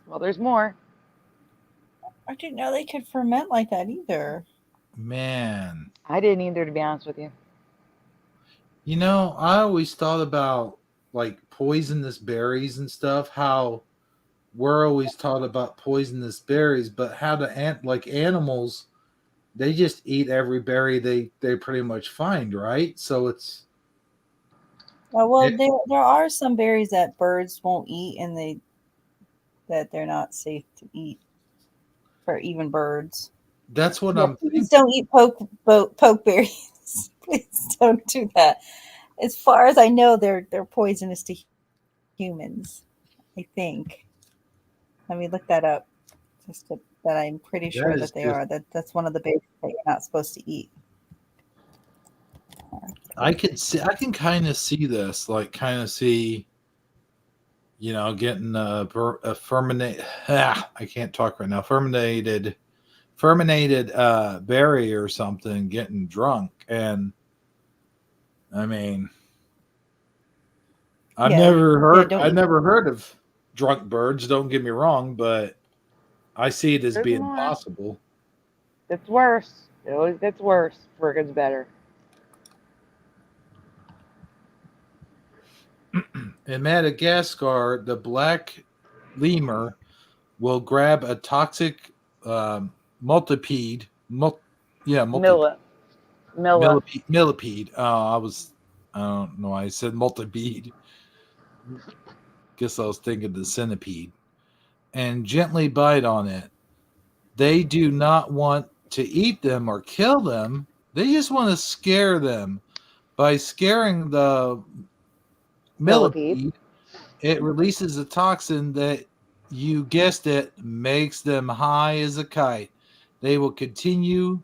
[SPEAKER 2] Well, there's more.
[SPEAKER 4] I didn't know they could ferment like that either.
[SPEAKER 3] Man,
[SPEAKER 2] I didn't either, to be honest with you.
[SPEAKER 3] you know, I always thought about like poisonous berries and stuff. How we're always taught about poisonous berries, but how to like animals, they just eat every berry they pretty much find, right? So it's
[SPEAKER 4] Well,
[SPEAKER 3] it,
[SPEAKER 4] there are some berries that birds won't eat, and they're not safe to eat for even birds.
[SPEAKER 3] that's what
[SPEAKER 4] Yeah,
[SPEAKER 3] I'm
[SPEAKER 4] please
[SPEAKER 3] thinking.
[SPEAKER 4] don't eat pokeberries. Please don't do that. As far as I know, they're poisonous to humans. I think. Let me look that up. But I'm pretty sure
[SPEAKER 3] is
[SPEAKER 4] that they
[SPEAKER 3] just-
[SPEAKER 4] are. That's one of the berries that you're not supposed to eat.
[SPEAKER 3] I can kind of see this, like kind of see, getting a fermented. I can't talk right now. Fermented berry or something, getting drunk, and I mean, I've
[SPEAKER 4] Yeah.
[SPEAKER 3] never heard.
[SPEAKER 4] don't
[SPEAKER 3] I've
[SPEAKER 4] eat-
[SPEAKER 3] never heard of drunk birds. Don't get me wrong, but I see it as
[SPEAKER 2] There's
[SPEAKER 3] being
[SPEAKER 2] more.
[SPEAKER 3] possible.
[SPEAKER 2] It's worse. It always gets worse before it gets better.
[SPEAKER 3] In Madagascar, the black lemur will grab a toxic multipede.
[SPEAKER 2] Milla.
[SPEAKER 3] Millipede. I don't know. I said multipede. Guess I was thinking the centipede. And gently bite on it. They do not want to eat them or kill them. They just want to scare them. By scaring the millipede, it releases a toxin that, you guessed it, makes them high as a kite. They will continue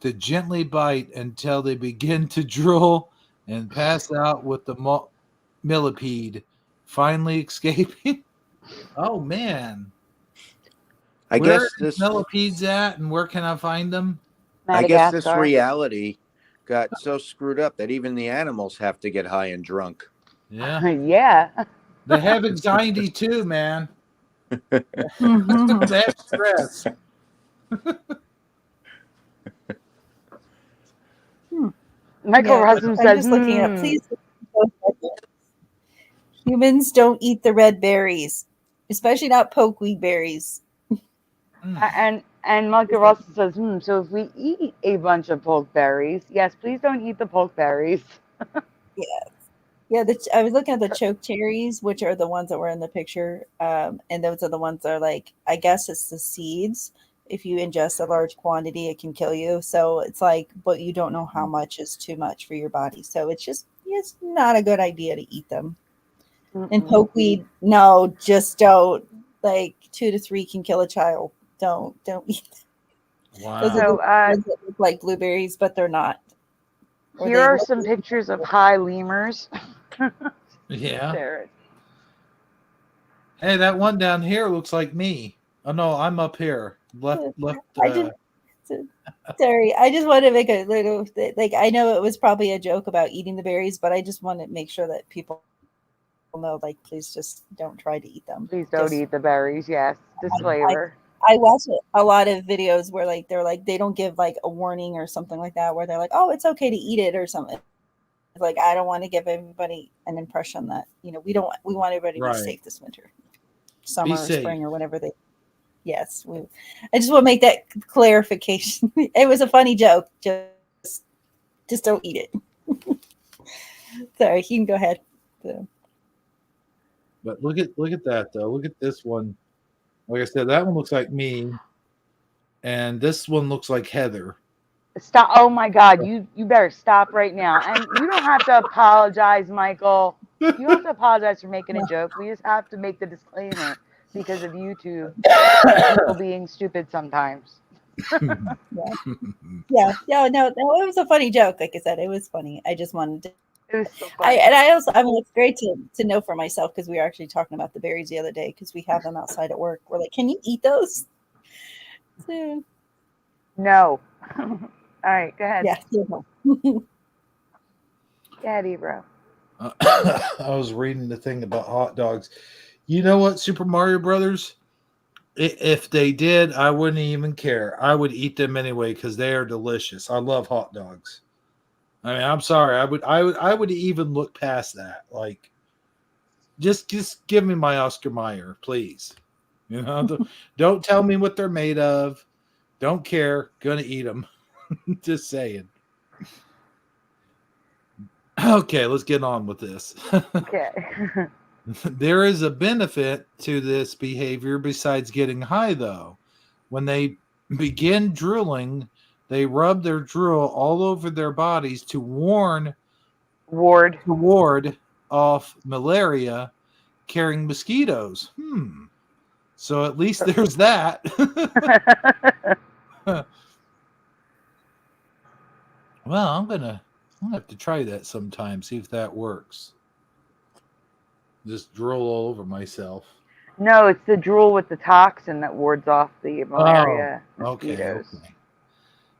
[SPEAKER 3] to gently bite until they begin to drool and pass out with the millipede finally escaping. Oh man.
[SPEAKER 5] I
[SPEAKER 3] Where
[SPEAKER 5] guess
[SPEAKER 3] is
[SPEAKER 5] this
[SPEAKER 3] millipedes at, and where can I find them?
[SPEAKER 5] I guess this
[SPEAKER 2] Madagascar.
[SPEAKER 5] reality got so screwed up that even the animals have to get high and drunk.
[SPEAKER 3] Yeah.
[SPEAKER 2] Yeah.
[SPEAKER 3] They have anxiety too, man.
[SPEAKER 4] Mhm.
[SPEAKER 3] They have stress.
[SPEAKER 2] Michael
[SPEAKER 4] Yeah,
[SPEAKER 2] Russell
[SPEAKER 4] I'm
[SPEAKER 2] says,
[SPEAKER 4] just looking up. Please, humans don't eat the red berries, especially not pokeweed berries.
[SPEAKER 2] And Michael Russell says, so if we eat a bunch of pokeberries, yes, please don't eat the pokeberries.
[SPEAKER 4] Yeah, I was looking at the choke cherries, which are the ones that were in the picture, and those are the ones that are like, I guess it's the seeds. If you ingest a large quantity, it can kill you. So it's like, but you don't know how much is too much for your body. So it's not a good idea to eat them. And pokeweed, no, just don't. Like 2 to 3 can kill a child. Don't eat them.
[SPEAKER 3] Wow.
[SPEAKER 4] Those are the ones that look like blueberries, but they're not. Or
[SPEAKER 2] Here
[SPEAKER 4] they
[SPEAKER 2] are
[SPEAKER 4] look
[SPEAKER 2] some
[SPEAKER 4] like
[SPEAKER 2] pictures of high lemurs.
[SPEAKER 3] Yeah.
[SPEAKER 2] There.
[SPEAKER 3] Hey, that one down here looks like me. Oh no, I'm up here. Left.
[SPEAKER 4] Sorry, I just want to make a little, like, I know it was probably a joke about eating the berries, but I just want to make sure that people know, like, please just don't try to eat them.
[SPEAKER 2] Please don't eat the berries. Yes. Disclaimer.
[SPEAKER 4] I watch a lot of videos where like they're like they don't give like a warning or something like that, where they're like, oh, it's okay to eat it or something. Like, I don't want to give everybody an impression that, we want everybody to be safe this winter, summer or
[SPEAKER 3] safe.
[SPEAKER 4] spring or whatever they. Yes, I just want to make that clarification. It was a funny joke. Just don't eat it. Sorry, you can go ahead. So.
[SPEAKER 3] But look at that though. Look at this one. Like I said, that one looks like me, and this one looks like Heather.
[SPEAKER 2] Stop! Oh my God, you better stop right now. And you don't have to apologize, Michael. You don't have to apologize for making a joke. We just have to make the disclaimer because of YouTube and people being stupid sometimes.
[SPEAKER 4] Yeah. No, it was a funny joke. Like I said, it was funny. I just wanted to.
[SPEAKER 2] It was so funny.
[SPEAKER 4] It's great to know for myself, because we were actually talking about the berries the other day because we have them outside at work. We're like, can you eat those? So,
[SPEAKER 2] no. All right, go ahead.
[SPEAKER 4] Yeah.
[SPEAKER 2] Go ahead, Ebro.
[SPEAKER 3] I was reading the thing about hot dogs. You know what, Super Mario Brothers? If they did, I wouldn't even care. I would eat them anyway because they are delicious. I love hot dogs. I mean, I'm sorry. I would even look past that. Like, just give me my Oscar Mayer, please. Don't tell me what they're made of. Don't care. Gonna eat them. Just saying. Okay, let's get on with this.
[SPEAKER 2] Okay.
[SPEAKER 3] There is a benefit to this behavior besides getting high, though. When they begin drooling, they rub their drool all over their bodies to ward off malaria carrying mosquitoes. So at least there's that. Well, I'm gonna have to try that sometime, see if that works. Just drool all over myself.
[SPEAKER 2] No, it's the drool with the toxin that wards off the malaria mosquitoes.
[SPEAKER 3] Okay.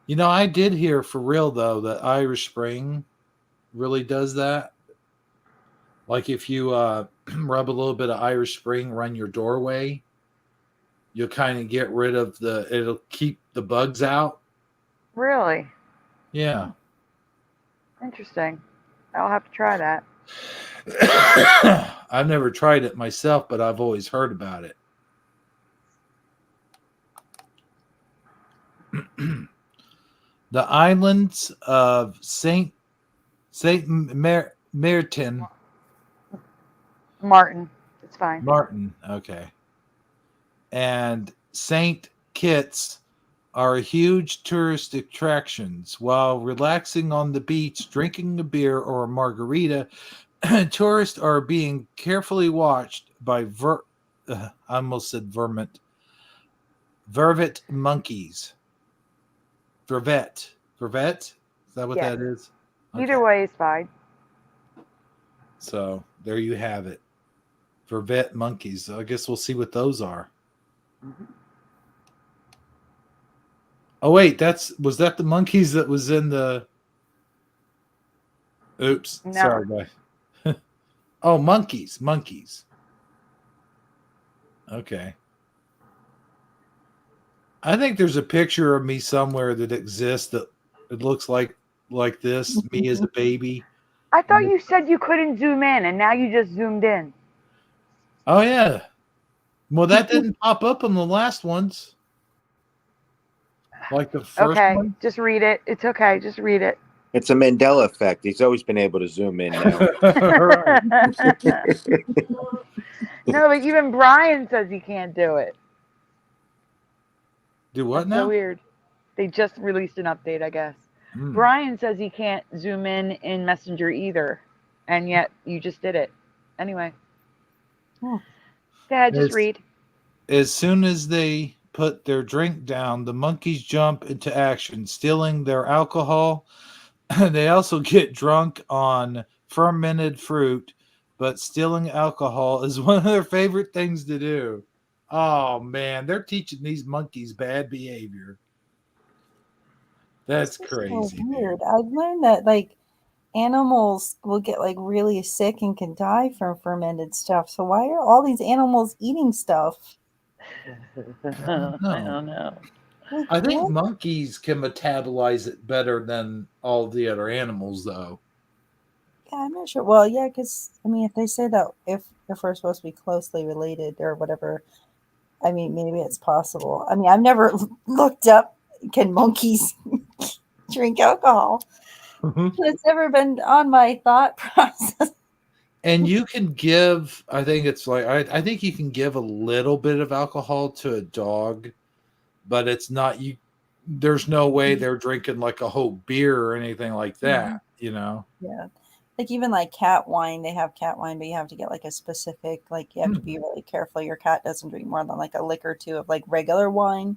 [SPEAKER 3] You know, I did hear for real though that Irish Spring really does that. Like if you rub a little bit of Irish Spring around your doorway, you'll kind of get rid of it'll keep the bugs out.
[SPEAKER 2] Really?
[SPEAKER 3] Yeah.
[SPEAKER 2] Interesting. I'll have to try that.
[SPEAKER 3] I've never tried it myself, but I've always heard about it. The islands of Saint Martin.
[SPEAKER 2] Martin. It's fine.
[SPEAKER 3] Martin, okay. And Saint Kitts are huge tourist attractions. While relaxing on the beach, drinking a beer or a margarita, tourists are being carefully watched by I almost said vervet monkeys. Vervet. Is that what that is? Okay.
[SPEAKER 2] Either way is fine.
[SPEAKER 3] So there you have it. Vervet monkeys. I guess we'll see what those are.
[SPEAKER 2] Mm-hmm.
[SPEAKER 3] Oh wait, was that the monkeys that was in the? Oops,
[SPEAKER 2] No.
[SPEAKER 3] sorry, guy. Oh, monkeys. Okay. I think there's a picture of me somewhere that exists that it looks like this, me as a baby.
[SPEAKER 2] I thought you said you couldn't zoom in, and now you just zoomed in.
[SPEAKER 3] Oh yeah. Well, that didn't pop up on the last ones. Like the first one.
[SPEAKER 2] Just read it. It's okay. Just read it.
[SPEAKER 5] It's a Mandela effect. He's always been able to zoom in now.
[SPEAKER 2] No, but even Brian says he can't do it.
[SPEAKER 3] Do what
[SPEAKER 2] That's
[SPEAKER 3] now?
[SPEAKER 2] so weird. They just released an update, I guess. Brian says he can't zoom in Messenger either, and yet you just did it. Anyway. Go ahead, just read.
[SPEAKER 3] As soon as they put their drink down, the monkeys jump into action, stealing their alcohol. They also get drunk on fermented fruit, but stealing alcohol is one of their favorite things to do. Oh man, they're teaching these monkeys bad behavior. That's crazy.
[SPEAKER 4] So weird. I've learned that like animals will get like really sick and can die from fermented stuff. So why are all these animals eating stuff?
[SPEAKER 2] I don't know.
[SPEAKER 3] I think monkeys can metabolize it better than all the other animals, though.
[SPEAKER 4] Yeah, I'm not sure. Well, yeah, because I mean, if they say that if we're supposed to be closely related or whatever, I mean, maybe it's possible. I mean, I've never looked up can monkeys drink alcohol. It's never been on my thought process.
[SPEAKER 3] And you can give, I think it's like, I think you can give a little bit of alcohol to a dog, but it's not, there's no way they're drinking like a whole beer or anything like that, you know?
[SPEAKER 4] Yeah. Like even like cat wine, they have cat wine, but you have to get like a specific, like you have to be really careful. Your cat doesn't drink more than like a lick or two of like regular wine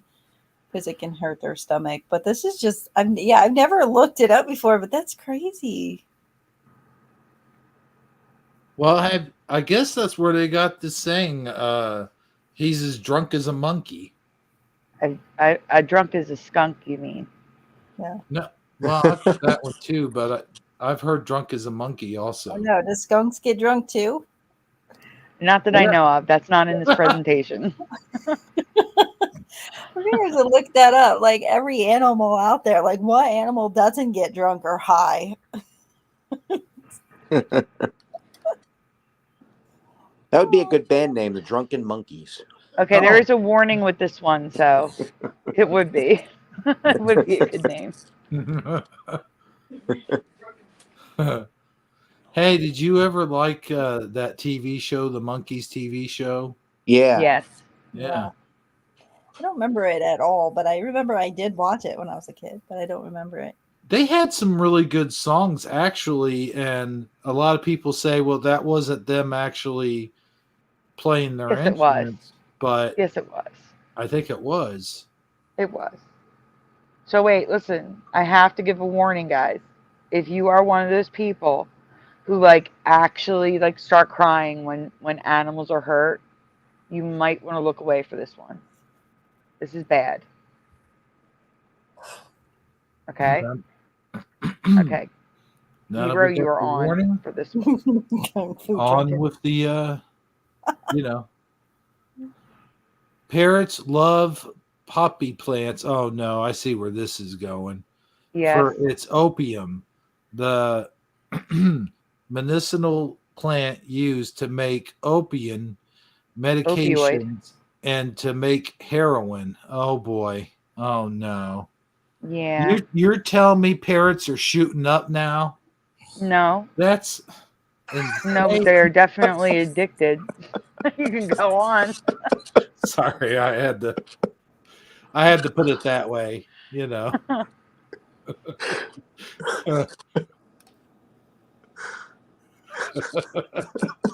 [SPEAKER 4] because it can hurt their stomach. But this is just, I've never looked it up before, but that's crazy.
[SPEAKER 3] Well, I guess that's where they got this saying, he's as drunk as a monkey.
[SPEAKER 2] I drunk as a skunk, you mean?
[SPEAKER 4] Yeah.
[SPEAKER 3] No, well, I've heard that one too, but I've heard drunk as a monkey also.
[SPEAKER 4] Oh, no, does skunks get drunk too?
[SPEAKER 2] Not that I know of. That's not in this presentation.
[SPEAKER 4] We're going to have to look that up. Like every animal out there, like what animal doesn't get drunk or high?
[SPEAKER 5] That would be a good band name, the Drunken Monkeys.
[SPEAKER 2] Okay, there is a warning with this one, so it would be. It would be a good name.
[SPEAKER 3] Hey, did you ever like that TV show, the Monkeys TV show?
[SPEAKER 5] Yeah.
[SPEAKER 2] Yes.
[SPEAKER 3] Yeah.
[SPEAKER 4] I don't remember it at all, but I remember I did watch it when I was a kid, but I don't remember it.
[SPEAKER 3] They had some really good songs, actually, and a lot of people say, well, that wasn't them actually playing their
[SPEAKER 2] Yes, it was.
[SPEAKER 3] instruments, but
[SPEAKER 2] Yes, it was.
[SPEAKER 3] I think it was.
[SPEAKER 2] It was. So wait, listen. I have to give a warning, guys. If you are one of those people who like actually like start crying when animals are hurt, you might want to look away for this one. This is bad. Okay? Okay.
[SPEAKER 3] Now that
[SPEAKER 2] Negro,
[SPEAKER 3] we
[SPEAKER 2] you
[SPEAKER 3] got
[SPEAKER 2] are
[SPEAKER 3] the
[SPEAKER 2] on
[SPEAKER 3] warning,
[SPEAKER 2] for this one.
[SPEAKER 4] Kung Fu
[SPEAKER 3] on
[SPEAKER 4] Drunken.
[SPEAKER 3] with the parrots love poppy plants. Oh no, I see where this is going.
[SPEAKER 2] Yes.
[SPEAKER 3] For its opium, the medicinal plant used to make opium medications and to make heroin. Oh boy. Oh no.
[SPEAKER 2] Yeah.
[SPEAKER 3] You're telling me parrots are shooting up now?
[SPEAKER 2] No.
[SPEAKER 3] That's
[SPEAKER 2] No, but
[SPEAKER 3] insane.
[SPEAKER 2] they are definitely addicted. You can go on.
[SPEAKER 3] Sorry, I had to put it that way, you know.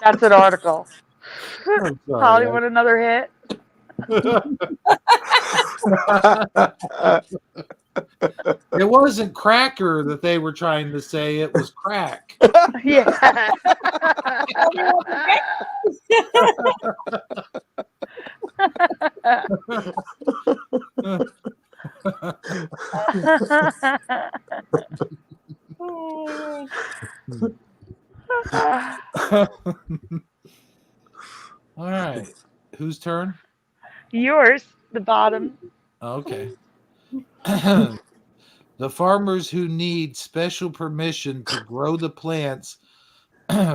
[SPEAKER 2] That's an article.
[SPEAKER 3] I'm sorry.
[SPEAKER 2] Hollywood, another hit.
[SPEAKER 3] It wasn't cracker that they were trying to say, it was crack.
[SPEAKER 2] Yeah.
[SPEAKER 3] All right. Whose turn?
[SPEAKER 2] Yours, the bottom.
[SPEAKER 3] Okay. The farmers who need special permission to grow the plants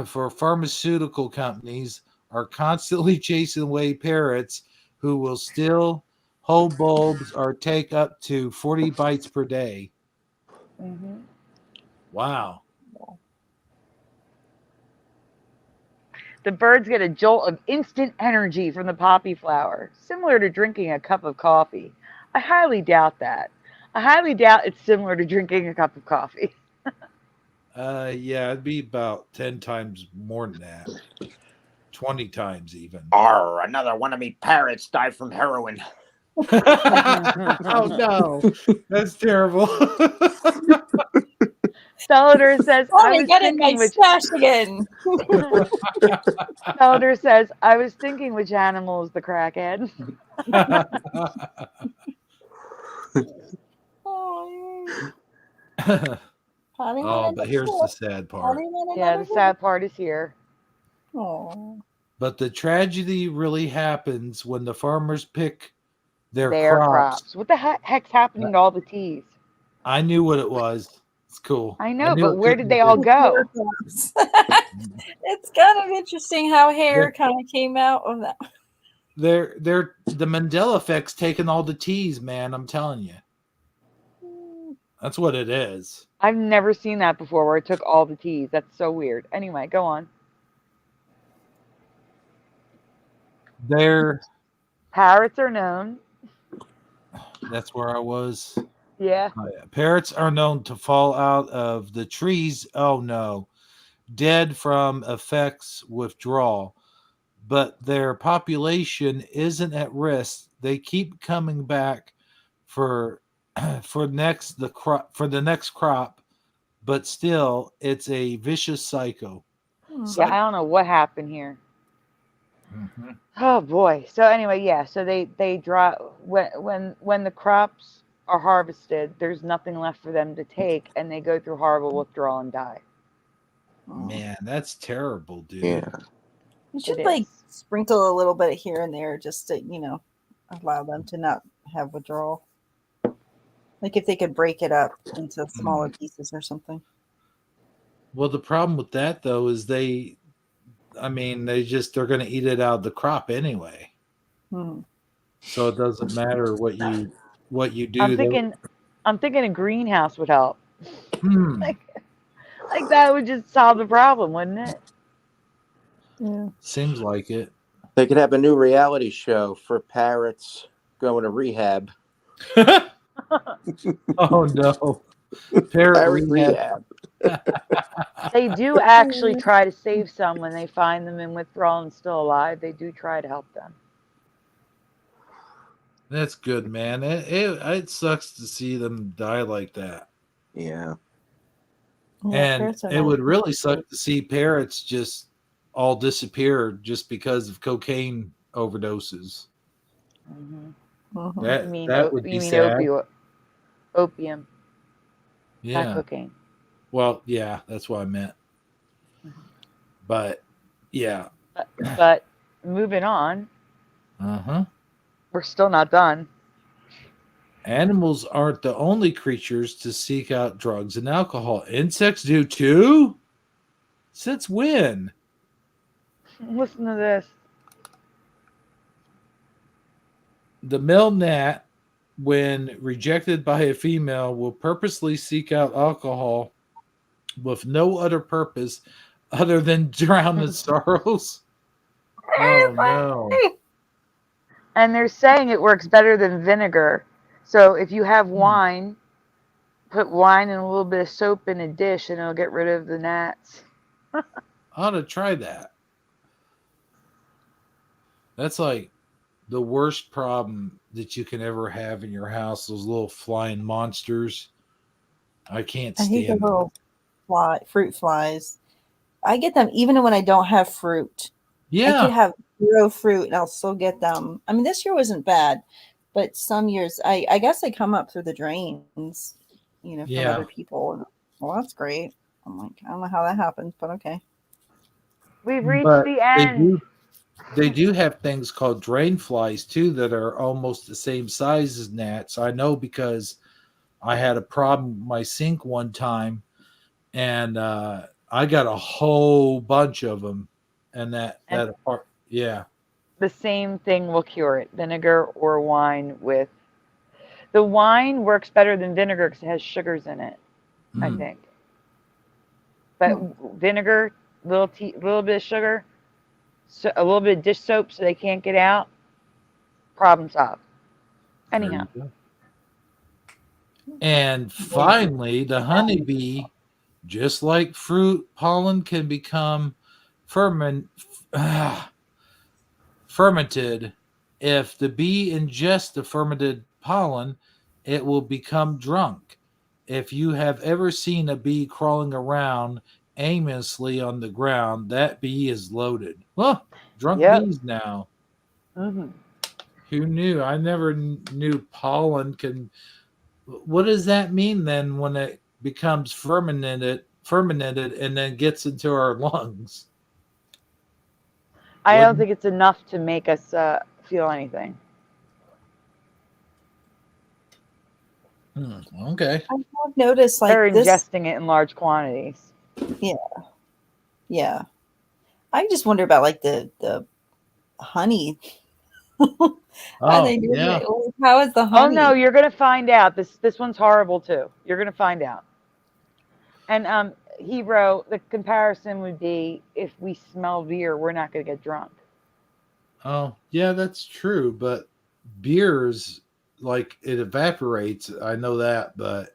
[SPEAKER 3] for pharmaceutical companies are constantly chasing away parrots who will steal whole bulbs or take up to 40 bites per day.
[SPEAKER 2] Mm-hmm.
[SPEAKER 3] Wow.
[SPEAKER 2] The birds get a jolt of instant energy from the poppy flower, similar to drinking a cup of coffee. I highly doubt that. I highly doubt it's similar to drinking a cup of coffee.
[SPEAKER 3] Yeah, it'd be about 10 times more than that. 20 times even.
[SPEAKER 9] Arr, another one of me parrots died from heroin.
[SPEAKER 3] Oh no, that's terrible.
[SPEAKER 2] Felder says,
[SPEAKER 4] Oh, they got in my stash again.
[SPEAKER 2] Felder says, I was thinking which animal is the crackhead.
[SPEAKER 3] Oh, but here's the sad part.
[SPEAKER 2] Yeah, the sad part is here.
[SPEAKER 4] Oh.
[SPEAKER 3] But the tragedy really happens when the farmers pick their
[SPEAKER 2] Their
[SPEAKER 3] crops.
[SPEAKER 2] What the heck's happening to all the teas?
[SPEAKER 3] I knew what it was. It's cool.
[SPEAKER 2] I know,
[SPEAKER 3] knew
[SPEAKER 2] but
[SPEAKER 3] it
[SPEAKER 2] where
[SPEAKER 3] couldn't
[SPEAKER 2] did they
[SPEAKER 3] have
[SPEAKER 2] all
[SPEAKER 3] been-
[SPEAKER 2] go?
[SPEAKER 4] It's kind of interesting how hair kind of came out of that.
[SPEAKER 3] They're the Mandela effect's taking all the teas, man. I'm telling you. That's what it is.
[SPEAKER 2] I've never seen that before where it took all the teas. That's so weird. Anyway, go on. Parrots are known.
[SPEAKER 3] That's where I was.
[SPEAKER 2] Yeah.
[SPEAKER 3] Oh, yeah. Parrots are known to fall out of the trees. Oh no, dead from effects withdrawal, but their population isn't at risk. They keep coming back for the next crop, but still, it's a vicious cycle.
[SPEAKER 2] Yeah, I don't know what happened here.
[SPEAKER 3] Mm-hmm.
[SPEAKER 2] Oh boy. So anyway, yeah. So they drop when the crops are harvested. There's nothing left for them to take, and they go through horrible withdrawal and die.
[SPEAKER 3] Man, that's terrible, dude.
[SPEAKER 5] Yeah.
[SPEAKER 4] You should
[SPEAKER 2] It
[SPEAKER 4] like
[SPEAKER 2] is.
[SPEAKER 4] sprinkle a little bit here and there just to, allow them to not have withdrawal. Like if they could break it up into smaller pieces or something.
[SPEAKER 3] Well, the problem with that though is they're going to eat it out of the crop anyway. So it doesn't matter what you do.
[SPEAKER 2] I'm thinking a greenhouse would help. like that would just solve the problem, wouldn't it?
[SPEAKER 4] Yeah.
[SPEAKER 3] Seems like it.
[SPEAKER 5] They could have a new reality show for parrots going to rehab.
[SPEAKER 3] Oh no. Parrot rehab.
[SPEAKER 2] They do actually try to save some when they find them in withdrawal and still alive. They do try to help them.
[SPEAKER 3] That's good, man. It sucks to see them die like that.
[SPEAKER 5] Yeah.
[SPEAKER 3] And
[SPEAKER 4] parrots are
[SPEAKER 3] it
[SPEAKER 4] nice.
[SPEAKER 3] would really suck to see parrots just all disappear just because of cocaine overdoses.
[SPEAKER 2] Mhm.
[SPEAKER 4] Mhm.
[SPEAKER 2] You mean
[SPEAKER 3] That would be
[SPEAKER 2] you mean
[SPEAKER 3] sad.
[SPEAKER 2] opium, not
[SPEAKER 3] Yeah.
[SPEAKER 2] cocaine.
[SPEAKER 3] Well, yeah, that's what I meant. But yeah.
[SPEAKER 2] But moving on,
[SPEAKER 3] Uh-huh.
[SPEAKER 2] we're still not done.
[SPEAKER 3] Animals aren't the only creatures to seek out drugs and alcohol. Insects do too? Since when?
[SPEAKER 2] Listen to this.
[SPEAKER 3] The male gnat, when rejected by a female, will purposely seek out alcohol with no other purpose other than drown its sorrows. Oh no.
[SPEAKER 2] And they're saying it works better than vinegar. So if you have wine, put wine and a little bit of soap in a dish and it'll get rid of the gnats.
[SPEAKER 3] I ought to try that. That's like the worst problem that you can ever have in your house, those little flying monsters. I can't
[SPEAKER 4] I hate the
[SPEAKER 3] stand them.
[SPEAKER 4] little fruit flies. I get them even when I don't have fruit. I
[SPEAKER 3] Yeah.
[SPEAKER 4] could have 0 fruit and I'll still get them. I mean, this year wasn't bad, but some years, I guess they come up through the drains, from
[SPEAKER 3] Yeah.
[SPEAKER 4] other people. And, well, that's great. I'm like, I don't know how that happens, but okay.
[SPEAKER 2] We've reached
[SPEAKER 3] But
[SPEAKER 2] the end.
[SPEAKER 3] they do have things called drain flies too that are almost the same size as gnats. I know because I had a problem with my sink one time, and I got a whole bunch of them. And that part, yeah.
[SPEAKER 2] The same thing will cure it. Vinegar or wine with. The wine works better than vinegar because it has sugars in it, I think. But vinegar, little bit of sugar, so a little bit of dish soap so they can't get out. Problem solved. Anyhow.
[SPEAKER 3] And finally, the honeybee, just like fruit, pollen can become fermented. If the bee ingests the fermented pollen, it will become drunk. If you have ever seen a bee crawling around aimlessly on the ground, that bee is loaded. Well, drunk bees now.
[SPEAKER 2] Mm-hmm.
[SPEAKER 3] Who knew? I never knew pollen can. What does that mean then when it becomes fermented and then gets into our lungs?
[SPEAKER 2] I don't think it's enough to make us feel anything.
[SPEAKER 3] Okay.
[SPEAKER 4] I have noticed like
[SPEAKER 2] they're
[SPEAKER 4] this.
[SPEAKER 2] ingesting it in large quantities.
[SPEAKER 4] Yeah. I just wonder about like the honey. Are they doing it? How is the honey?
[SPEAKER 2] Oh no, you're gonna find out. This one's horrible too. You're gonna find out. And he wrote the comparison would be if we smell beer, we're not gonna get drunk.
[SPEAKER 3] Oh yeah, that's true. But beers, like it evaporates. I know that, but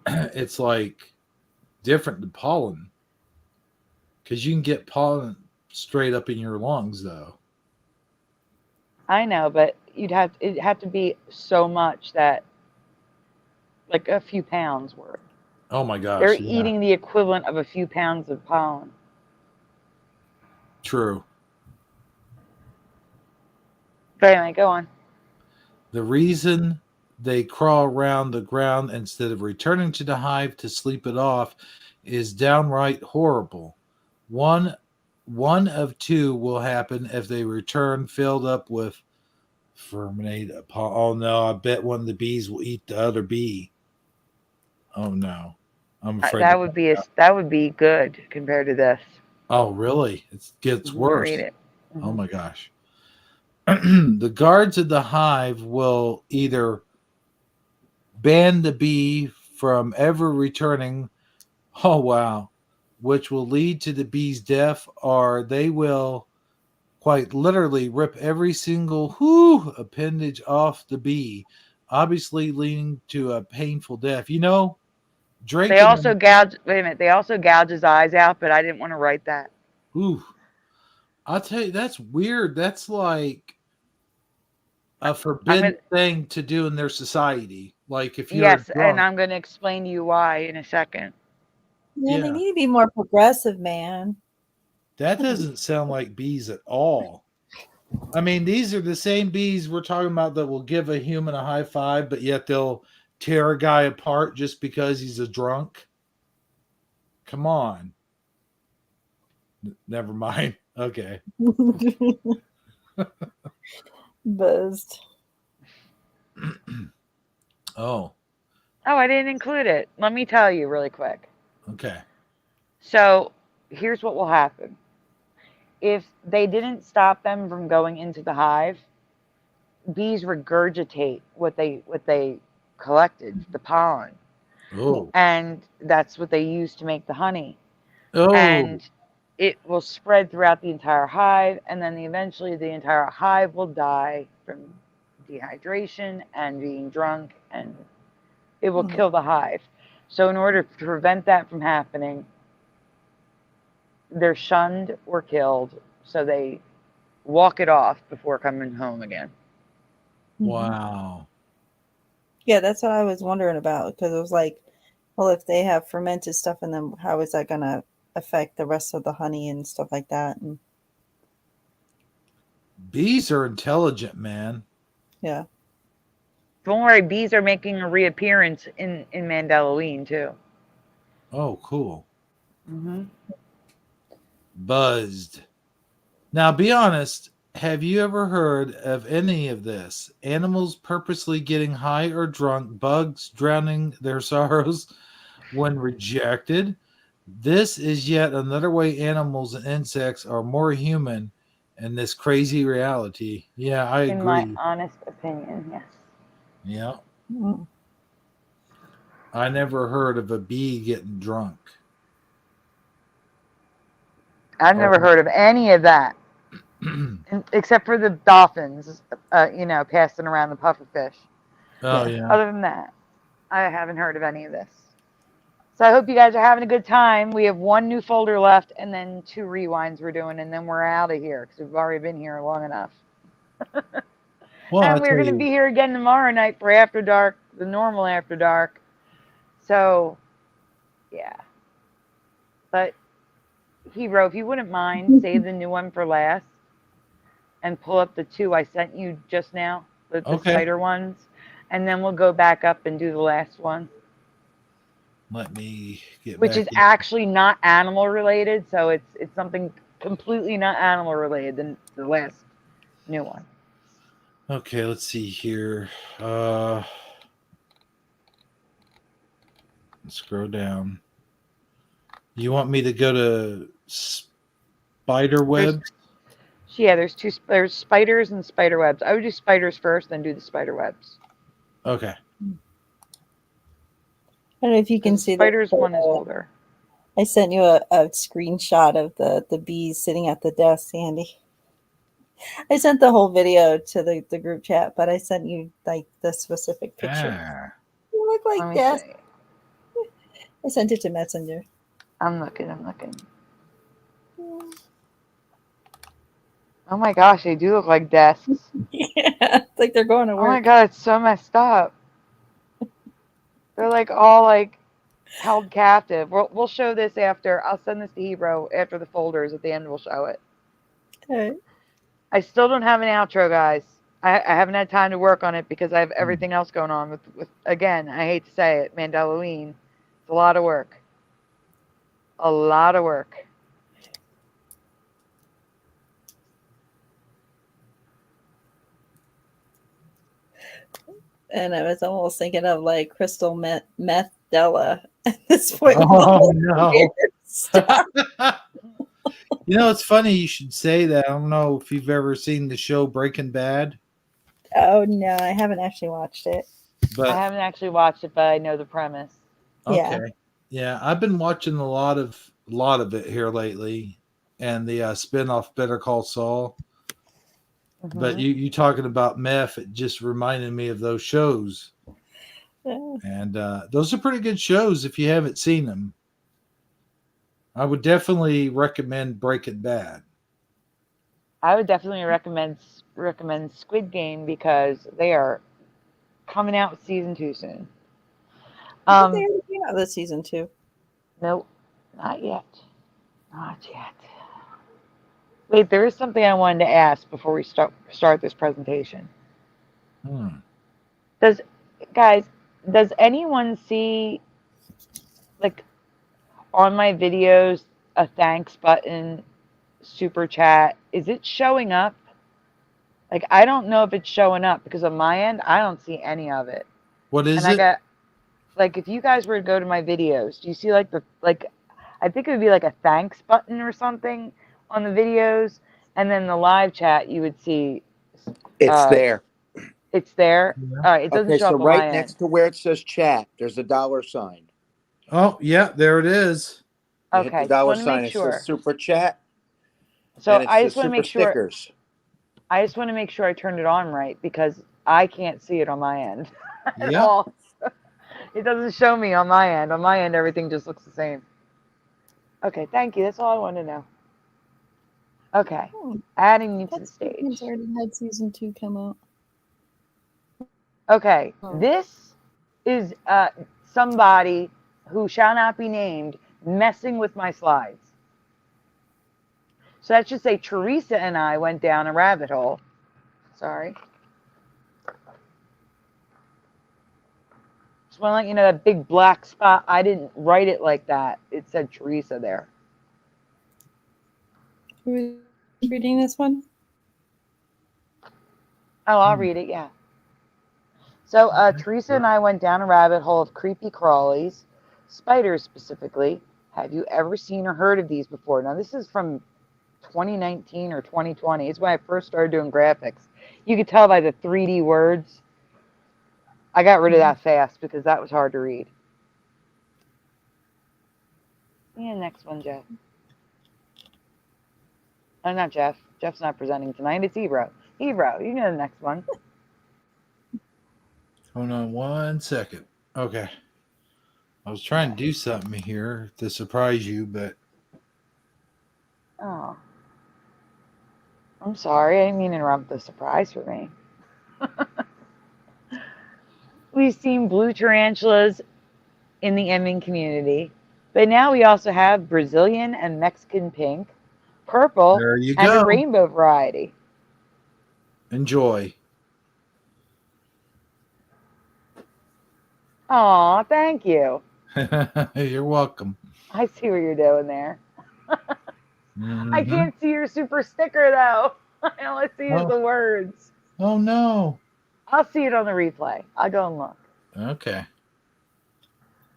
[SPEAKER 3] it's like different than pollen because you can get pollen straight up in your lungs, though.
[SPEAKER 2] I know, but it'd have to be so much that like a few pounds worth.
[SPEAKER 3] Oh my gosh.
[SPEAKER 2] They're eating the equivalent of a few pounds of pollen.
[SPEAKER 3] True.
[SPEAKER 2] But anyway, go on.
[SPEAKER 3] The reason they crawl around the ground instead of returning to the hive to sleep it off is downright horrible. One of two will happen if they return filled up with fermented pollen. Oh no, I bet one of the bees will eat the other bee. Oh no. I'm afraid
[SPEAKER 2] that would be good compared to this.
[SPEAKER 3] Oh really? It gets worse.
[SPEAKER 2] Read it.
[SPEAKER 3] Oh my gosh. The guards of the hive will either ban the bee from ever returning, which will lead to the bee's death, or they will quite literally rip every single appendage off the bee, obviously leading to a painful death. Drinking
[SPEAKER 2] They also
[SPEAKER 3] them.
[SPEAKER 2] gouge. Wait a minute. They also gouge his eyes out, but I didn't want to write that.
[SPEAKER 3] Ooh, I'll tell you, that's weird. That's like a forbidden thing to do in their society. Like if you're
[SPEAKER 2] Yes, and
[SPEAKER 3] drunk.
[SPEAKER 2] I'm going to explain to you why in a second.
[SPEAKER 4] Yeah, they
[SPEAKER 3] Yeah.
[SPEAKER 4] need to be more progressive, man.
[SPEAKER 3] That doesn't sound like bees at all. I mean, these are the same bees we're talking about that will give a human a high five, but yet they'll tear a guy apart just because he's a drunk. Come on. Never mind. Okay.
[SPEAKER 4] Buzzed.
[SPEAKER 3] Oh,
[SPEAKER 2] Oh, I didn't include it. Let me tell you really quick.
[SPEAKER 3] okay.
[SPEAKER 2] So, here's what will happen. If they didn't stop them from going into the hive, bees regurgitate what they collected, the pollen,
[SPEAKER 3] Oh.
[SPEAKER 2] and that's what they use to make the honey.
[SPEAKER 3] Oh.
[SPEAKER 2] And it will spread throughout the entire hive, and then eventually the entire hive will die from dehydration and being drunk, and it will kill the hive. So in order to prevent that from happening, they're shunned or killed, so they walk it off before coming home again.
[SPEAKER 3] Wow.
[SPEAKER 4] Yeah, that's what I was wondering about, because it was like, well, if they have fermented stuff in them, how is that going to affect the rest of the honey and stuff like that? And
[SPEAKER 3] Bees are intelligent, man.
[SPEAKER 4] yeah.
[SPEAKER 2] Don't worry, bees are making a reappearance in Mandalorian too.
[SPEAKER 3] Oh, cool.
[SPEAKER 2] Mm-hmm.
[SPEAKER 3] Buzzed. Now, be honest. Have you ever heard of any of this? Animals purposely getting high or drunk, bugs drowning their sorrows when rejected. This is yet another way animals and insects are more human in this crazy reality. Yeah, I
[SPEAKER 2] In my
[SPEAKER 3] agree.
[SPEAKER 2] honest opinion, yes.
[SPEAKER 3] Yeah.
[SPEAKER 4] Mm.
[SPEAKER 3] I never heard of a bee getting drunk.
[SPEAKER 2] I've never heard of any of that, except for the dolphins, passing around the pufferfish.
[SPEAKER 3] Oh, yeah.
[SPEAKER 2] Other than that, I haven't heard of any of this. So I hope you guys are having a good time. We have one new folder left and then 2 rewinds we're doing, and then we're out of here because we've already been here long enough.
[SPEAKER 3] Well,
[SPEAKER 2] and
[SPEAKER 3] I
[SPEAKER 2] we're
[SPEAKER 3] tell
[SPEAKER 2] going to
[SPEAKER 3] you,
[SPEAKER 2] be here again tomorrow night for After Dark, the normal After Dark. So, yeah. But, Hero, if you wouldn't mind, save the new one for last and pull up the 2 I sent you just now, the
[SPEAKER 3] Okay.
[SPEAKER 2] spider ones, and then we'll go back up and do the last one.
[SPEAKER 3] let me get
[SPEAKER 2] Which
[SPEAKER 3] back
[SPEAKER 2] is
[SPEAKER 3] in.
[SPEAKER 2] actually not animal related, so it's something completely not animal related than the last new one.
[SPEAKER 3] Okay, let's see here. Scroll down. You want me to go to spider webs?
[SPEAKER 2] Yeah, there's spiders and spider webs. I would do spiders first, then do the spider webs.
[SPEAKER 3] Okay.
[SPEAKER 4] I don't know if you can
[SPEAKER 2] The
[SPEAKER 4] see
[SPEAKER 2] spiders
[SPEAKER 4] that.
[SPEAKER 2] one is older.
[SPEAKER 4] I sent you a screenshot of the bees sitting at the desk, Sandy. I sent the whole video to the group chat, but I sent you like the specific picture. You look
[SPEAKER 2] Let
[SPEAKER 4] like
[SPEAKER 2] me
[SPEAKER 4] death.
[SPEAKER 2] see.
[SPEAKER 4] I sent it to Messenger.
[SPEAKER 2] I'm looking. Oh my gosh, they do look like desks.
[SPEAKER 4] Yeah, it's like they're going to
[SPEAKER 2] Oh
[SPEAKER 4] work.
[SPEAKER 2] my god, it's so messed up. They're like all like held captive. We'll show this after. I'll send this to Hebrew after the folders. At the end, we'll show it.
[SPEAKER 4] Okay.
[SPEAKER 2] I still don't have an outro, guys. I haven't had time to work on it because I have everything else going on with again, I hate to say it, Mandalorian. It's a lot of work. A lot of work.
[SPEAKER 4] And I was almost thinking of like crystal meth Della at this point.
[SPEAKER 3] Oh, no. You know, it's funny you should say that. I don't know if you've ever seen the show Breaking Bad.
[SPEAKER 4] Oh no, I haven't actually watched it.
[SPEAKER 3] But
[SPEAKER 2] I haven't actually watched it, but I know the premise.
[SPEAKER 3] okay. Yeah, I've been watching a lot of it here lately, and the spinoff Better Call Saul. But you talking about meth, it just reminded me of those shows.
[SPEAKER 4] Yeah.
[SPEAKER 3] And those are pretty good shows if you haven't seen them. I would definitely recommend Breaking Bad.
[SPEAKER 2] I would definitely recommend Squid Game because they are coming out with season 2 soon.
[SPEAKER 4] I thought they already came out this season too.
[SPEAKER 2] Nope, not yet. Not yet. Wait, there is something I wanted to ask before we start this presentation. Does anyone see, like, on my videos a thanks button, super chat? Is it showing up? Like, I don't know if it's showing up because on my end I don't see any of it.
[SPEAKER 3] What is
[SPEAKER 2] And I
[SPEAKER 3] it?
[SPEAKER 2] got, like, if you guys were to go to my videos, do you see like I think it would be like a thanks button or something on the videos, and then the live chat you would see
[SPEAKER 5] It's there.
[SPEAKER 2] it's there. All right, it doesn't
[SPEAKER 5] Okay,
[SPEAKER 2] show
[SPEAKER 5] so
[SPEAKER 2] up on
[SPEAKER 5] right
[SPEAKER 2] my
[SPEAKER 5] next
[SPEAKER 2] end.
[SPEAKER 5] to where it says chat, there's a $sign.
[SPEAKER 3] Oh, yeah, there it is.
[SPEAKER 5] You hit the
[SPEAKER 2] Okay, just
[SPEAKER 5] dollar
[SPEAKER 2] want to
[SPEAKER 5] sign.
[SPEAKER 2] make
[SPEAKER 5] It
[SPEAKER 2] sure.
[SPEAKER 5] says super chat,
[SPEAKER 2] So
[SPEAKER 5] and it
[SPEAKER 2] I
[SPEAKER 5] says
[SPEAKER 2] just want to
[SPEAKER 5] super
[SPEAKER 2] make sure.
[SPEAKER 5] stickers.
[SPEAKER 2] I just want to make sure I turned it on right because I can't see it on my end at
[SPEAKER 3] Yep.
[SPEAKER 2] all. It doesn't show me on my end. On my end, everything just looks the same. Okay, thank you. That's all I want to know. Okay, adding you to the
[SPEAKER 4] That's
[SPEAKER 2] stage.
[SPEAKER 4] It's already had season 2 come out.
[SPEAKER 2] Okay, this is somebody who shall not be named messing with my slides. So that should say Teresa and I went down a rabbit hole. Sorry. Just want to let you know that big black spot, I didn't write it like that. It said Teresa there.
[SPEAKER 4] Who is reading this one?
[SPEAKER 2] Oh, I'll read it, yeah. So Teresa and I went down a rabbit hole of creepy crawlies, spiders specifically. Have you ever seen or heard of these before? Now, this is from 2019 or 2020. It's when I first started doing graphics. You could tell by the 3D words. I got rid of that fast because that was hard to read. Yeah, next one, Jeff. Oh, not Jeff. Jeff's not presenting tonight. It's Ebro. Ebro, you know the next one.
[SPEAKER 3] Hold on 1 second. Okay. I was trying to do something here to surprise you, but
[SPEAKER 2] Oh. I'm sorry. I didn't mean to interrupt the surprise for me. We've seen blue tarantulas in the Emin community, but now we also have Brazilian and Mexican pink, purple,
[SPEAKER 3] there you
[SPEAKER 2] and a
[SPEAKER 3] go.
[SPEAKER 2] rainbow variety.
[SPEAKER 3] Enjoy.
[SPEAKER 2] Aw, thank you.
[SPEAKER 3] You're welcome.
[SPEAKER 2] I see what you're doing there.
[SPEAKER 3] Mhm.
[SPEAKER 2] I can't see your super sticker, though. All I see is the words.
[SPEAKER 3] Oh, no.
[SPEAKER 2] I'll see it on the replay. I'll go and look.
[SPEAKER 3] Okay.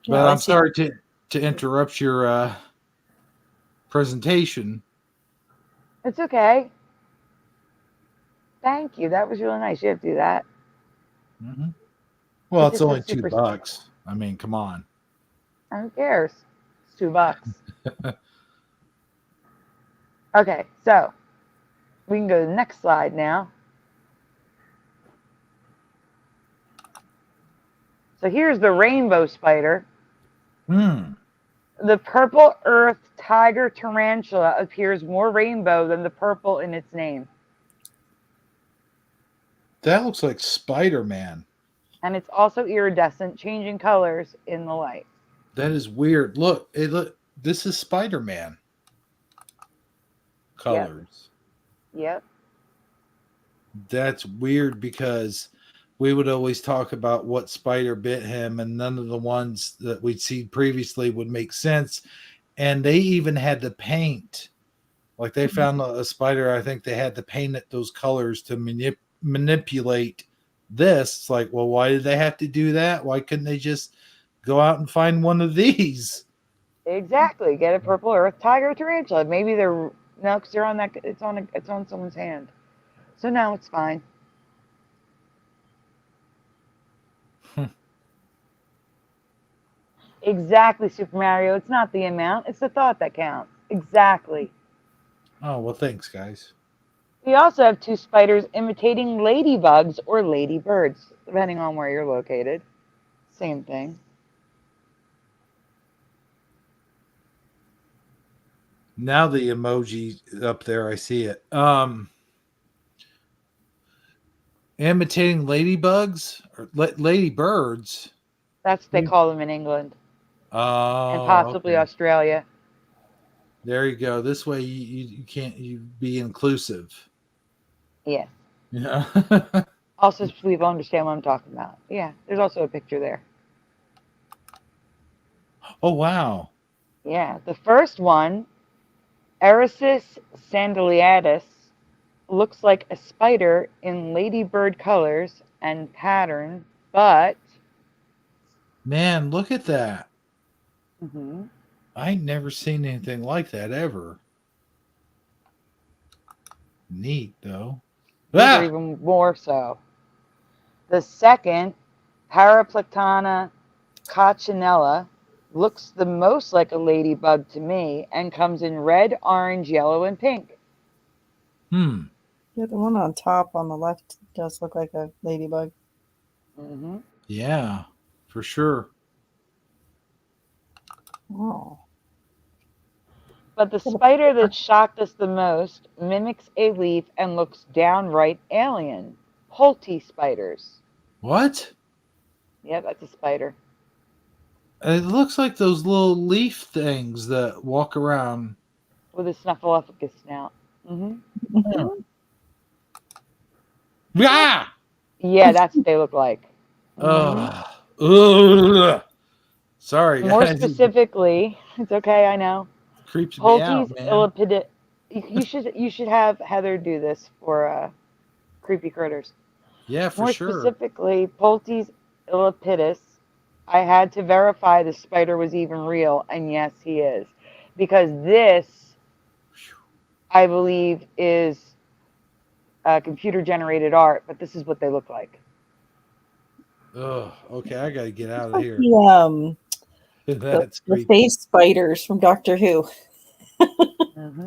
[SPEAKER 4] No,
[SPEAKER 3] But
[SPEAKER 4] I
[SPEAKER 3] I'm
[SPEAKER 4] see
[SPEAKER 3] sorry to interrupt your presentation.
[SPEAKER 2] It's okay. Thank you. That was really nice. You have to do that.
[SPEAKER 3] Mm-hmm. Well,
[SPEAKER 2] It
[SPEAKER 3] it's
[SPEAKER 2] just
[SPEAKER 3] only
[SPEAKER 2] says super
[SPEAKER 3] $2. I mean, come on.
[SPEAKER 2] Who cares? It's $2. Okay, so we can go to the next slide now. So here's the rainbow spider. The purple earth tiger tarantula appears more rainbow than the purple in its name.
[SPEAKER 3] That looks like Spider-Man.
[SPEAKER 2] And it's also iridescent, changing colors in the light.
[SPEAKER 3] That is weird. Look, this is Spider-Man colors.
[SPEAKER 2] Yep.
[SPEAKER 3] That's weird because we would always talk about what spider bit him, and none of the ones that we'd seen previously would make sense. And they even had to paint. Like they found a spider, I think they had to paint it those colors to manipulate this. It's like, well, why did they have to do that? Why couldn't they just go out and find one of these?
[SPEAKER 2] Exactly. Get a purple earth tiger tarantula. Maybe they're no, because they're on that. It's on someone's hand. So now it's fine. Exactly, Super Mario. It's not the amount; it's the thought that counts. Exactly.
[SPEAKER 3] Oh, well, thanks, guys.
[SPEAKER 2] We also have two spiders imitating ladybugs or ladybirds, depending on where you're located. Same thing.
[SPEAKER 3] Now the emoji up there, I see it. Imitating ladybugs or ladybirds.
[SPEAKER 2] That's what they call them in England and
[SPEAKER 3] Oh,
[SPEAKER 2] possibly
[SPEAKER 3] okay.
[SPEAKER 2] Australia.
[SPEAKER 3] There you go. This way you can't be inclusive.
[SPEAKER 2] Yes.
[SPEAKER 3] Yeah.
[SPEAKER 2] Also, so people understand what I'm talking about. Yeah, there's also a picture there.
[SPEAKER 3] Oh wow.
[SPEAKER 2] Yeah, the first one, Erisis sandaliatus, looks like a spider in ladybird colors and pattern, but
[SPEAKER 3] Man, look at that.
[SPEAKER 2] mhm,
[SPEAKER 3] I ain't never seen anything like that ever. Neat though.
[SPEAKER 2] these are
[SPEAKER 3] Ah!
[SPEAKER 2] even more so. The second, Paraplectana coccinella, looks the most like a ladybug to me and comes in red, orange, yellow, and pink.
[SPEAKER 3] Hmm.
[SPEAKER 4] Yeah, the one on top on the left does look like a ladybug.
[SPEAKER 2] Hmm.
[SPEAKER 3] Yeah, for sure.
[SPEAKER 4] Oh.
[SPEAKER 2] But the spider that shocked us the most mimics a leaf and looks downright alien. Holty spiders.
[SPEAKER 3] What?
[SPEAKER 2] Yeah, that's a spider.
[SPEAKER 3] It looks like those little leaf things that walk around.
[SPEAKER 2] With a snuffleupagus snout. Hmm.
[SPEAKER 3] Huh. Ah!
[SPEAKER 2] Yeah, that's what they look like. Hmm.
[SPEAKER 3] Ugh. Sorry,
[SPEAKER 2] More
[SPEAKER 3] guys. It
[SPEAKER 2] specifically, it's okay, I know.
[SPEAKER 3] creeps me out,
[SPEAKER 2] Holtes
[SPEAKER 3] man.
[SPEAKER 2] illipidus. You should have Heather do this for creepy critters.
[SPEAKER 3] Yeah, for
[SPEAKER 2] More
[SPEAKER 3] sure.
[SPEAKER 2] specifically, Poltes illipidus. I had to verify the spider was even real, and yes, he is, because this, I believe, is computer generated art, but this is what they look like.
[SPEAKER 3] Oh, okay. I gotta get out of
[SPEAKER 4] Like
[SPEAKER 3] here.
[SPEAKER 4] the
[SPEAKER 3] That's creepy.
[SPEAKER 4] face spiders from Doctor Who.
[SPEAKER 2] Hmm.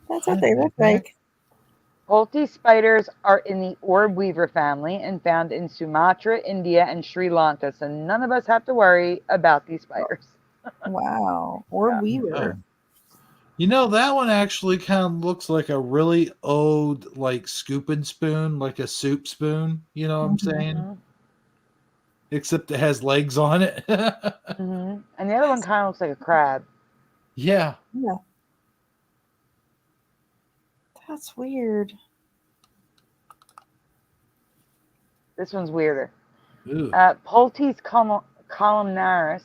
[SPEAKER 4] That's
[SPEAKER 3] What
[SPEAKER 4] what they
[SPEAKER 3] the
[SPEAKER 4] look
[SPEAKER 3] heck?
[SPEAKER 4] like.
[SPEAKER 2] Poltes spiders are in the orb weaver family and found in Sumatra, India, and Sri Lanka, so none of us have to worry about these spiders.
[SPEAKER 4] Wow. Or
[SPEAKER 2] Yeah.
[SPEAKER 4] Weaver.
[SPEAKER 3] You know, that one actually kind of looks like a really old, like, scooping spoon, like a soup spoon. You know what I'm
[SPEAKER 4] Mhm.
[SPEAKER 3] saying?
[SPEAKER 2] Hmm.
[SPEAKER 3] Except it has legs on it.
[SPEAKER 2] Hmm. And the other one kind of looks like a crab.
[SPEAKER 3] Yeah.
[SPEAKER 4] Yeah. That's weird.
[SPEAKER 2] This one's weirder.
[SPEAKER 3] Ooh.
[SPEAKER 2] Poltes columnaris,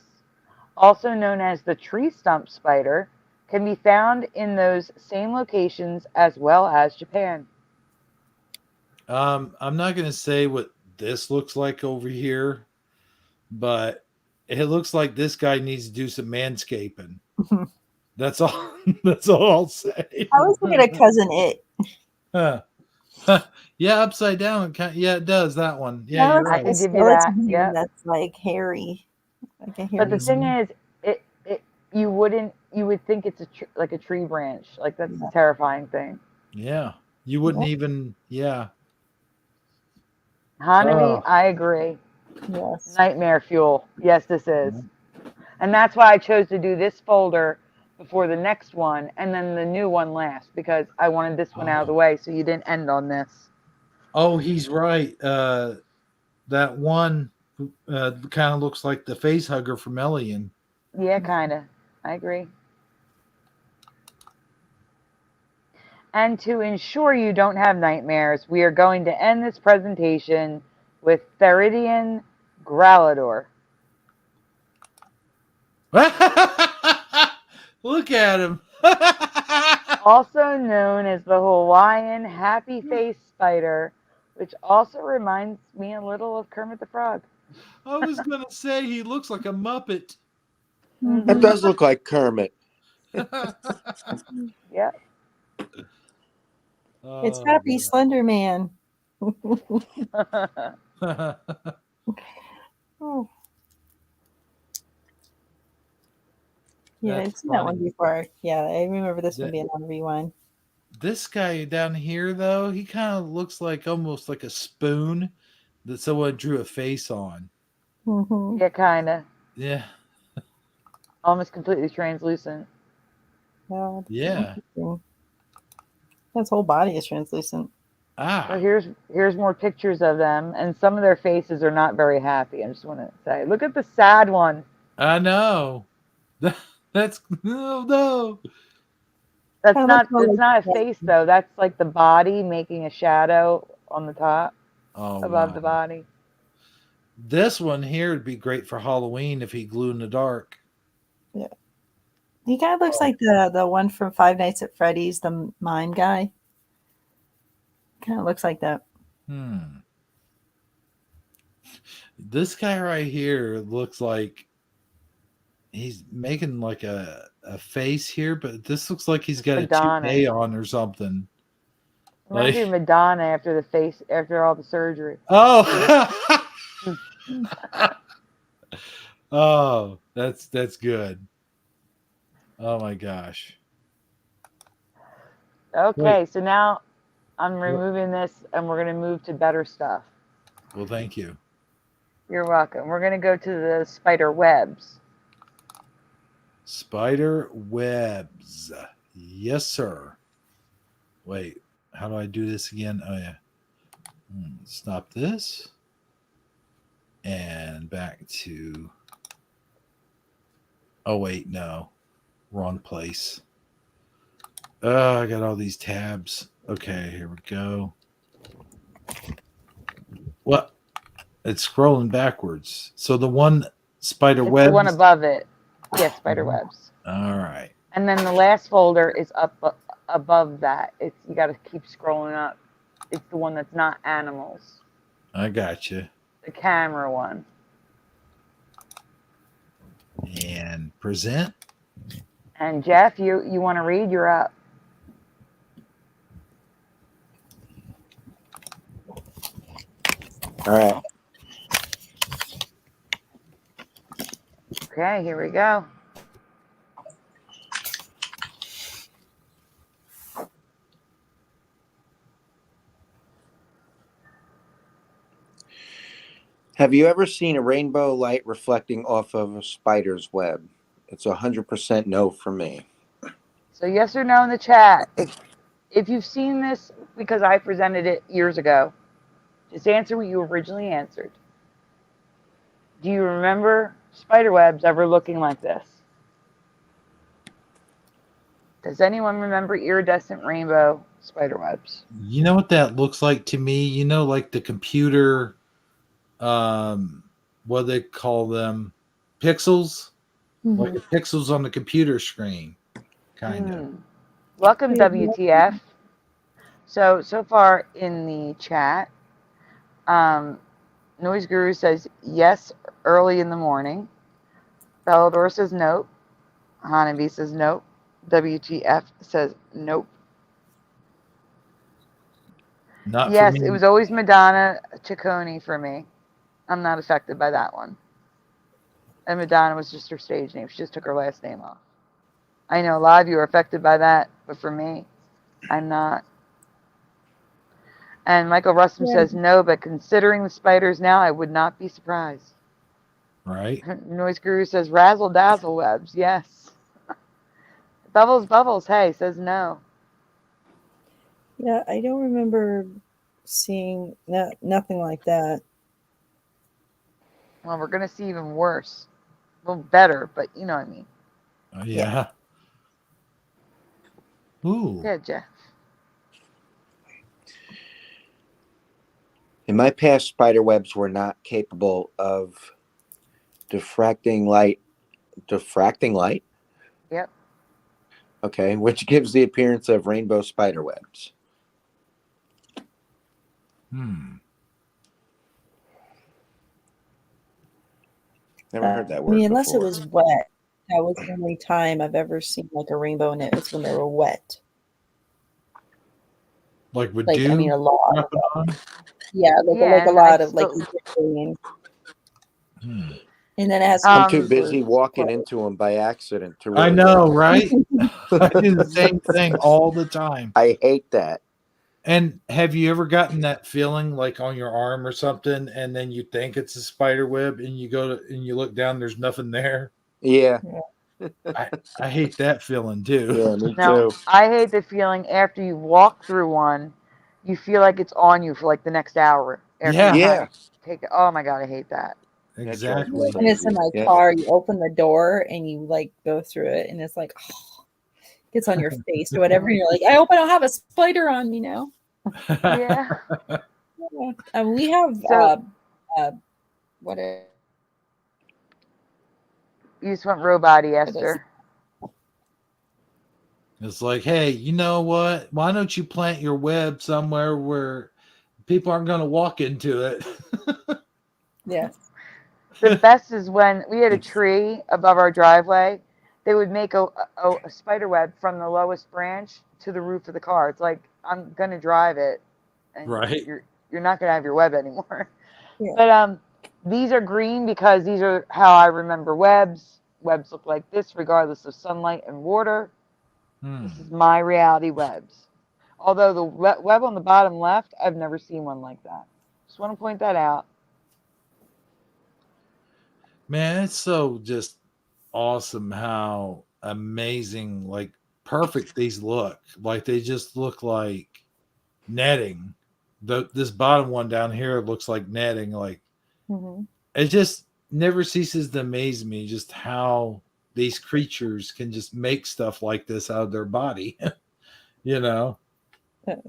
[SPEAKER 2] also known as the tree stump spider, can be found in those same locations as well as Japan.
[SPEAKER 3] I'm not gonna say what this looks like over here, but it looks like this guy needs to do some manscaping. That's all. That's all I'll say.
[SPEAKER 4] I was looking at Cousin It.
[SPEAKER 3] Huh. Yeah, upside down. Yeah, it does that one. Yeah,
[SPEAKER 4] That
[SPEAKER 3] you're
[SPEAKER 4] looks
[SPEAKER 2] I
[SPEAKER 4] like a
[SPEAKER 3] right.
[SPEAKER 2] can give you that.
[SPEAKER 4] skeleton hand
[SPEAKER 2] Yep.
[SPEAKER 4] that's like hairy. Like a
[SPEAKER 2] But
[SPEAKER 4] hairy
[SPEAKER 2] the thing
[SPEAKER 3] Mhm.
[SPEAKER 2] is, it you would think it's like a tree branch. Like that's the
[SPEAKER 4] Yeah.
[SPEAKER 2] terrifying thing.
[SPEAKER 3] Yeah, you wouldn't
[SPEAKER 4] Yep.
[SPEAKER 3] even. Yeah.
[SPEAKER 2] Hanabi,
[SPEAKER 3] Oh.
[SPEAKER 2] I agree.
[SPEAKER 4] Yes.
[SPEAKER 2] Nightmare fuel. Yes, this is. And that's why I chose to do this folder before the next one and then the new one last because I wanted this one out of the way so you didn't end on this.
[SPEAKER 3] Oh, he's right. That one kind of looks like the face hugger from Elian.
[SPEAKER 2] Yeah, kind of. I agree. And to ensure you don't have nightmares, we are going to end this presentation with Theridian Growlidor.
[SPEAKER 3] Look at him.
[SPEAKER 2] Also known as the Hawaiian happy face spider, which also reminds me a little of Kermit the Frog.
[SPEAKER 3] I was gonna say he looks like a Muppet.
[SPEAKER 5] That
[SPEAKER 2] Mhm.
[SPEAKER 5] does look like Kermit.
[SPEAKER 2] Yeah.
[SPEAKER 4] It's
[SPEAKER 3] Oh,
[SPEAKER 4] Happy Slender Man.
[SPEAKER 3] boy.
[SPEAKER 4] Oh. Yeah, I've
[SPEAKER 3] That's
[SPEAKER 4] seen that one
[SPEAKER 3] funny.
[SPEAKER 4] before. Yeah, I remember this one
[SPEAKER 3] That,
[SPEAKER 4] being on Rewind.
[SPEAKER 3] this guy down here, though, he kind of looks like almost like a spoon that someone drew a face on.
[SPEAKER 4] Mhm.
[SPEAKER 2] Yeah, kind of.
[SPEAKER 3] Yeah.
[SPEAKER 2] Almost completely translucent.
[SPEAKER 4] Yeah.
[SPEAKER 3] Yeah.
[SPEAKER 4] Interesting. His whole body is translucent.
[SPEAKER 2] So
[SPEAKER 3] Ah.
[SPEAKER 2] here's more pictures of them, and some of their faces are not very happy. I just want to say, look at the sad one.
[SPEAKER 3] I know. That's no.
[SPEAKER 2] That's
[SPEAKER 4] Kind of
[SPEAKER 2] not
[SPEAKER 4] looks more
[SPEAKER 2] it's
[SPEAKER 4] like
[SPEAKER 2] not a face though. That's like the body making a shadow on the top
[SPEAKER 3] Oh
[SPEAKER 2] above
[SPEAKER 3] my.
[SPEAKER 2] the body.
[SPEAKER 3] This one here would be great for Halloween if he glue in the dark.
[SPEAKER 4] yeah. He kind of looks like the one from Five Nights at Freddy's, the mime guy. Kind of looks like that.
[SPEAKER 3] This guy right here looks like he's making like a face here, but this looks like he's got
[SPEAKER 2] Madonna.
[SPEAKER 3] a toupee on or something.
[SPEAKER 2] Reminds me of Madonna after all the surgery.
[SPEAKER 3] Oh. Oh, that's good. Oh my gosh.
[SPEAKER 2] Okay,
[SPEAKER 3] Wait.
[SPEAKER 2] so now I'm removing this, and we're gonna move to better stuff.
[SPEAKER 3] Well, thank you.
[SPEAKER 2] You're welcome. We're gonna go to the spider webs.
[SPEAKER 3] Spider webs. Yes, sir. Wait, how do I do this again? Oh yeah. Stop this. And back to. Oh wait, no. Wrong place. I got all these tabs. Okay, here we go. What? It's scrolling backwards. So the one spider
[SPEAKER 2] It's
[SPEAKER 3] web.
[SPEAKER 2] the one above it. Yes, spider webs.
[SPEAKER 3] All right.
[SPEAKER 2] And then the last folder is up above that. It's you got to keep scrolling up. It's the one that's not animals.
[SPEAKER 3] I got you.
[SPEAKER 2] The camera one.
[SPEAKER 3] And present.
[SPEAKER 2] And Jeff, you want to read? You're up.
[SPEAKER 5] All right.
[SPEAKER 2] Okay, here we go.
[SPEAKER 5] Have you ever seen a rainbow light reflecting off of a spider's web? It's 100% no for me.
[SPEAKER 2] So yes or no in the chat. If you've seen this, because I presented it years ago, just answer what you originally answered. Do you remember spider webs ever looking like this? Does anyone remember iridescent rainbow spider webs?
[SPEAKER 3] You know what that looks like to me? You know, like the computer, what they call them, pixels?
[SPEAKER 4] Mm-hmm.
[SPEAKER 3] Like the pixels on the computer screen, kind of.
[SPEAKER 2] Welcome, WTF. So far in the chat, Noise Guru says yes, early in the morning. Bellador says nope. Hanabi says nope. WTF says nope.
[SPEAKER 3] Not
[SPEAKER 2] yes,
[SPEAKER 3] for me.
[SPEAKER 2] it was always Madonna Ciccone for me. I'm not affected by that one. And Madonna was just her stage name. She just took her last name off. I know a lot of you are affected by that, but for me, I'm not. And Michael Russom says no, but considering the spiders now, I would not be surprised.
[SPEAKER 3] Right.
[SPEAKER 2] Noise Guru says razzle dazzle webs. Yes. Bubbles, hey, says no.
[SPEAKER 4] Yeah, I don't remember seeing nothing like that.
[SPEAKER 2] Well, we're going to see even worse. Well, better, but you know what I mean.
[SPEAKER 3] Yeah. Ooh.
[SPEAKER 2] Good, Jeff.
[SPEAKER 5] In my past, spider webs were not capable of diffracting light. Diffracting light?
[SPEAKER 2] Yep.
[SPEAKER 5] Okay, which gives the appearance of rainbow spider webs. Never heard that word
[SPEAKER 4] unless
[SPEAKER 5] before.
[SPEAKER 4] it was wet. That was the only time I've ever seen like a rainbow, and it was when they were wet.
[SPEAKER 3] Like with
[SPEAKER 4] Like
[SPEAKER 3] dew?
[SPEAKER 4] I mean, a lot. Yeah, like
[SPEAKER 2] Yeah,
[SPEAKER 4] a lot of
[SPEAKER 2] still...
[SPEAKER 4] like. And then it has.
[SPEAKER 5] I'm too busy walking into them by accident to. Really
[SPEAKER 3] I know, right? I do the same thing all the time.
[SPEAKER 5] I hate that.
[SPEAKER 3] And have you ever gotten that feeling like on your arm or something, and then you think it's a spider web, and you go to and you look down, there's nothing there?
[SPEAKER 5] Yeah.
[SPEAKER 3] I hate that feeling too.
[SPEAKER 5] Yeah, me
[SPEAKER 2] No,
[SPEAKER 5] too.
[SPEAKER 2] I hate the feeling after you walk through one, you feel like it's on you for like the next hour after you
[SPEAKER 3] Yeah,
[SPEAKER 2] kind
[SPEAKER 5] Yeah.
[SPEAKER 2] of take it. Oh my God, I hate that.
[SPEAKER 5] That drives me
[SPEAKER 3] exactly.
[SPEAKER 4] When it's in
[SPEAKER 5] crazy.
[SPEAKER 4] my
[SPEAKER 5] Yeah.
[SPEAKER 4] car, you open the door and you like go through it, and it's like gets on your face or whatever. And you're like, I hope I don't have a spider on me now.
[SPEAKER 2] Yeah.
[SPEAKER 4] Yeah. We have
[SPEAKER 2] So
[SPEAKER 4] what are
[SPEAKER 2] you just went robot-y,
[SPEAKER 4] those?
[SPEAKER 2] Esther.
[SPEAKER 3] It's like, hey, you know what? Why don't you plant your web somewhere where people aren't going to walk into it?
[SPEAKER 4] Yes.
[SPEAKER 2] The best is when we had a tree above our driveway. They would make a spider web from the lowest branch to the roof of the car. It's like I'm gonna drive it, and
[SPEAKER 3] Right.
[SPEAKER 2] you're not gonna have your web anymore.
[SPEAKER 4] Yeah.
[SPEAKER 2] But these are green because these are how I remember webs. Webs look like this, regardless of sunlight and water. This is my reality webs. Although the web on the bottom left, I've never seen one like that. Just want to point that out.
[SPEAKER 3] Man, it's so just awesome how amazing, like perfect these look. Like they just look like netting. This bottom one down here looks like netting. Like
[SPEAKER 4] Mm-hmm.
[SPEAKER 3] it just never ceases to amaze me just how these creatures can just make stuff like this out of their body. you know?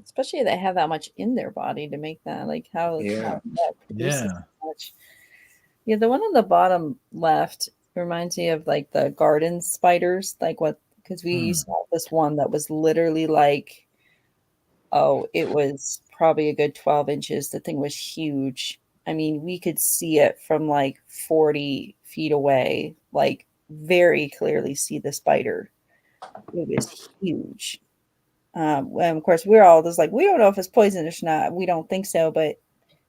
[SPEAKER 4] Especially they have that much in their body to make that, like how
[SPEAKER 5] Yeah.
[SPEAKER 4] that produces
[SPEAKER 3] Yeah.
[SPEAKER 4] so much. Yeah, the one on the bottom left reminds me of like the garden spiders, like what because we used to have this one that was literally like, oh, it was probably a good 12 inches. The thing was huge. I mean, we could see it from like 40 feet away, like very clearly see the spider. It was huge. And of course, we're all just like, we don't know if it's poisonous or not. We don't think so, but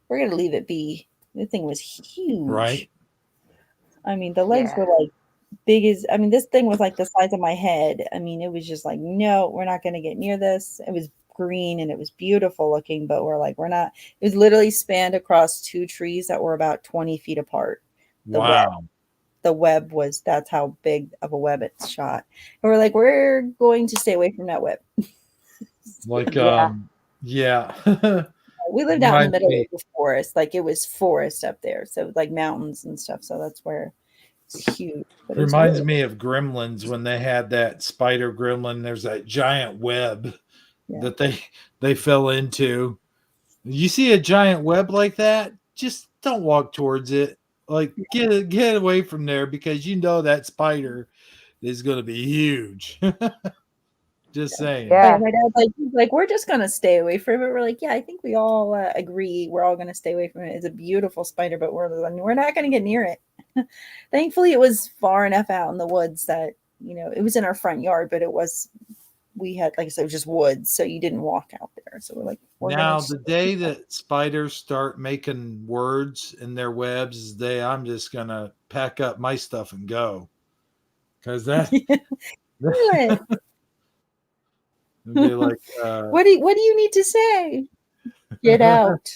[SPEAKER 4] we're going to leave it be. The thing was huge.
[SPEAKER 3] Right.
[SPEAKER 4] I mean, the legs
[SPEAKER 2] Yeah.
[SPEAKER 4] were like big as, I mean, this thing was like the size of my head. I mean, it was just like, no, we're not going to get near this. It was green and it was beautiful looking, but we're like, we're not. It was literally spanned across two trees that were about 20 feet apart.
[SPEAKER 3] Wow.
[SPEAKER 4] The web was, that's how big of a web it shot. And we're like, we're going to stay away from that web.
[SPEAKER 3] Like,
[SPEAKER 2] Yeah.
[SPEAKER 3] yeah.
[SPEAKER 4] We lived out in the
[SPEAKER 3] Reminds
[SPEAKER 4] middle
[SPEAKER 3] me-
[SPEAKER 4] of the forest. Like it was forest up there. So like mountains and stuff. So that's where it's huge. But it was
[SPEAKER 3] Reminds
[SPEAKER 4] really,
[SPEAKER 3] me of Gremlins when they had that spider gremlin. There's that giant web that they fell into. You see a giant web like that, just don't walk towards it. Like get away from there because you know that spider is going to be huge. Just saying.
[SPEAKER 2] Yeah.
[SPEAKER 4] my dad's like, he's like, we're just gonna stay away from it. We're like, yeah, I think we all agree. We're all gonna stay away from it. It's a beautiful spider, but we're not gonna get near it. Thankfully, it was far enough out in the woods that it was in our front yard, but we had, like I said, it was just woods, so you didn't walk out there. So we're like,
[SPEAKER 3] Now, the day that spiders start making words in their webs is the day I'm just gonna pack up my stuff and go, because that
[SPEAKER 4] what?
[SPEAKER 3] would be like,
[SPEAKER 4] What do you need to say? Get out.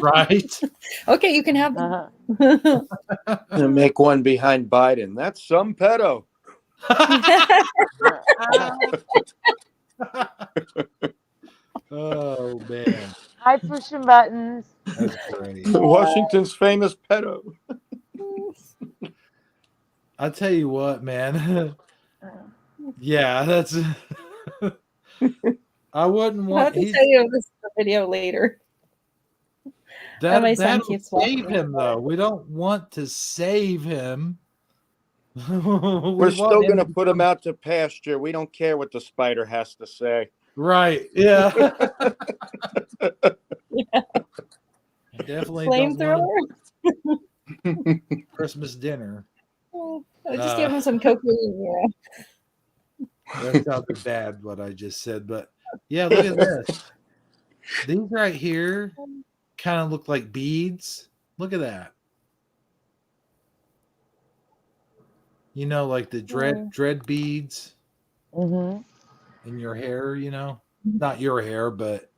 [SPEAKER 3] right?
[SPEAKER 4] Okay, you can have
[SPEAKER 2] Uh-huh.
[SPEAKER 4] them.
[SPEAKER 5] And make one behind Biden. That's some pedo.
[SPEAKER 3] Oh man,
[SPEAKER 2] Hi, pushing buttons.
[SPEAKER 3] that's great.
[SPEAKER 5] Washington's famous pedo.
[SPEAKER 3] I'll tell you what, man. Yeah, that's. I wouldn't
[SPEAKER 4] I'll
[SPEAKER 3] want.
[SPEAKER 4] have to tell you this video later. My son
[SPEAKER 3] That'll
[SPEAKER 4] keeps
[SPEAKER 3] save
[SPEAKER 4] watching.
[SPEAKER 3] him though. We don't want to save him.
[SPEAKER 5] We're still going to put him out to pasture. We don't care what the spider has to say.
[SPEAKER 3] Right. Yeah.
[SPEAKER 4] Yeah.
[SPEAKER 3] Definitely don't
[SPEAKER 4] Flamethrower.
[SPEAKER 3] want Christmas dinner.
[SPEAKER 4] I just give him some cocaine.
[SPEAKER 3] That sounded bad what I just said, but yeah, look at this. These right here kind of look like beads. Look at that. Like the dread beads
[SPEAKER 2] Mm-hmm.
[SPEAKER 3] in your hair, not your hair, but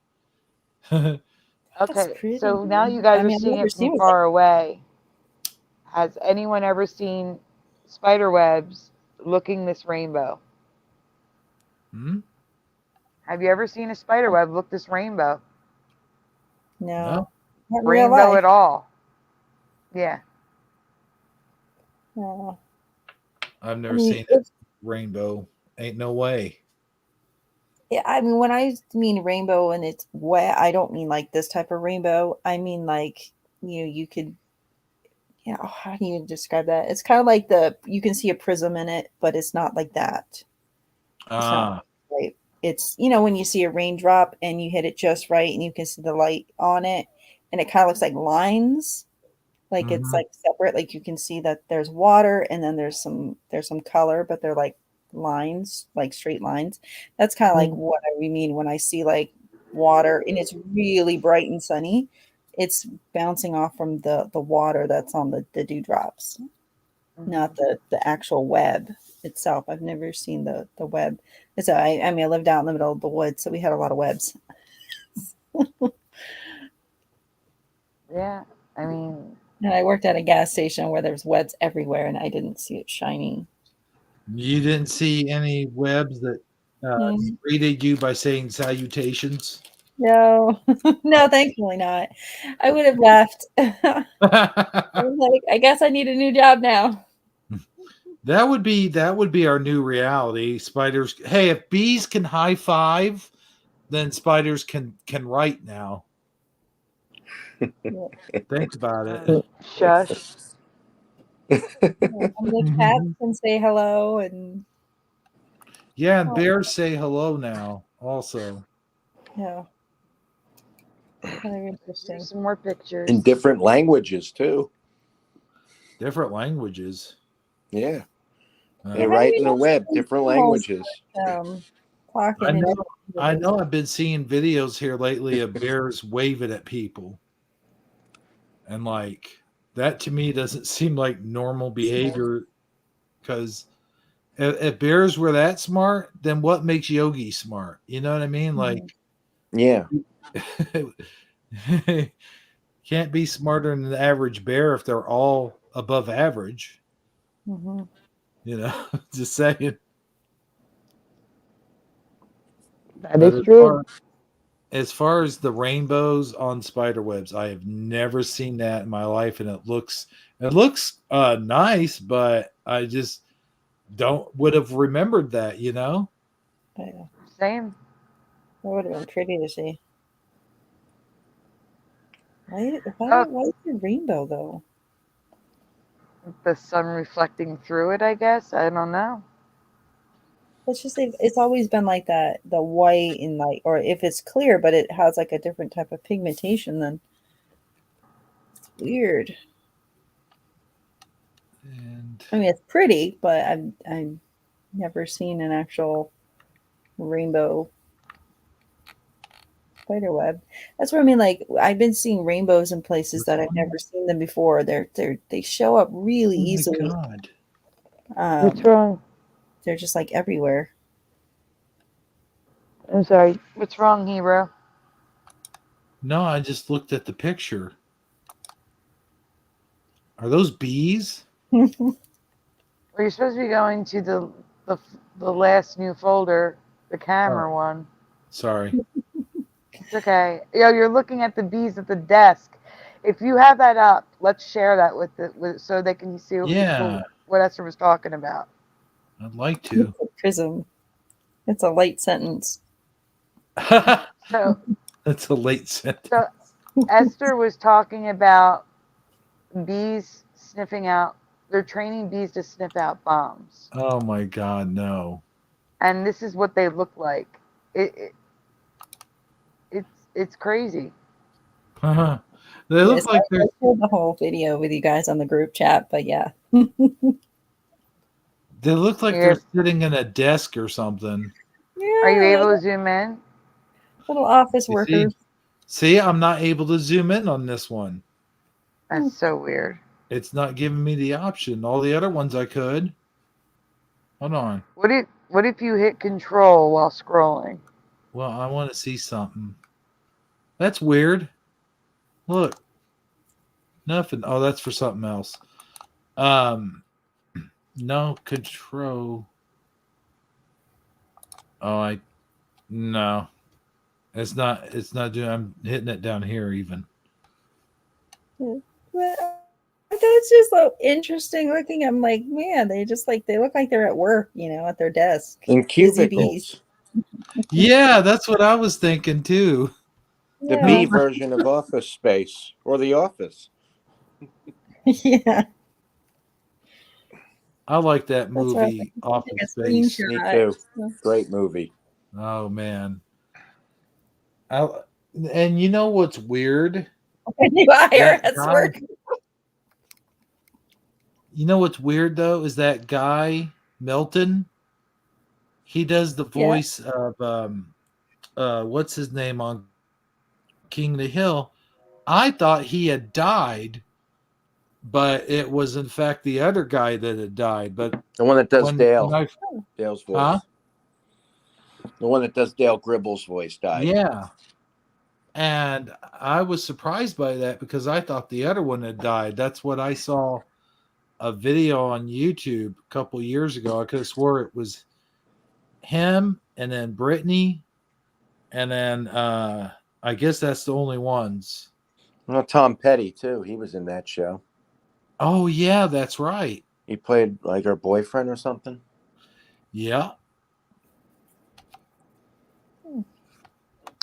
[SPEAKER 2] Okay,
[SPEAKER 4] pretty.
[SPEAKER 2] so now you guys
[SPEAKER 4] I mean,
[SPEAKER 2] are
[SPEAKER 4] I've
[SPEAKER 2] seeing
[SPEAKER 4] never
[SPEAKER 2] it
[SPEAKER 4] seen
[SPEAKER 2] from
[SPEAKER 4] it.
[SPEAKER 2] far away. Has anyone ever seen spider webs looking this rainbow?
[SPEAKER 3] hmm?
[SPEAKER 2] Have you ever seen a spider web look this rainbow?
[SPEAKER 4] No, not in real
[SPEAKER 2] Rainbow
[SPEAKER 4] life.
[SPEAKER 2] at all? Yeah.
[SPEAKER 4] No.
[SPEAKER 3] I've
[SPEAKER 4] I
[SPEAKER 3] never
[SPEAKER 4] mean,
[SPEAKER 3] seen it.
[SPEAKER 4] it's,
[SPEAKER 3] Rainbow. Ain't no way.
[SPEAKER 4] yeah, I mean, when I mean rainbow and it's wet, I don't mean like this type of rainbow. I mean like you could, how do you describe that? It's kind of like you can see a prism in it, but it's not like that. It's not
[SPEAKER 3] Ah,
[SPEAKER 4] right. It's when you see a raindrop and you hit it just right and you can see the light on it, and it kind of looks like lines. Like it's
[SPEAKER 3] mhm.
[SPEAKER 4] like separate, like you can see that there's water and then there's some color, but they're like lines, like straight lines. That's kind of like what we mean when I see like water and it's really bright and sunny. It's bouncing off from the water that's on the dewdrops, not the actual web itself. I've never seen the web. So I mean I lived out in the middle of the woods, so we had a lot of webs.
[SPEAKER 2] Yeah. I mean,
[SPEAKER 4] And I worked at a gas station where there's webs everywhere and I didn't see it shining.
[SPEAKER 3] You didn't see any webs that
[SPEAKER 4] Mm.
[SPEAKER 3] greeted you by saying salutations?
[SPEAKER 4] No, no, thankfully not. I would have left. I was like, I guess I need a new job now.
[SPEAKER 3] That would be our new reality. Spiders. Hey, if bees can high five, then spiders can write now. Think about it.
[SPEAKER 2] shush.
[SPEAKER 4] And the cats can say hello and
[SPEAKER 3] Yeah, and bears say hello now. Also,
[SPEAKER 4] yeah, kind of interesting.
[SPEAKER 2] Here's some more pictures.
[SPEAKER 5] In different languages too.
[SPEAKER 3] different languages.
[SPEAKER 5] Yeah.
[SPEAKER 3] Uh,
[SPEAKER 5] They write in the web, different
[SPEAKER 4] Animals,
[SPEAKER 5] languages.
[SPEAKER 4] Talking
[SPEAKER 3] I
[SPEAKER 4] in
[SPEAKER 3] know.
[SPEAKER 4] different
[SPEAKER 3] I
[SPEAKER 4] languages.
[SPEAKER 3] know. I've been seeing videos here lately of bears waving at people, and like that to me doesn't seem like normal behavior. Because if bears were that smart, then what makes Yogi smart? You know what I mean? Like,
[SPEAKER 5] Yeah.
[SPEAKER 3] can't be smarter than the average bear if they're all above average.
[SPEAKER 4] Mm-hmm.
[SPEAKER 3] You know, just saying.
[SPEAKER 2] That
[SPEAKER 3] But
[SPEAKER 2] is true.
[SPEAKER 3] as far as the rainbows on spider webs, I have never seen that in my life, and it looks nice, but I just don't would have remembered that. You know.
[SPEAKER 4] Yeah,
[SPEAKER 2] Same.
[SPEAKER 4] that would have been pretty to see. Why
[SPEAKER 2] Oh,
[SPEAKER 4] is it rainbow though?
[SPEAKER 2] the sun reflecting through it, I guess. I don't know.
[SPEAKER 4] It's just it's always been like that, the white and like, or if it's clear, but it has like a different type of pigmentation, then it's weird.
[SPEAKER 3] And
[SPEAKER 4] I mean, it's pretty, but I've never seen an actual rainbow spider web. That's what I mean. Like I've been seeing rainbows in places that I've never seen them before. They show up really
[SPEAKER 3] oh my
[SPEAKER 4] easily.
[SPEAKER 3] god.
[SPEAKER 2] What's wrong?
[SPEAKER 4] They're just like everywhere.
[SPEAKER 2] I'm sorry. What's wrong, hero?
[SPEAKER 3] No, I just looked at the picture. Are those bees?
[SPEAKER 2] Well, you're supposed to be going to the last new folder, the camera one.
[SPEAKER 3] Sorry.
[SPEAKER 2] It's okay. You're looking at the bees at the desk. If you have that up, let's share that with so they can see
[SPEAKER 3] Yeah,
[SPEAKER 2] what Esther was talking about.
[SPEAKER 3] I'd like to.
[SPEAKER 4] It's a prism. It's a light sentence.
[SPEAKER 2] So,
[SPEAKER 3] That's a late sentence.
[SPEAKER 2] so Esther was talking about bees sniffing out. They're training bees to sniff out bombs,
[SPEAKER 3] Oh my god, no.
[SPEAKER 2] and this is what they look like. It's crazy.
[SPEAKER 3] They
[SPEAKER 4] Yes,
[SPEAKER 3] look like
[SPEAKER 4] I
[SPEAKER 3] they're
[SPEAKER 4] shared the whole video with you guys on the group chat, but yeah.
[SPEAKER 3] they look like
[SPEAKER 2] You're,
[SPEAKER 3] they're sitting in a desk or something.
[SPEAKER 2] are you
[SPEAKER 4] Yeah,
[SPEAKER 2] able to zoom in?
[SPEAKER 4] little office
[SPEAKER 3] You see?
[SPEAKER 4] workers.
[SPEAKER 3] See, I'm not able to zoom in on this one.
[SPEAKER 2] That's so weird.
[SPEAKER 3] It's not giving me the option. All the other ones I could. Hold on.
[SPEAKER 2] What if you hit control while scrolling?
[SPEAKER 3] Well, I want to see something. That's weird. Look. Nothing. Oh, that's for something else. No control. Oh, no. It's not doing. I'm hitting it down here even.
[SPEAKER 4] That's just so interesting looking. I'm like, man, they just like they look like they're at work, at their desk.
[SPEAKER 5] In
[SPEAKER 4] Busy bees.
[SPEAKER 5] cubicles.
[SPEAKER 3] Yeah, that's what I was thinking too.
[SPEAKER 5] The
[SPEAKER 4] Yeah.
[SPEAKER 5] B version of Office Space or The Office.
[SPEAKER 4] Yeah.
[SPEAKER 3] I like that
[SPEAKER 4] That's what I
[SPEAKER 3] movie,
[SPEAKER 4] think.
[SPEAKER 3] Office
[SPEAKER 4] Take a
[SPEAKER 3] Space.
[SPEAKER 5] Me
[SPEAKER 4] screenshot.
[SPEAKER 5] too. Great movie.
[SPEAKER 3] Oh man. And you know what's weird?
[SPEAKER 4] New
[SPEAKER 3] That
[SPEAKER 4] IRS
[SPEAKER 3] guy-
[SPEAKER 4] work.
[SPEAKER 3] You know what's weird though is that guy Milton. He does the voice of what's his name on King of the Hill. I thought he had died, but it was in fact the other guy that had died. But
[SPEAKER 5] The one that does Dale.
[SPEAKER 3] when
[SPEAKER 5] Dale's voice.
[SPEAKER 3] Huh?
[SPEAKER 5] The one that does Dale Gribble's voice died.
[SPEAKER 3] Yeah. And I was surprised by that because I thought the other one had died. That's what I saw a video on YouTube a couple years ago. I could have swore it was him and then Brittany and then I guess that's the only ones.
[SPEAKER 5] Well, Tom Petty too. He was in that show.
[SPEAKER 3] Oh yeah, that's right.
[SPEAKER 5] He played like her boyfriend or something.
[SPEAKER 3] Yeah.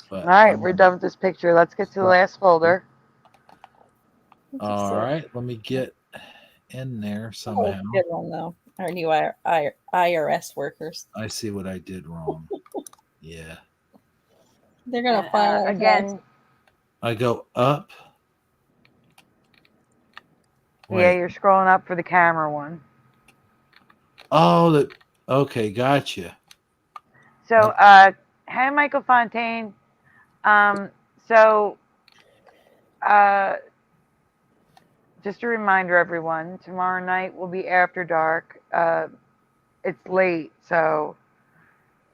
[SPEAKER 3] But,
[SPEAKER 2] All right, we're done with this picture. Let's get to the last folder.
[SPEAKER 3] All right, let me get in there somehow.
[SPEAKER 4] Good one though. Our new IRS workers.
[SPEAKER 3] I see what I did wrong. Yeah.
[SPEAKER 4] They're gonna file
[SPEAKER 2] again.
[SPEAKER 3] I go up.
[SPEAKER 2] Yeah,
[SPEAKER 3] Wait.
[SPEAKER 2] you're scrolling up for the camera one.
[SPEAKER 3] Oh, okay, gotcha.
[SPEAKER 2] So, hi, Michael Fontaine. Just a reminder, everyone, tomorrow night will be after dark. It's late, so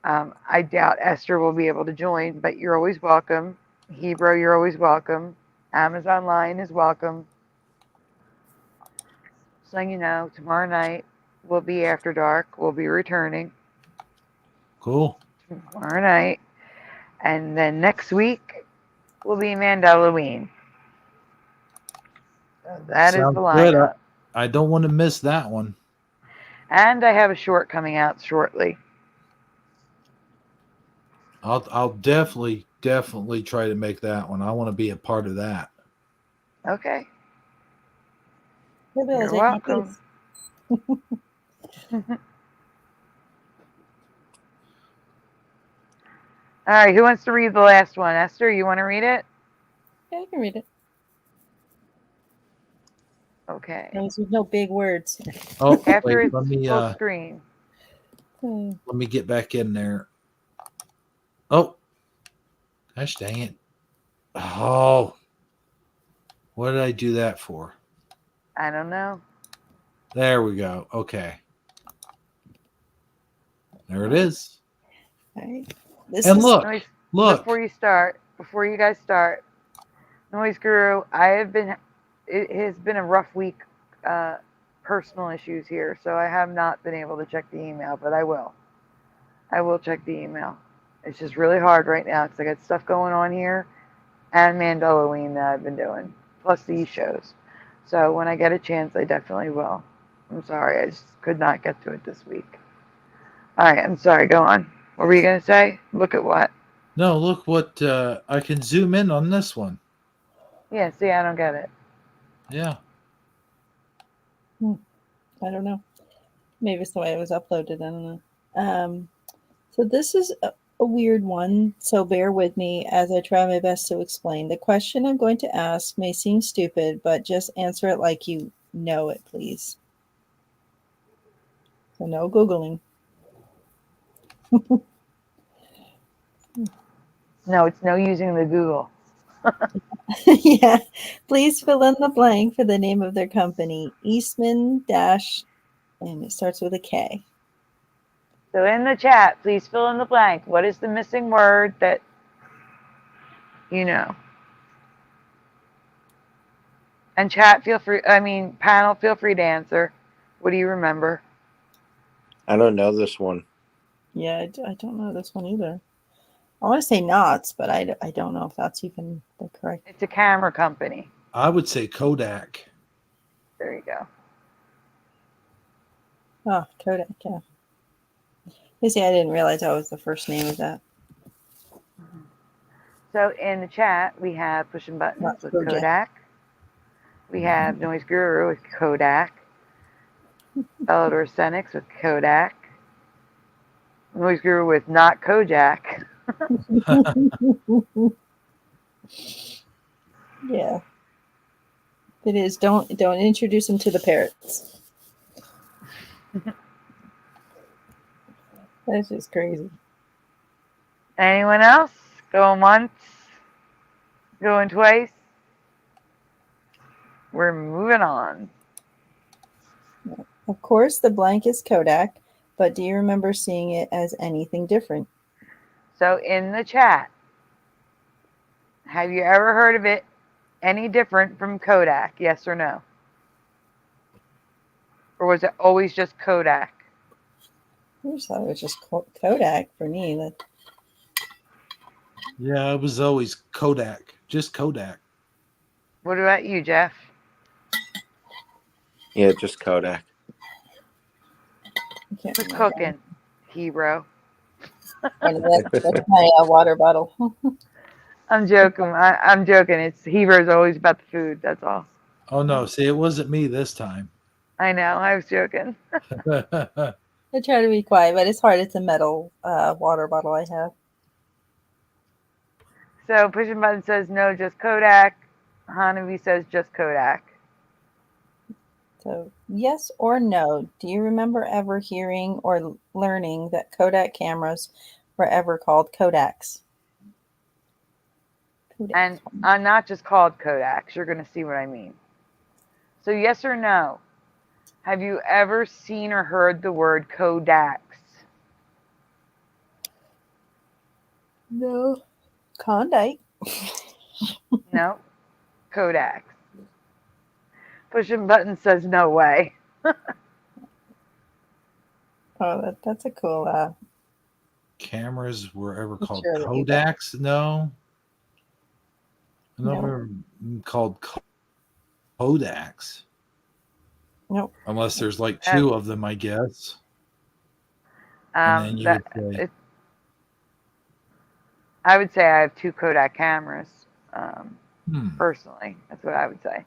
[SPEAKER 2] I doubt Esther will be able to join, but you're always welcome. Hebrew, you're always welcome. Amazon Line is welcome. So you know, tomorrow night will be after dark. We'll be returning
[SPEAKER 3] Cool.
[SPEAKER 2] tomorrow night. And then next week will be Mandela. So that is
[SPEAKER 3] Sounds
[SPEAKER 2] the
[SPEAKER 3] good.
[SPEAKER 2] lineup.
[SPEAKER 3] I don't want to miss that one.
[SPEAKER 2] And I have a short coming out shortly.
[SPEAKER 3] I'll definitely try to make that one. I want to be a part of that.
[SPEAKER 2] Okay.
[SPEAKER 4] Maybe I'll
[SPEAKER 2] You're
[SPEAKER 4] take my
[SPEAKER 2] welcome.
[SPEAKER 4] place.
[SPEAKER 2] All right, who wants to read the last one? Esther, you want to read it?
[SPEAKER 4] Yeah, I can read it.
[SPEAKER 2] Okay.
[SPEAKER 4] Those with no big words.
[SPEAKER 3] Oh,
[SPEAKER 2] After
[SPEAKER 3] wait,
[SPEAKER 2] it's
[SPEAKER 3] let me
[SPEAKER 2] full screen.
[SPEAKER 3] let me get back in there. Oh, gosh dang it! Oh, what did I do that for?
[SPEAKER 2] I don't know.
[SPEAKER 3] There we go. Okay, there it is.
[SPEAKER 4] All right. This
[SPEAKER 3] And
[SPEAKER 4] is
[SPEAKER 3] look,
[SPEAKER 2] Noise,
[SPEAKER 3] look.
[SPEAKER 2] before you guys start, Noise Guru, it has been a rough week, personal issues here, so I have not been able to check the email, but I will. I will check the email. It's just really hard right now because I got stuff going on here and Mandela that I've been doing, plus these shows. So when I get a chance, I definitely will. I'm sorry, I just could not get to it this week. All right, I'm sorry, go on. What were you going to say? Look at what?
[SPEAKER 3] No, look what I can zoom in on this one.
[SPEAKER 2] Yeah, see, I don't get it.
[SPEAKER 3] Yeah.
[SPEAKER 4] I don't know. Maybe it's the way it was uploaded. I don't know. So this is a weird one, so bear with me as I try my best to explain. The question I'm going to ask may seem stupid, but just answer it like you know it, please. So no Googling.
[SPEAKER 2] No, it's no using the Google.
[SPEAKER 4] Yeah. Please fill in the blank for the name of their company. Eastman dash, and it starts with a K.
[SPEAKER 2] So in the chat, please fill in the blank. What is the missing word that you know? And chat, panel, feel free to answer. What do you remember?
[SPEAKER 5] I don't know this one.
[SPEAKER 4] Yeah, I don't know this one either. I want to say knots, but I don't know if that's even the correct.
[SPEAKER 2] It's a camera company.
[SPEAKER 3] I would say Kodak.
[SPEAKER 2] There you go.
[SPEAKER 4] Oh, Kodak, yeah. You see, I didn't realize that was the first name of that.
[SPEAKER 2] So in the chat, we have Pushing Buttons
[SPEAKER 4] Not
[SPEAKER 2] with
[SPEAKER 4] Kodak.
[SPEAKER 2] Kodak. We have Noise Guru with Kodak. Eldor Senix with Kodak. Noise Guru with not Kojak.
[SPEAKER 4] Yeah. It is. Don't introduce him to the parrots. That's just crazy.
[SPEAKER 2] Anyone else? Going once? Going twice? We're moving on.
[SPEAKER 4] Of course, the blank is Kodak, but do you remember seeing it as anything different?
[SPEAKER 2] So in the chat, have you ever heard of it any different from Kodak? Yes or no? Or was it always just Kodak?
[SPEAKER 4] I just thought it was just Kodak for me.
[SPEAKER 3] Yeah, it was always Kodak. Just Kodak.
[SPEAKER 2] What about you, Jeff?
[SPEAKER 5] Yeah, just Kodak.
[SPEAKER 4] I can't
[SPEAKER 2] Who's
[SPEAKER 4] remember.
[SPEAKER 2] cooking? Hero.
[SPEAKER 4] That's my water bottle.
[SPEAKER 2] I'm joking. I'm joking. It's Hero's always about the food. That's all.
[SPEAKER 3] Oh no, see, it wasn't me this time.
[SPEAKER 2] I know. I was joking.
[SPEAKER 4] I try to be quiet, but it's hard. It's a metal water bottle I have.
[SPEAKER 2] So Pushing Button says no, just Kodak. Hanavi says just Kodak.
[SPEAKER 4] So, yes or no, do you remember ever hearing or learning that Kodak cameras were ever called Kodaks?
[SPEAKER 2] And I'm not just called Kodaks. You're going to see what I mean. So yes or no, have you ever seen or heard the word Kodaks?
[SPEAKER 4] No. Klondike.
[SPEAKER 2] No. Kodaks. Pushing Button says no way.
[SPEAKER 4] Oh, that's a cool.
[SPEAKER 3] Cameras were ever called
[SPEAKER 4] Sure that you got-
[SPEAKER 3] Kodaks? No.
[SPEAKER 4] No.
[SPEAKER 3] Never called Kodaks.
[SPEAKER 4] Nope.
[SPEAKER 3] Unless there's like two of them, I guess. And then you would say,
[SPEAKER 2] I would say I have 2 Kodak cameras. Personally, that's what I would say.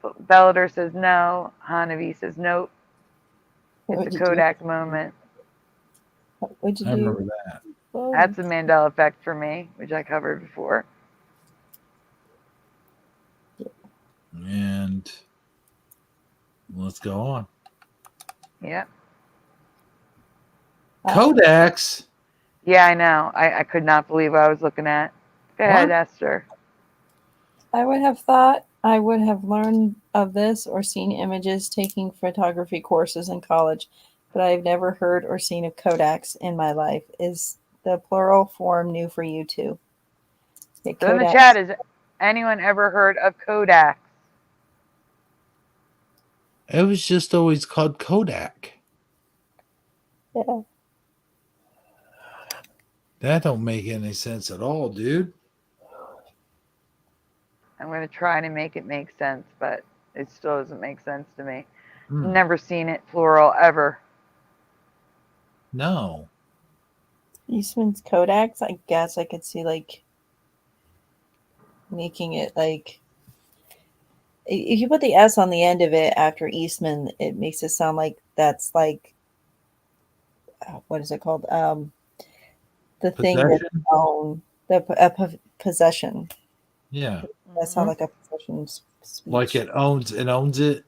[SPEAKER 2] But Bellator says no. Hanavi says nope. It's a Kodak moment.
[SPEAKER 4] What'd you
[SPEAKER 3] I
[SPEAKER 4] do?
[SPEAKER 3] remember that.
[SPEAKER 2] That's the Mandela effect for me, which I covered before.
[SPEAKER 3] And let's go on.
[SPEAKER 2] Yep.
[SPEAKER 3] Kodaks?
[SPEAKER 2] Yeah, I know. I could not believe what I was looking at. Go ahead, Esther.
[SPEAKER 4] I would have thought I would have learned of this or seen images taking photography courses in college, but I've never heard or seen of Kodaks in my life. Is the plural form new for you too? Okay,
[SPEAKER 2] So in the chat, has anyone ever heard of Kodak?
[SPEAKER 3] It was just always called Kodak.
[SPEAKER 4] Yeah.
[SPEAKER 3] That don't make any sense at all, dude.
[SPEAKER 2] I'm going to try to make it make sense, but it still doesn't make sense to me.
[SPEAKER 3] Hmm.
[SPEAKER 2] Never seen it plural ever.
[SPEAKER 3] No.
[SPEAKER 4] Eastman's Kodaks, I guess I could see like making it like if you put the S on the end of it after Eastman, it makes it sound like that's like what is it called? The thing that's own the possession.
[SPEAKER 3] Yeah.
[SPEAKER 4] That sounds like a possession speech.
[SPEAKER 3] Like it owns it.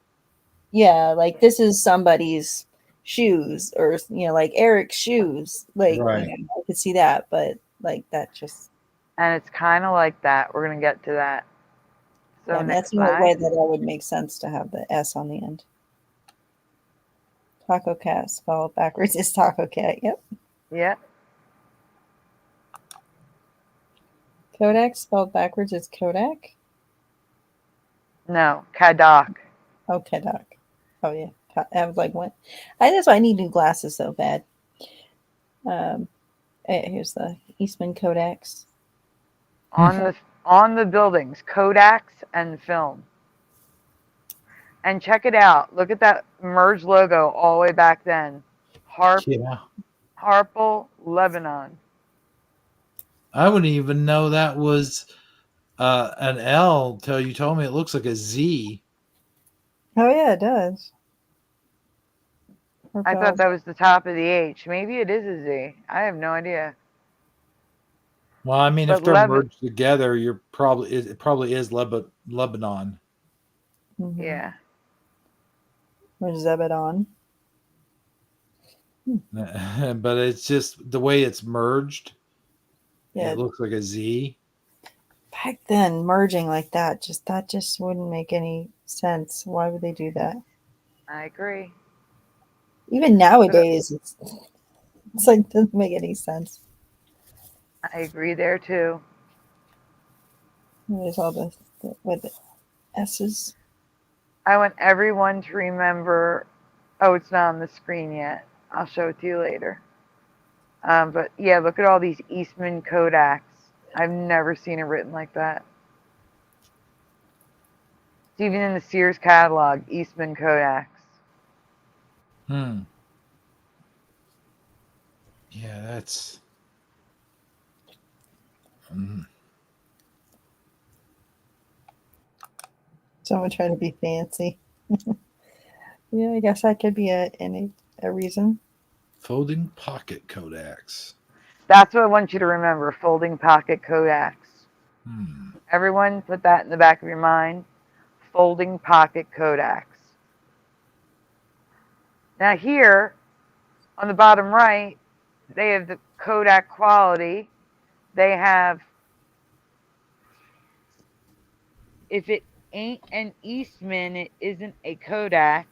[SPEAKER 4] Yeah, like this is somebody's shoes, or like Eric's shoes. Like
[SPEAKER 3] right.
[SPEAKER 4] I could see that, but like that just.
[SPEAKER 2] And it's kind of like that. We're going to get to that. So
[SPEAKER 4] Yeah, that's the only way that would make sense to have the S on the end. Taco Cat spelled backwards is Taco Cat. Yep.
[SPEAKER 2] Yeah.
[SPEAKER 4] Kodak spelled backwards is Kodak.
[SPEAKER 2] No, Kadak.
[SPEAKER 4] Oh, Kodak. Oh yeah. I was like, what? That's why I need new glasses so bad. Here's the Eastman Kodaks.
[SPEAKER 2] On the buildings, Kodaks and film. And check it out. Look at that merge logo all the way back then.
[SPEAKER 3] Yeah.
[SPEAKER 2] Harpel, Lebanon.
[SPEAKER 3] I wouldn't even know that was an L till you told me it looks like a Z.
[SPEAKER 4] Oh yeah, it does.
[SPEAKER 2] I thought that was the top of the H. Maybe it is a Z. I have no idea.
[SPEAKER 3] Well, I mean,
[SPEAKER 2] But
[SPEAKER 3] if they're merged together, it probably is Lebanon.
[SPEAKER 4] Mm-hmm.
[SPEAKER 2] Yeah.
[SPEAKER 4] Or Zebedon.
[SPEAKER 3] But it's just the way it's merged.
[SPEAKER 4] Yeah.
[SPEAKER 3] It looks like a Z.
[SPEAKER 4] Back then, merging like that just wouldn't make any sense. Why would they do that?
[SPEAKER 2] I agree.
[SPEAKER 4] Even nowadays, it's like doesn't make any sense.
[SPEAKER 2] I agree there too.
[SPEAKER 4] There's all this with the S's.
[SPEAKER 2] I want everyone to remember. Oh, it's not on the screen yet. I'll show it to you later. But yeah, look at all these Eastman Kodaks. I've never seen it written like that. It's even in the Sears catalog, Eastman Kodaks.
[SPEAKER 3] Yeah, that's.
[SPEAKER 4] Someone trying to be fancy. Yeah, I guess that could be a reason.
[SPEAKER 3] Folding pocket Kodaks.
[SPEAKER 2] That's what I want you to remember, folding pocket Kodaks. Everyone put that in the back of your mind. Folding pocket Kodaks. Now here, on the bottom right, they have the Kodak quality. They have, if it ain't an Eastman, it isn't a Kodak.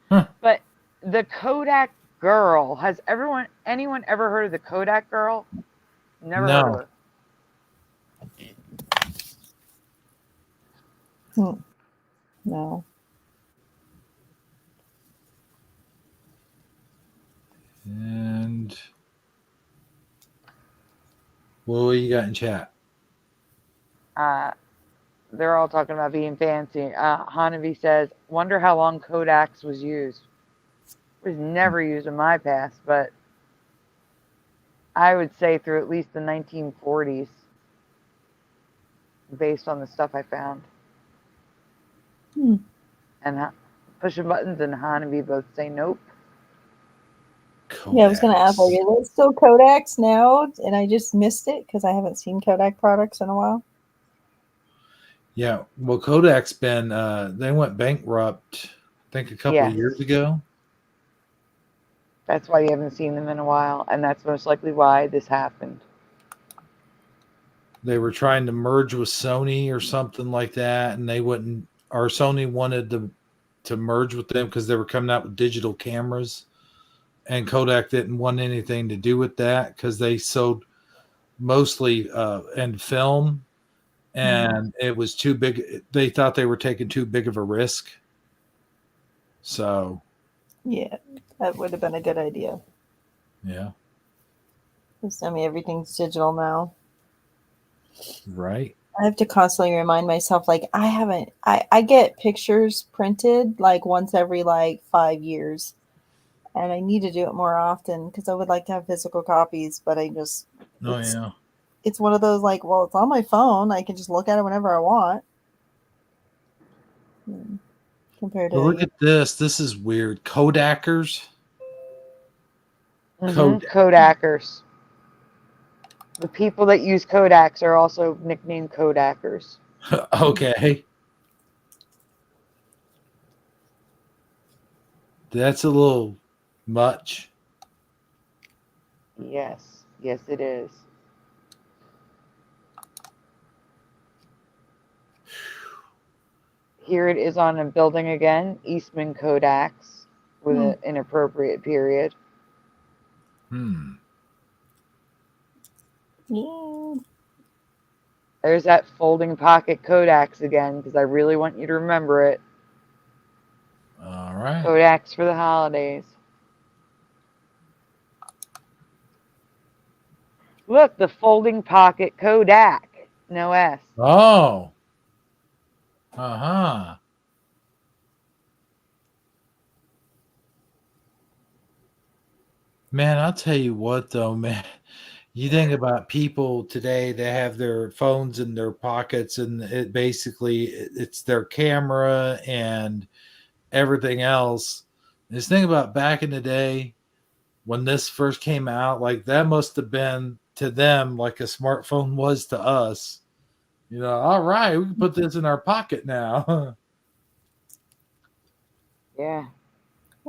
[SPEAKER 2] But the Kodak girl, has anyone ever heard of the Kodak girl? Never heard of her.
[SPEAKER 4] No.
[SPEAKER 3] And what you got in chat?
[SPEAKER 2] They're all talking about being fancy. Hanavi says, wonder how long Kodaks was used. It was never used in my past, but I would say through at least the 1940s, based on the stuff I found. And Pushing Buttons and Hanavi both say nope.
[SPEAKER 3] Kodaks.
[SPEAKER 4] Yeah, I was going to ask, like, is it still Kodaks now? And I just missed it because I haven't seen Kodak products in a while.
[SPEAKER 3] Yeah, well, Kodak's been, they went bankrupt, I think, a couple of years ago.
[SPEAKER 2] That's why you haven't seen them in a while, and that's most likely why this happened.
[SPEAKER 3] They were trying to merge with Sony or something like that, and they wouldn't, or Sony wanted to merge with them because they were coming out with digital cameras, and Kodak didn't want anything to do with that because they sold mostly in film, and it was too big. They thought they were taking too big of a risk. So,
[SPEAKER 4] yeah, that would have been a good idea.
[SPEAKER 3] Yeah.
[SPEAKER 4] Because, I mean, everything's digital now.
[SPEAKER 3] Right.
[SPEAKER 4] I have to constantly remind myself, like, I get pictures printed like once every like 5 years. And I need to do it more often because I would like to have physical copies, but it's one of those like, well, it's on my phone. I can just look at it whenever I want. Compared to
[SPEAKER 3] Look at this. This is weird. Kodakers.
[SPEAKER 2] Kodakers. The people that use Kodaks are also nicknamed Kodakers.
[SPEAKER 3] Okay. That's a little much.
[SPEAKER 2] Yes. Yes, it is. Here it is on a building again. Eastman Kodaks. with an inappropriate period.
[SPEAKER 4] Yeah.
[SPEAKER 2] There's that folding pocket Kodaks again, because I really want you to remember it.
[SPEAKER 3] All right.
[SPEAKER 2] Kodaks for the holidays. Look, the folding pocket Kodak. No S.
[SPEAKER 3] Oh. Uh-huh. Man, I'll tell you what, though, man. You think about people today, they have their phones in their pockets, and it basically it's their camera and everything else. Just think about back in the day when this first came out, like that must have been to them like a smartphone was to us. All right, we can put this in our pocket now.
[SPEAKER 2] Yeah.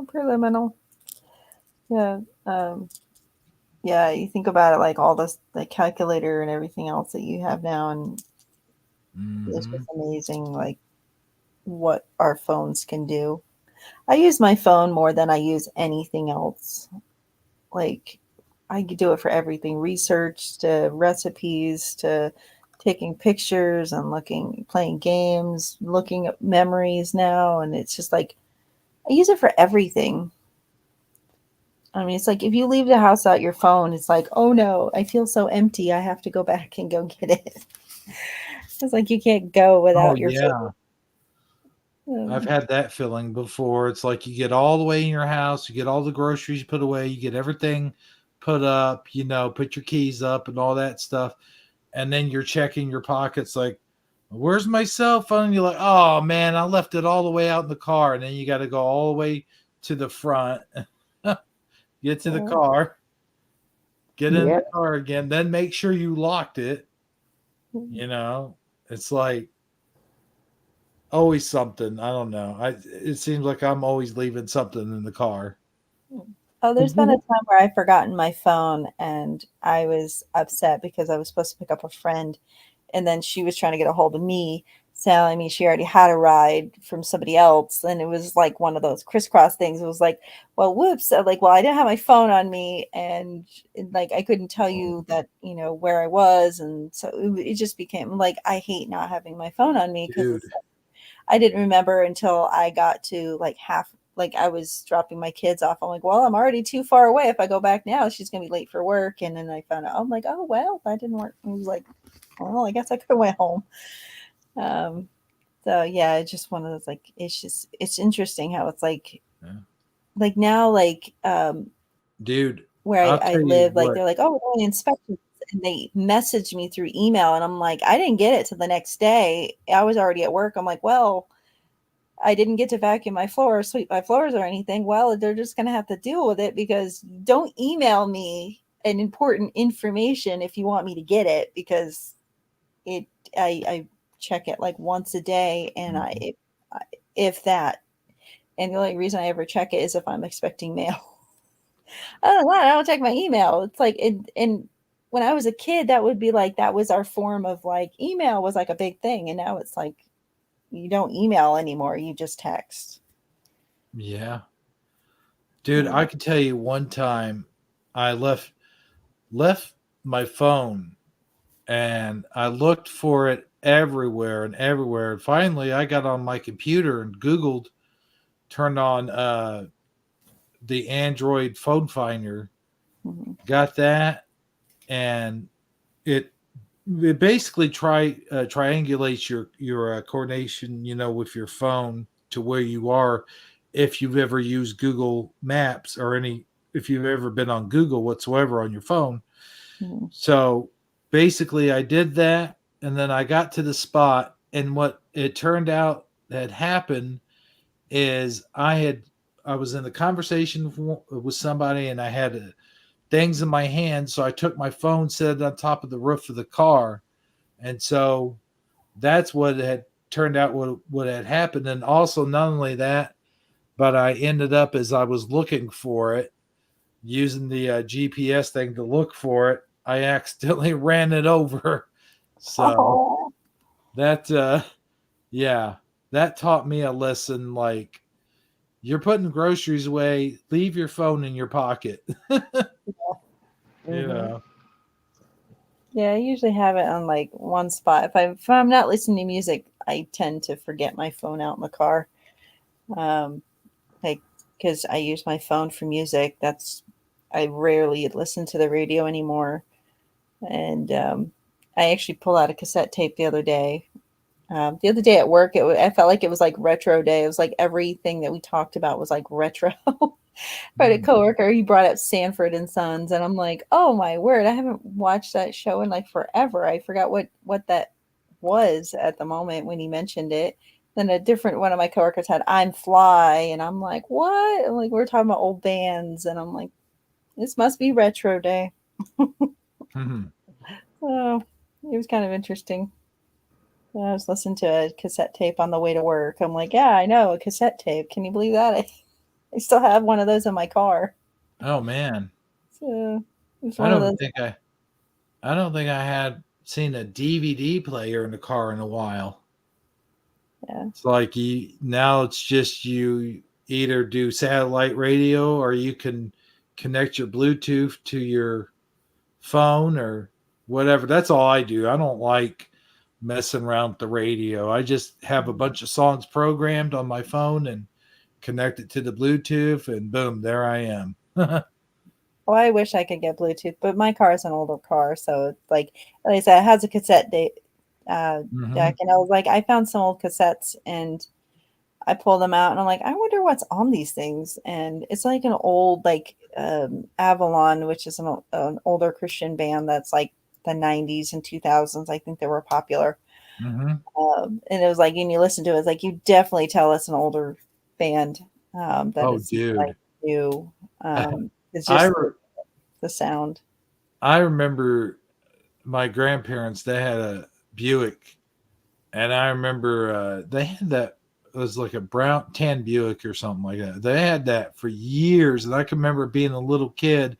[SPEAKER 4] Preliminal. Yeah. Yeah, you think about it like all this, the calculator and everything else that you have now, and it's just amazing, like what our phones can do. I use my phone more than I use anything else. Like I could do it for everything, research to recipes to taking pictures and playing games, looking at memories now, and it's just like I use it for everything. I mean, it's like if you leave the house without your phone, it's like, oh no, I feel so empty. I have to go back and go get it. It's like you can't go without your
[SPEAKER 3] yeah.
[SPEAKER 4] phone.
[SPEAKER 3] I've had that feeling before. It's like you get all the way in your house, you get all the groceries put away, you get everything put up, put your keys up and all that stuff. And then you're checking your pockets like, where's my cell phone? And you're like, oh man, I left it all the way out in the car. And then you got to go all the way to the front, get to the car, get in the car again, then make sure you locked it. It's like always something. I don't know. It seems like I'm always leaving something in the car.
[SPEAKER 4] Oh, there's been a time where I've forgotten my phone and I was upset because I was supposed to pick up a friend, and then she was trying to get a hold of me, telling me she already had a ride from somebody else. And it was like one of those crisscross things. It was like, well, whoops. Like, well, I didn't have my phone on me, and like I couldn't tell you that, where I was. And so it just became like, I hate not having my phone on me because I didn't remember until I got to like I was dropping my kids off. I'm like, well, I'm already too far away. If I go back now, she's going to be late for work. And then I found out, I'm like, oh, well, that didn't work. I was like, well, I guess I could have went home. So yeah, it's just one of those, like, it's interesting how it's like now, like,
[SPEAKER 3] dude,
[SPEAKER 4] where I live, like, they're like, oh, we're going to inspections. And they message me through email, and I'm like, I didn't get it till the next day. I was already at work. I'm like, well, I didn't get to vacuum my floors, sweep my floors or anything. Well, they're just going to have to deal with it, because don't email me an important information if you want me to get it, because I check it like once a day, and if that, and the only reason I ever check it is if I'm expecting mail. I don't check my email. It's like, and when I was a kid, that would be like, that was our form of, like, email was like a big thing. And now it's like, you don't email anymore. You just text.
[SPEAKER 3] Yeah. Dude, I can tell you one time I left my phone, and I looked for it everywhere and everywhere. And finally I got on my computer and Googled, turned on the Android phone finder, got that, and it basically triangulates your coordination, with your phone to where you are, if you've ever used Google Maps or if you've ever been on Google whatsoever on your phone. So basically I did that, and then I got to the spot, and what it turned out had happened is I was in the conversation with somebody, and I had things in my hand. So I took my phone, set it on top of the roof of the car. And so that's what had turned out, what had happened. And also, not only that, but I ended up, as I was looking for it, using the GPS thing to look for it, I accidentally ran it over. So that, that taught me a lesson. Like, you're putting groceries away. Leave your phone in your pocket. You know.
[SPEAKER 4] Yeah, I usually have it on like one spot. If I'm not listening to music, I tend to forget my phone out in the car. Um, like because I use my phone for music. I rarely listen to the radio anymore. And I actually pulled out a cassette tape the other day. The other day at work, I felt like it was like retro day. It was like everything that we talked about was like retro. But a coworker, he brought up Sanford and Sons, and I'm like, oh my word, I haven't watched that show in like forever. I forgot what that was at the moment when he mentioned it. Then a different one of my coworkers had I'm Fly, and I'm like, what? I'm like, we're talking about old bands, and I'm like, this must be retro day.
[SPEAKER 3] Mhm.
[SPEAKER 4] So it was kind of interesting. I was listening to a cassette tape on the way to work. I'm like, yeah, I know, a cassette tape. Can you believe that? I still have one of those in my car.
[SPEAKER 3] Oh man,
[SPEAKER 4] So it's
[SPEAKER 3] I
[SPEAKER 4] one of
[SPEAKER 3] don't
[SPEAKER 4] those.
[SPEAKER 3] think I had seen a DVD player in the car in a while.
[SPEAKER 4] Yeah.
[SPEAKER 3] It's like now it's just you either do satellite radio or you can connect your Bluetooth to your phone or whatever. That's all I do. I don't like messing around with the radio. I just have a bunch of songs programmed on my phone and connect it to the Bluetooth, and boom, there I am.
[SPEAKER 4] Well, I wish I could get Bluetooth, but my car is an older car, so it's like I said, it has a cassette deck, and I was like, I found some old cassettes, and I pulled them out, and I'm like, I wonder what's on these things, and it's like an old like Avalon, which is an older Christian band that's like the 90s and 2000s. I think they were popular. And it was like, and you listen to it, it's like you definitely tell it's an older band that
[SPEAKER 3] Oh,
[SPEAKER 4] it's like
[SPEAKER 3] dude.
[SPEAKER 4] new. It's
[SPEAKER 3] I
[SPEAKER 4] just
[SPEAKER 3] re-
[SPEAKER 4] the sound.
[SPEAKER 3] I remember my grandparents. They had a Buick, and I remember they had that. It was like a brown tan Buick or something like that. They had that for years, and I can remember being a little kid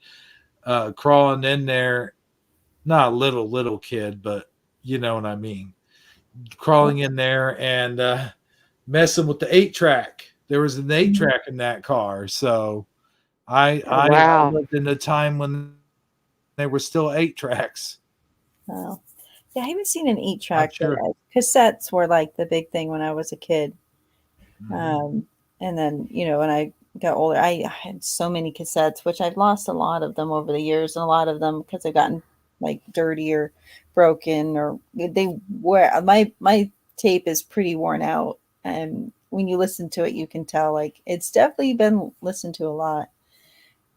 [SPEAKER 3] crawling in there. Not a little kid, but you know what I mean. Crawling in there and messing with the 8-track. There was an 8-track in that car, so
[SPEAKER 2] Oh,
[SPEAKER 3] I
[SPEAKER 2] wow.
[SPEAKER 3] lived in a time when they were still 8-tracks.
[SPEAKER 4] Oh, yeah, I haven't seen an eight
[SPEAKER 3] I'm
[SPEAKER 4] track, but
[SPEAKER 3] sure.
[SPEAKER 4] cassettes were like the big thing when I was a kid.
[SPEAKER 3] Mhm.
[SPEAKER 4] And then, when I got older, I had so many cassettes, which I've lost a lot of them over the years, and a lot of them because they've gotten like dirty or broken, or they were my tape is pretty worn out. And when you listen to it, you can tell like it's definitely been listened to a lot.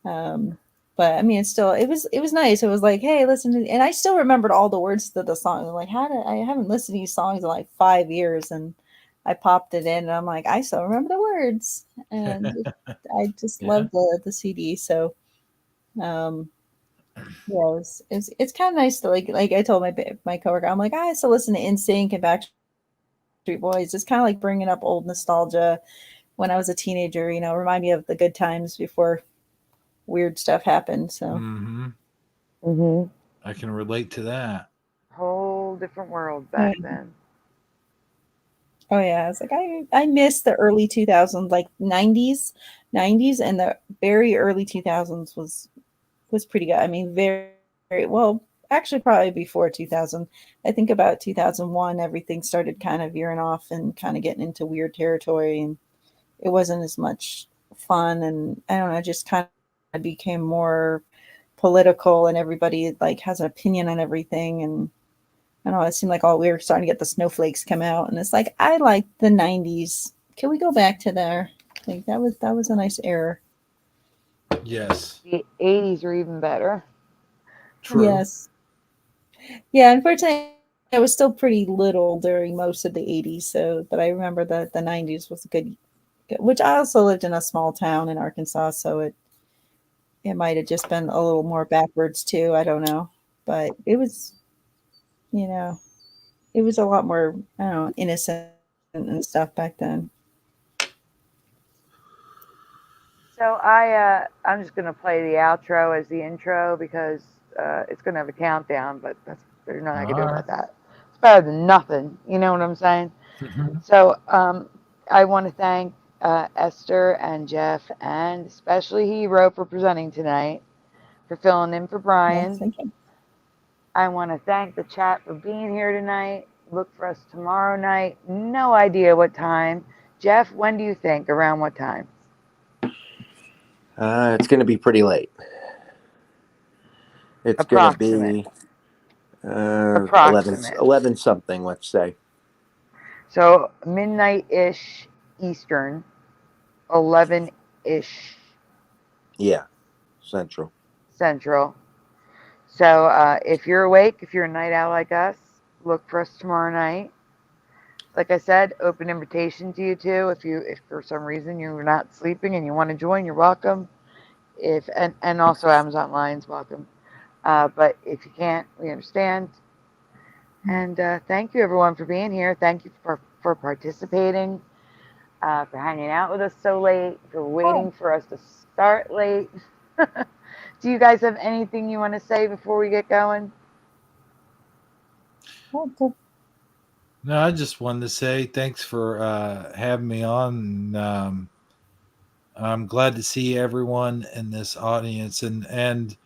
[SPEAKER 4] Um, but I mean, it was nice. It was like, hey, listen to, and I still remembered all the words to the song. I'm like, I haven't listened to these songs in like 5 years, and I popped it in, and I'm like, I still remember the words, and I just
[SPEAKER 3] Yeah.
[SPEAKER 4] love the CD. So, um, yeah, it's kind of nice to like I told my coworker, I'm like, I still listen to NSYNC and Backstreet Boys. It's kind of like bringing up old nostalgia when I was a teenager. Remind me of the good times before weird stuff happened. So.
[SPEAKER 3] Hmm.
[SPEAKER 2] Mm-hmm.
[SPEAKER 3] I can relate to that.
[SPEAKER 2] Whole different world
[SPEAKER 4] Yeah.
[SPEAKER 2] back then.
[SPEAKER 4] Oh yeah, it's like I miss the early 2000s, like 90s, and the very early 2000s was pretty good. I mean, very, very well, actually probably before 2000. I think about 2001 everything started kind of veering off and kind of getting into weird territory, and it wasn't as much fun, and I don't know, just kind of became more political, and everybody like has an opinion on everything. And I don't know, it seemed like we were starting to get the snowflakes come out, and it's like I like the 90s. Can we go back to there? Like that was a nice era.
[SPEAKER 3] Yes.
[SPEAKER 2] The 80s are even better.
[SPEAKER 3] True.
[SPEAKER 4] Yes. Yeah, unfortunately I was still pretty little during most of the 80s, so but I remember that the 90s was a good, which I also lived in a small town in Arkansas, so it might have just been a little more backwards too. I don't know. But you know, it was a lot more, I don't know, innocent and stuff back then.
[SPEAKER 2] So I'm just gonna play the outro as the intro because it's gonna have a countdown, but there's nothing I can do
[SPEAKER 3] All right.
[SPEAKER 2] about that. It's better than nothing. You know what I'm saying?
[SPEAKER 3] Mhm.
[SPEAKER 2] So I want to thank Esther and Jeff, and especially Hero for presenting tonight, for filling in for
[SPEAKER 4] Yes,
[SPEAKER 2] Brian.
[SPEAKER 4] thank you.
[SPEAKER 2] I want to thank the chat for being here tonight. Look for us tomorrow night. No idea what time. Jeff, when do you think? Around what time?
[SPEAKER 5] It's going to be pretty late. It's going to
[SPEAKER 2] Approximate.
[SPEAKER 5] be 11,
[SPEAKER 2] Approximate.
[SPEAKER 5] 11 something, let's say.
[SPEAKER 2] So midnight-ish Eastern, 11-ish
[SPEAKER 5] Yeah, Central.
[SPEAKER 2] Central. So if you're awake, if you're a night owl like us, look for us tomorrow night. Like I said, open invitation to you too. If for some reason you're not sleeping and you want to join, you're welcome. And also Amazon Lines, welcome. But if you can't, we understand. And thank you everyone for being here. Thank you for participating, for hanging out with us so late, for waiting for us to start late. Do you guys have anything you want to say before we get going?
[SPEAKER 3] No, I just wanted to say thanks for having me on. And, I'm glad to see everyone in this audience. And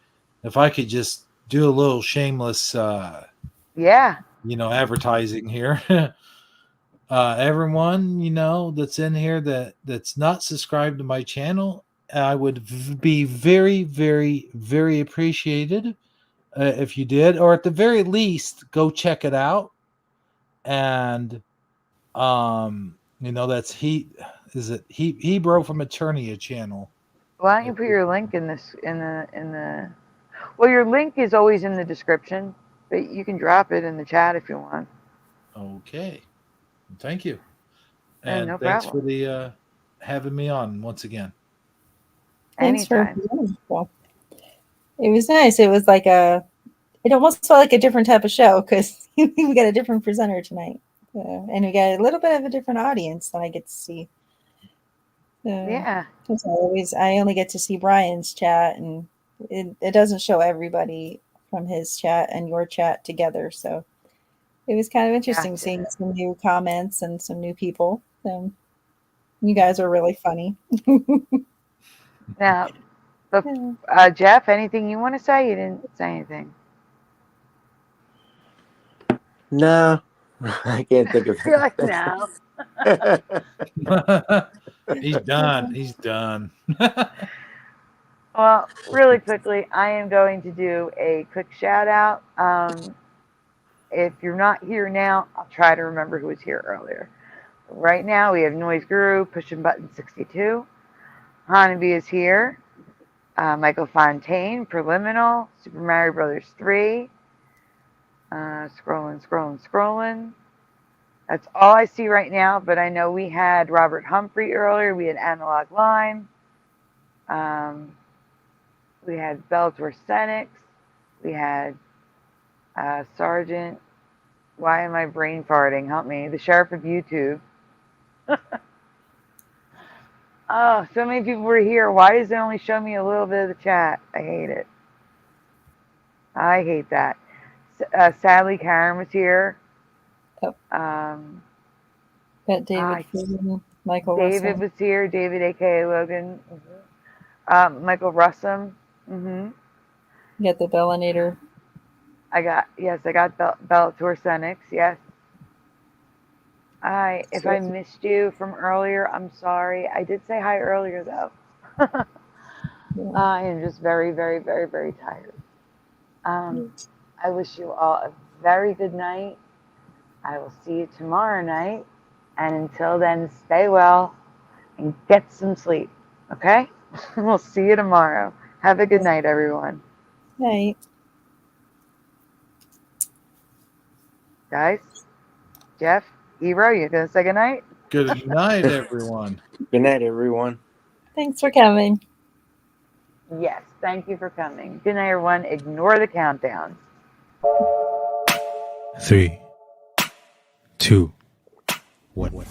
[SPEAKER 3] if I could just do a little shameless,
[SPEAKER 2] Yeah.
[SPEAKER 3] advertising here. Everyone, that's in here that's not subscribed to my channel, I would be very, very, very appreciated if you did, or at the very least, go check it out. And that's Hebrew from Eternia channel.
[SPEAKER 2] Why don't you put your link in the well, your link is always in the description, but you can drop it in the chat if you want.
[SPEAKER 3] Okay, thank you,
[SPEAKER 2] And
[SPEAKER 3] and
[SPEAKER 2] no
[SPEAKER 3] thanks for
[SPEAKER 2] problem.
[SPEAKER 3] the having me on once again.
[SPEAKER 4] Thanks for
[SPEAKER 2] Anytime.
[SPEAKER 4] well, it was nice. It was like it almost felt like a different type of show because we got a different presenter tonight, and we got a little bit of a different audience than I get to see.
[SPEAKER 2] Yeah.
[SPEAKER 4] Because I only get to see Brian's chat, and it doesn't show everybody from his chat and your chat together. So it was kind of interesting
[SPEAKER 2] Gotcha.
[SPEAKER 4] seeing some new comments and some new people. You guys are really funny.
[SPEAKER 2] Now, Jeff, anything you want to say? You didn't say anything.
[SPEAKER 5] No, I can't think of
[SPEAKER 2] You're like,
[SPEAKER 5] anything.
[SPEAKER 2] no.
[SPEAKER 3] He's done. He's done.
[SPEAKER 2] Well, really quickly, I am going to do a quick shout out. If you're not here now, I'll try to remember who was here earlier. Right now, we have Noise Guru pushing button 62. Hanabi is here. Michael Fontaine, Preliminal, Super Mario Brothers 3. Scrolling. That's all I see right now, but I know we had Robert Humphrey earlier. We had Analog Lime. We had Bellator Senix. We had Sergeant. Why am I brain farting? Help me. The Sheriff of YouTube. Oh, so many people were here. Why does it only show me a little bit of the chat? I hate it. I hate that. Sadly, Karen was here.
[SPEAKER 4] Yep. Got David Freeman, Michael
[SPEAKER 2] David
[SPEAKER 4] Russell.
[SPEAKER 2] was here. David, a.k.a. Logan. Michael Russum.
[SPEAKER 4] You got the Bellinator.
[SPEAKER 2] I got Bellator Senix. Yes. If I missed you from earlier, I'm sorry. I did say hi earlier, though. I am just very, very, very, very tired. I wish you all a very good night. I will see you tomorrow night. And until then, stay well and get some sleep. Okay? We'll see you tomorrow. Have a good night, everyone.
[SPEAKER 4] Night.
[SPEAKER 2] Guys, Jeff, Hero, you going to say good night?
[SPEAKER 3] Good night, everyone.
[SPEAKER 5] Good night, everyone.
[SPEAKER 4] Thanks for coming.
[SPEAKER 2] Yes, thank you for coming. Good night, everyone. Ignore the countdown.
[SPEAKER 1] 3, 2, 1.